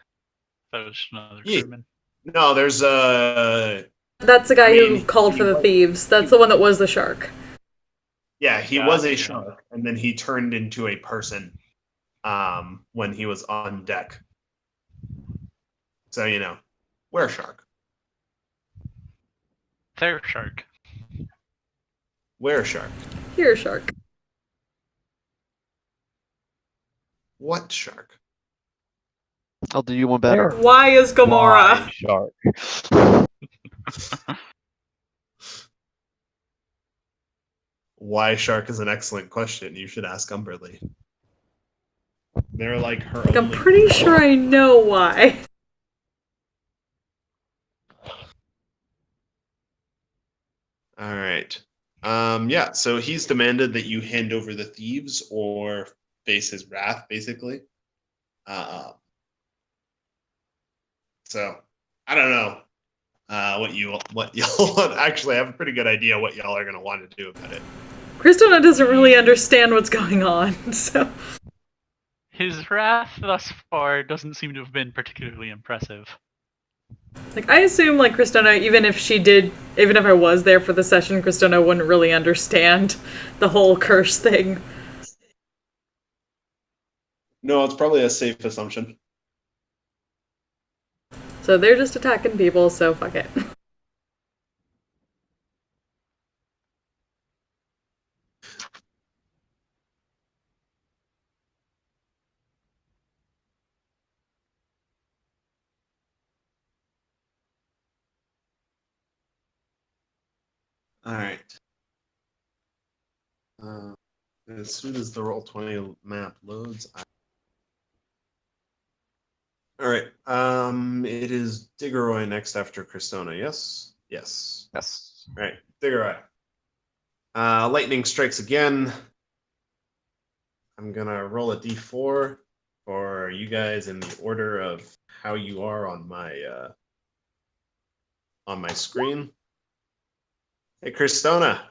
[SPEAKER 5] That was just another
[SPEAKER 6] Yeah.
[SPEAKER 5] crewman.
[SPEAKER 6] No, there's a.
[SPEAKER 2] That's the guy
[SPEAKER 6] I mean,
[SPEAKER 2] who called for the thieves. That's the one that was the shark.
[SPEAKER 6] Yeah, he was a
[SPEAKER 5] Gotcha.
[SPEAKER 6] shark, and then he turned into a person when he was on deck. So, where shark?
[SPEAKER 5] There, shark.
[SPEAKER 6] Where shark?
[SPEAKER 2] Here, shark.
[SPEAKER 6] What shark?
[SPEAKER 3] I'll do you one better.
[SPEAKER 4] There.
[SPEAKER 2] Why is Gamora?
[SPEAKER 3] Shark.
[SPEAKER 6] Why shark is an excellent question. You should ask Umberly. They're like her.
[SPEAKER 2] Like, I'm
[SPEAKER 6] only-
[SPEAKER 2] pretty sure I know why.
[SPEAKER 6] All right. Yeah, so he's demanded that you hand over the thieves or face his wrath, basically. So I don't know what y'all want. Actually, I have a pretty good idea what y'all are gonna want to do about it.
[SPEAKER 2] Christona doesn't really understand what's going on, so
[SPEAKER 5] His wrath thus far doesn't seem to have been particularly impressive.
[SPEAKER 2] like I assume like Christona, even if I was there for the session, Christona wouldn't really understand the whole curse thing.
[SPEAKER 6] No, it's probably a safe assumption.
[SPEAKER 2] So they're just attacking people, so fuck it.
[SPEAKER 6] All right. As soon as the Roll20 map loads, all right. It is Diggeroy next after Christona. Yes. Yes.
[SPEAKER 3] Yes.
[SPEAKER 6] All right, Diggeroy. Lightning strikes again. I'm gonna roll a d4 for you guys in the order of how you are on my screen. Hey, Christona,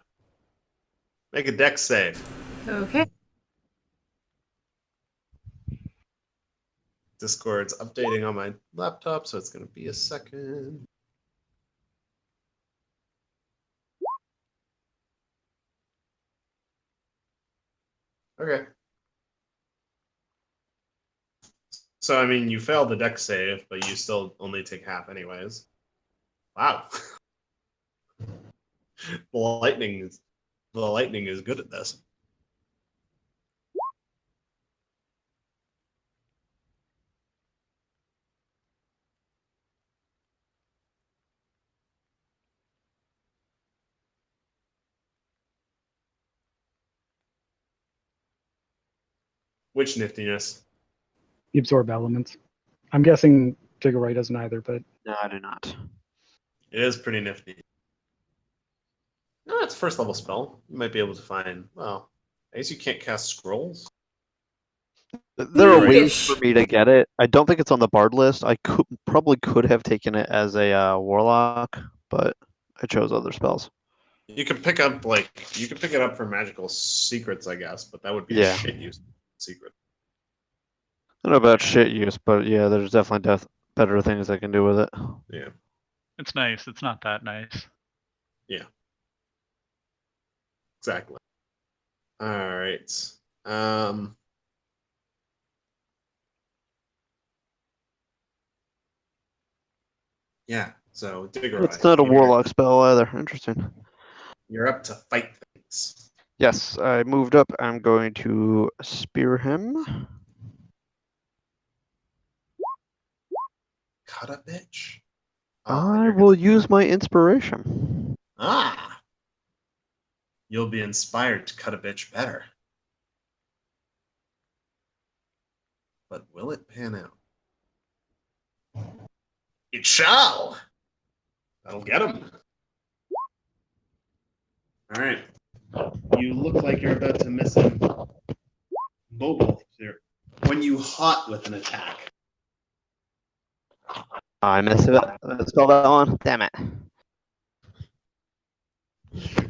[SPEAKER 6] make a dex save.
[SPEAKER 2] Okay.
[SPEAKER 6] Discord's updating on my laptop, so it's gonna be a second. Okay. So I mean, you failed the dex save, but you still only take half anyways. Wow. the lightning is good at this. Which niftiness?
[SPEAKER 4] The absorb elements. I'm guessing Jiggerai doesn't either, but
[SPEAKER 3] No, I do not.
[SPEAKER 6] It is pretty nifty. No, it's first level spell. You might be able to find. Well, I guess you can't cast scrolls.
[SPEAKER 3] There are ways
[SPEAKER 2] Fish.
[SPEAKER 3] for me to get it. I don't think it's on the bard list. I could have taken it as a warlock, but I chose other spells.
[SPEAKER 6] You can pick it up for magical secrets, I guess, but that would be
[SPEAKER 3] Yeah.
[SPEAKER 6] a shit use secret.
[SPEAKER 3] I don't know about shit use, but yeah, there's definitely better things I can do with it.
[SPEAKER 6] Yeah.
[SPEAKER 5] It's nice. It's not that nice.
[SPEAKER 6] Yeah. Exactly. All right. Yeah. So Diggeroy,
[SPEAKER 3] It's not a warlock spell either. Interesting.
[SPEAKER 6] You're up to fight things.
[SPEAKER 3] Yes, I moved up. I'm going to spear him.
[SPEAKER 6] Cut a bitch.
[SPEAKER 3] I will use my inspiration.
[SPEAKER 6] You'll be inspired to cut a bitch better. But will it pan out? It shall. That'll get him. All right. You look like you're about to miss him. Both here. When you hot with an attack.
[SPEAKER 3] I missed it. Let's spell that one. Damn it.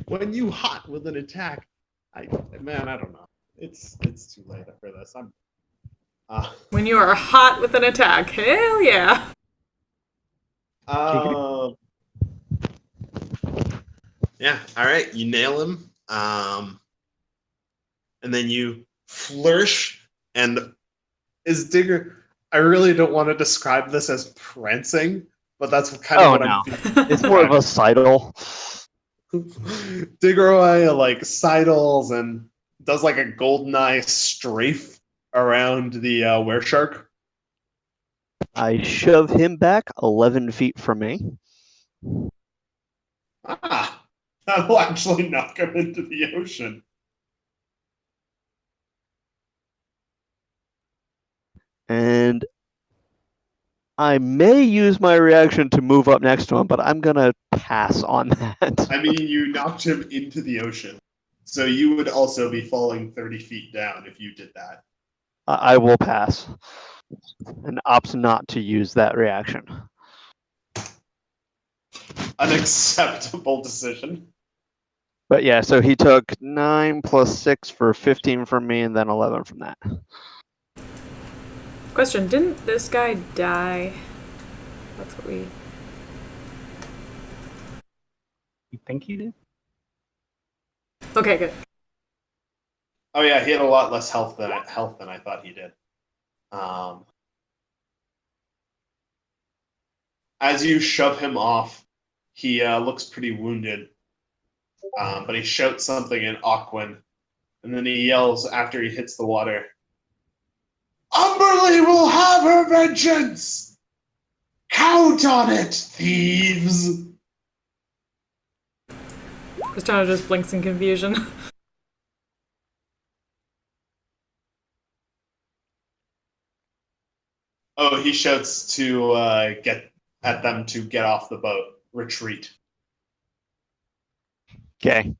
[SPEAKER 6] When you hot with an attack, I don't know. It's too late for this.
[SPEAKER 2] When you are hot with an attack, hell yeah.
[SPEAKER 6] Yeah. All right. You nail him. And then you flourish and is Digger. I really don't want to describe this as prancing, but that's kind of what I'm feeling.
[SPEAKER 3] It's more of a sidle.
[SPEAKER 6] Diggeroy like sidles and does like a golden eye strafe around the wereshark.
[SPEAKER 3] I shove him back 11 feet from me.
[SPEAKER 6] That'll actually knock him into the ocean.
[SPEAKER 3] And I may use my reaction to move up next to him, but I'm gonna pass on that.
[SPEAKER 6] I mean, you knocked him into the ocean. So you would also be falling 30 feet down if you did that.
[SPEAKER 3] I will pass and opt not to use that reaction.
[SPEAKER 6] Unacceptable decision.
[SPEAKER 3] But yeah, so he took 9 plus 6 for 15 from me, and then 11 from that.
[SPEAKER 2] Question, didn't this guy die? That's what we...
[SPEAKER 4] You think he did?
[SPEAKER 2] Okay, good.
[SPEAKER 6] Oh yeah, he had a lot less health than I thought he did. As you shove him off, he looks pretty wounded, but he shouts something in Aquan, and then he yells after he hits the water, "Umberly will have her vengeance! Count on it, thieves!"
[SPEAKER 2] Cristiano just blinks in confusion.
[SPEAKER 6] Oh, he shouts to get at them to get off the boat. Retreat.
[SPEAKER 3] Okay.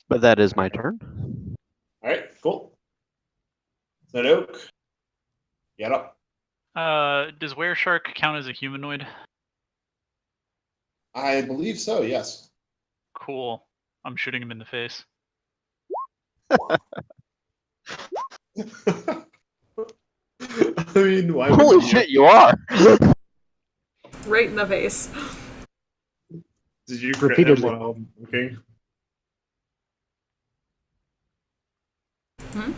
[SPEAKER 3] But that is my turn.
[SPEAKER 6] All right, cool. Is that Oak? Get up.
[SPEAKER 5] Does Were Shark count as a humanoid?
[SPEAKER 6] I believe so. Yes.
[SPEAKER 5] Cool. I'm shooting him in the face.
[SPEAKER 6] I mean, why would
[SPEAKER 3] Holy
[SPEAKER 6] you?
[SPEAKER 3] shit, you are!
[SPEAKER 2] Right in the face.
[SPEAKER 6] Did you crit him
[SPEAKER 4] Repeatedly.
[SPEAKER 6] while looking?
[SPEAKER 2] Hmm?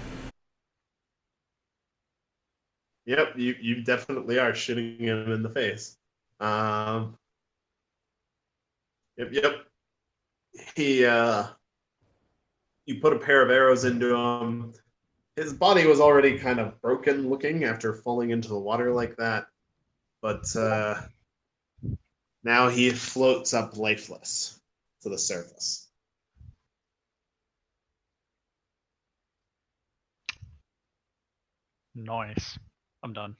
[SPEAKER 6] Yep, you definitely are shooting him in the face. Yep. He you put a pair of arrows into him. His body was already kind of broken looking after falling into the water like that, but now he floats up lifeless to the surface.
[SPEAKER 5] Nice. I'm done.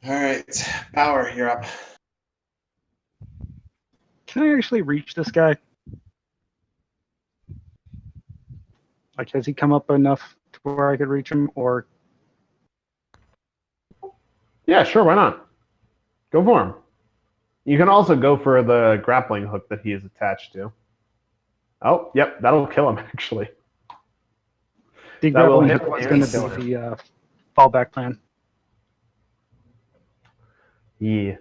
[SPEAKER 6] All right, Bauer, you're up.
[SPEAKER 4] Can I actually reach this guy? Like, has he come up enough to where I could reach him, or
[SPEAKER 1] Yeah, sure, why not? Go for him. You can also go for the grappling hook that he is attached to. Oh, yep, that'll kill him, actually.
[SPEAKER 4] the
[SPEAKER 1] That will
[SPEAKER 4] grappling
[SPEAKER 1] hit
[SPEAKER 4] hook was
[SPEAKER 1] and
[SPEAKER 4] going to
[SPEAKER 1] kill
[SPEAKER 4] be the fallback plan?
[SPEAKER 1] Yeah,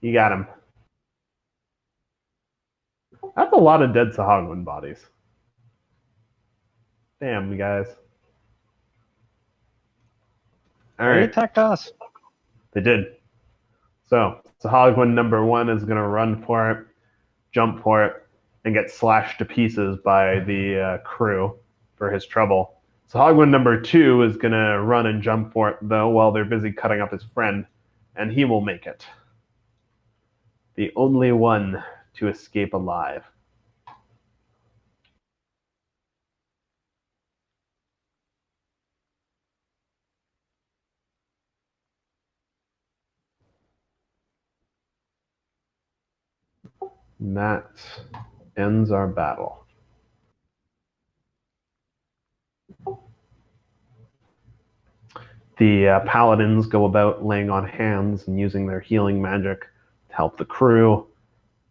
[SPEAKER 1] you got him. That's a lot of dead Sahagwin bodies. Damn, you guys. All
[SPEAKER 4] They
[SPEAKER 1] right,
[SPEAKER 4] attacked us.
[SPEAKER 1] they did. So, Sahagwin number 1 is going to run for it, jump for it, and get slashed to pieces by the crew for his trouble. Sahagwin number 2 is going to run and jump for it, though, while they're busy cutting up his friend, and he will make it. The only one to escape alive. And that ends our battle. The paladins go about laying on hands and using their healing magic to help the crew.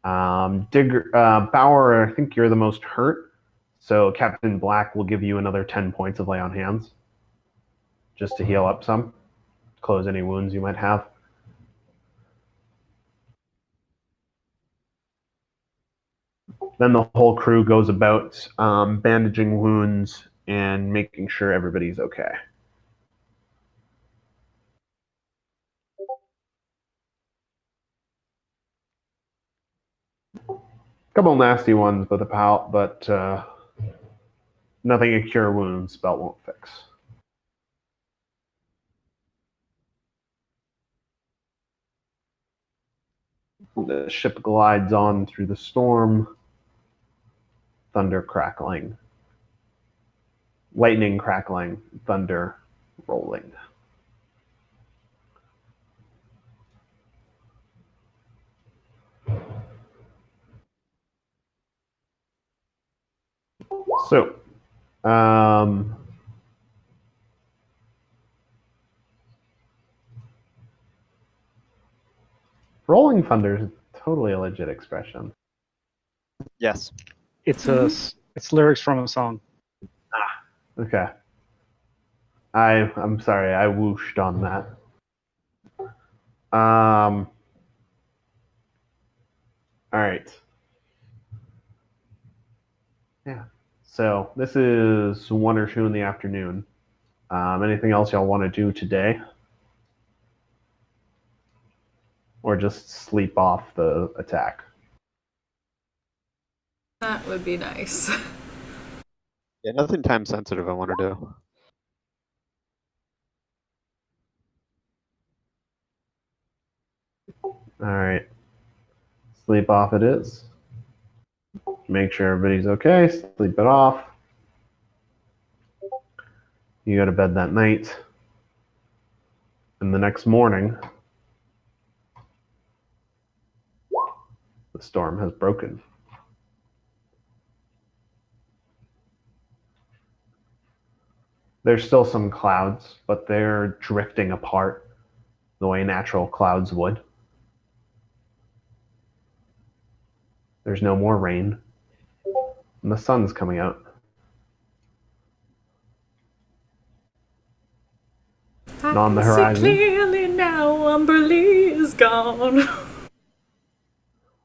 [SPEAKER 1] Bauer, I think you're the most hurt, so Captain Black will give you another 10 points of lay on hands just to heal up some, close any wounds you might have. Then the whole crew goes about bandaging wounds and making sure everybody's okay. Couple nasty ones, but nothing a cure wounds spell won't fix. The ship glides on through the storm, thunder crackling, lightning crackling, thunder rolling. So, rolling thunder is totally a legit expression.
[SPEAKER 3] Yes.
[SPEAKER 4] It's it's lyrics from a song.
[SPEAKER 1] Okay. I'm sorry, I whooshed on that. All right. Yeah. So this is 1 or 2 in the afternoon. Anything else y'all want to do today? Or just sleep off the attack?
[SPEAKER 2] That would be nice.
[SPEAKER 3] Yeah, nothing time sensitive I want to do.
[SPEAKER 1] All right. Sleep off it is. Make sure everybody's okay. Sleep it off. You go to bed that night. And the next morning, the storm has broken. There's still some clouds, but they're drifting apart the way natural clouds would. There's no more rain. And the sun's coming out. And on the horizon,
[SPEAKER 2] see clearly now, Umberlee is gone.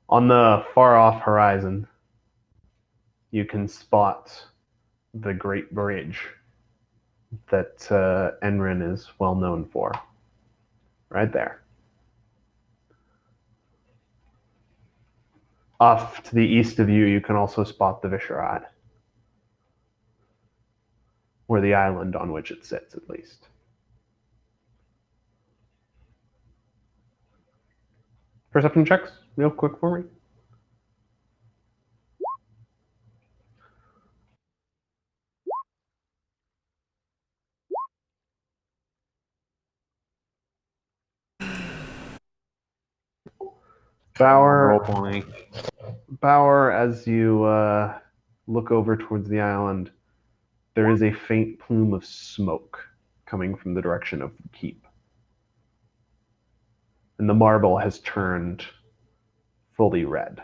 [SPEAKER 1] on the far off horizon, you can spot the Great Bridge that Enrin is well known for. Right there. Off to the east of you, you can also spot the Visharad, or the island on which it sits, at least. Perception checks, real quick for me. Bauer, as you look over towards the island, there is a faint plume of smoke coming from the direction of the keep. And the marble has turned fully red.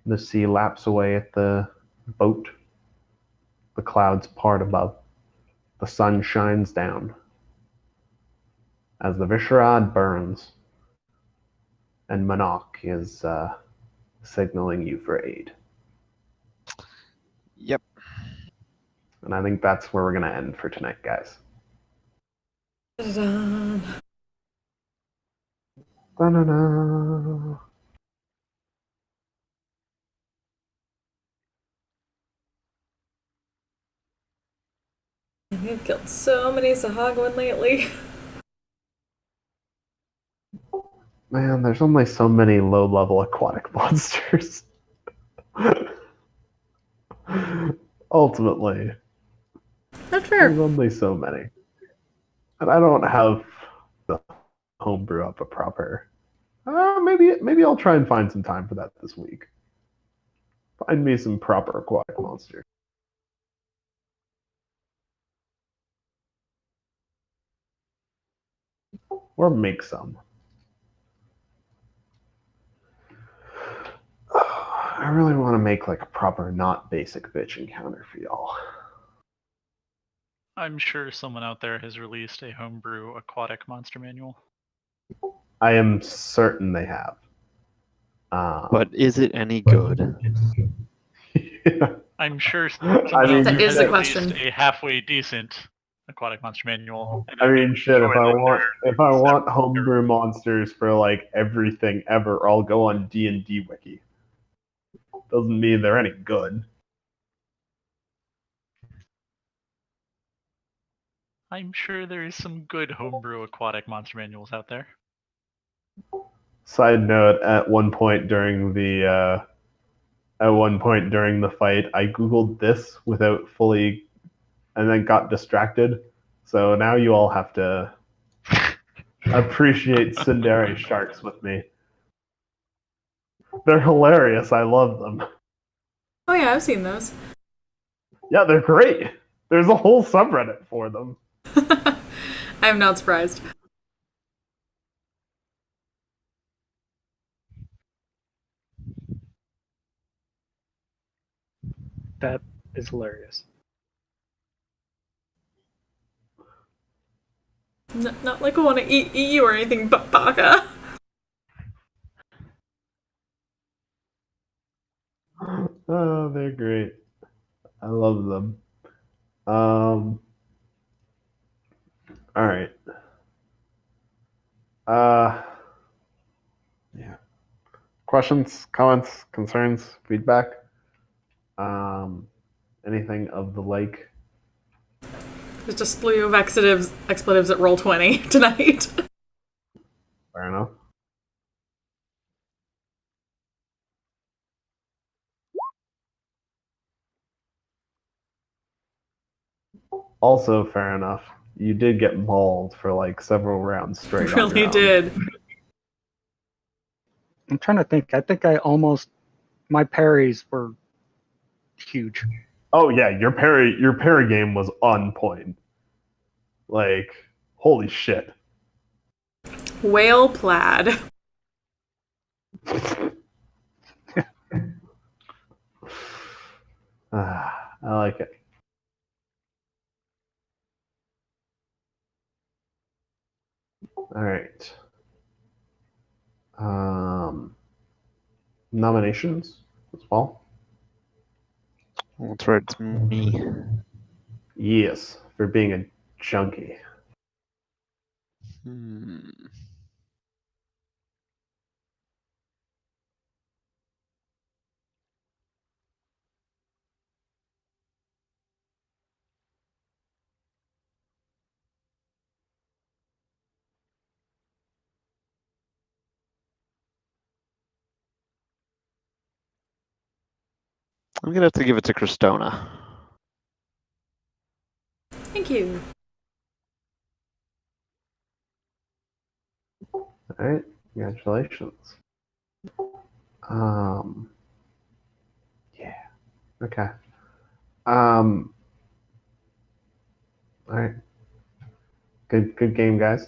[SPEAKER 1] The sea laps away at the boat. The clouds part above. The sun shines down as the Visharad burns, and Monarch is signaling you for aid.
[SPEAKER 3] Yep.
[SPEAKER 1] And I think that's where we're going to end for tonight, guys.
[SPEAKER 2] Dun-dun.
[SPEAKER 1] Da-da-da.
[SPEAKER 2] We've killed so many Sahagwin lately.
[SPEAKER 1] Man, there's only so many low-level aquatic monsters. Ultimately,
[SPEAKER 2] That's fair.
[SPEAKER 1] there's only so many. And I don't have the homebrew up a proper. Maybe I'll try and find some time for that this week. Find me some proper aquatic monsters. Or make some. I really want to make like a proper, not basic bitch encounter for y'all.
[SPEAKER 5] I'm sure someone out there has released a homebrew aquatic monster manual.
[SPEAKER 1] I am certain they have.
[SPEAKER 3] But is it any good?
[SPEAKER 5] I'm sure
[SPEAKER 1] I
[SPEAKER 5] someone out
[SPEAKER 1] mean,
[SPEAKER 5] there
[SPEAKER 2] That is
[SPEAKER 5] has
[SPEAKER 2] the
[SPEAKER 5] at
[SPEAKER 2] question.
[SPEAKER 5] least a halfway decent aquatic monster manual. And
[SPEAKER 1] I
[SPEAKER 5] they
[SPEAKER 1] mean, shit.
[SPEAKER 5] enjoy them.
[SPEAKER 1] If I want homebrew monsters for like everything ever, I'll go on D&D Wiki. Doesn't mean they're any good.
[SPEAKER 5] I'm sure there is some good homebrew aquatic monster manuals out there.
[SPEAKER 1] Side note: at one point during the fight, I googled this without fully, and then got distracted. So now you all have to appreciate tsundere sharks with me. They're hilarious. I love them.
[SPEAKER 2] Oh yeah, I've seen those.
[SPEAKER 1] Yeah, they're great. There's a whole subreddit for them.
[SPEAKER 2] I am not surprised.
[SPEAKER 4] That is hilarious.
[SPEAKER 2] Not like I want to eat you or anything, but Baka.
[SPEAKER 1] Oh, they're great. I love them. All right. Yeah. Questions, comments, concerns, feedback. Anything of the like.
[SPEAKER 2] There's a slew of expletives at Roll20 tonight.
[SPEAKER 1] Fair enough. Also, fair enough. You did get mauled for like several rounds straight.
[SPEAKER 2] Really
[SPEAKER 1] on your own.
[SPEAKER 2] did.
[SPEAKER 4] I'm trying to think. I think my parries were huge.
[SPEAKER 1] Oh yeah, your parry game was on point. Like, holy shit.
[SPEAKER 2] Whale plaid.
[SPEAKER 1] I like it. All right. Nominations as well.
[SPEAKER 3] That's right, it's me.
[SPEAKER 1] Yes, for being a junkie.
[SPEAKER 3] Hmm. I'm gonna have to give it to Cristona.
[SPEAKER 2] Thank you.
[SPEAKER 1] All right, congratulations. Yeah. Okay. All right. Good game, guys.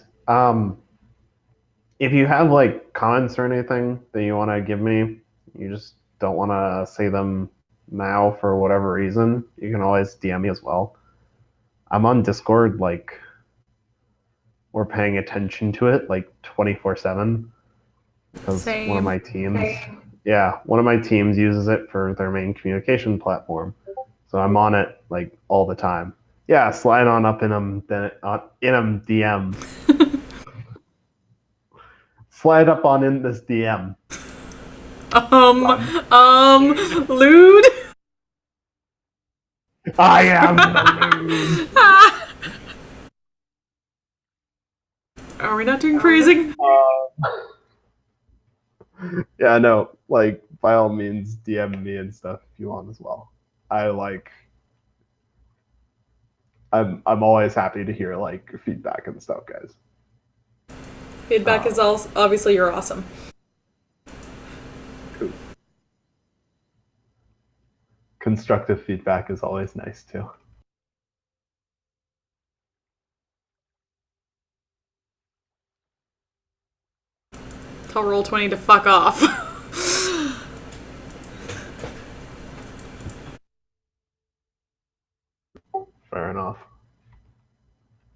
[SPEAKER 1] If you have like comments or anything that you want to give me, you just don't want to say them now for whatever reason, you can always DM me as well. I'm on Discord, like we're paying attention to it like 24/7 because one of
[SPEAKER 2] Same.
[SPEAKER 1] my teams, yeah, one of my teams uses it for their main communication platform. So I'm on it like all the time. Yeah, slide on up in them, DM. Slide up on in this DM.
[SPEAKER 2] Lewd.
[SPEAKER 1] I am the
[SPEAKER 2] Are we not doing praising?
[SPEAKER 1] Yeah, no, like by all means, DM me and stuff if you want as well. I'm always happy to hear like feedback and stuff, guys.
[SPEAKER 2] Feedback is also obviously you're awesome.
[SPEAKER 1] Cool. Constructive feedback is always nice too.
[SPEAKER 2] Tell Roll20 to fuck off.
[SPEAKER 1] Fair enough.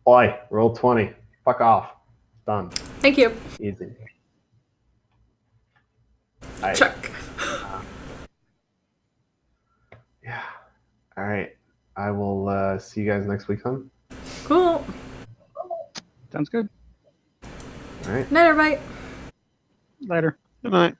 [SPEAKER 1] Oi, roll 20. Fuck off. Done.
[SPEAKER 2] Thank you.
[SPEAKER 1] Easy. All right.
[SPEAKER 2] Check.
[SPEAKER 1] Yeah. All right. I will see you guys next week, huh?
[SPEAKER 2] Cool.
[SPEAKER 4] Sounds good.
[SPEAKER 1] All right.
[SPEAKER 2] Night, everybody.
[SPEAKER 4] Later.
[SPEAKER 3] Good night.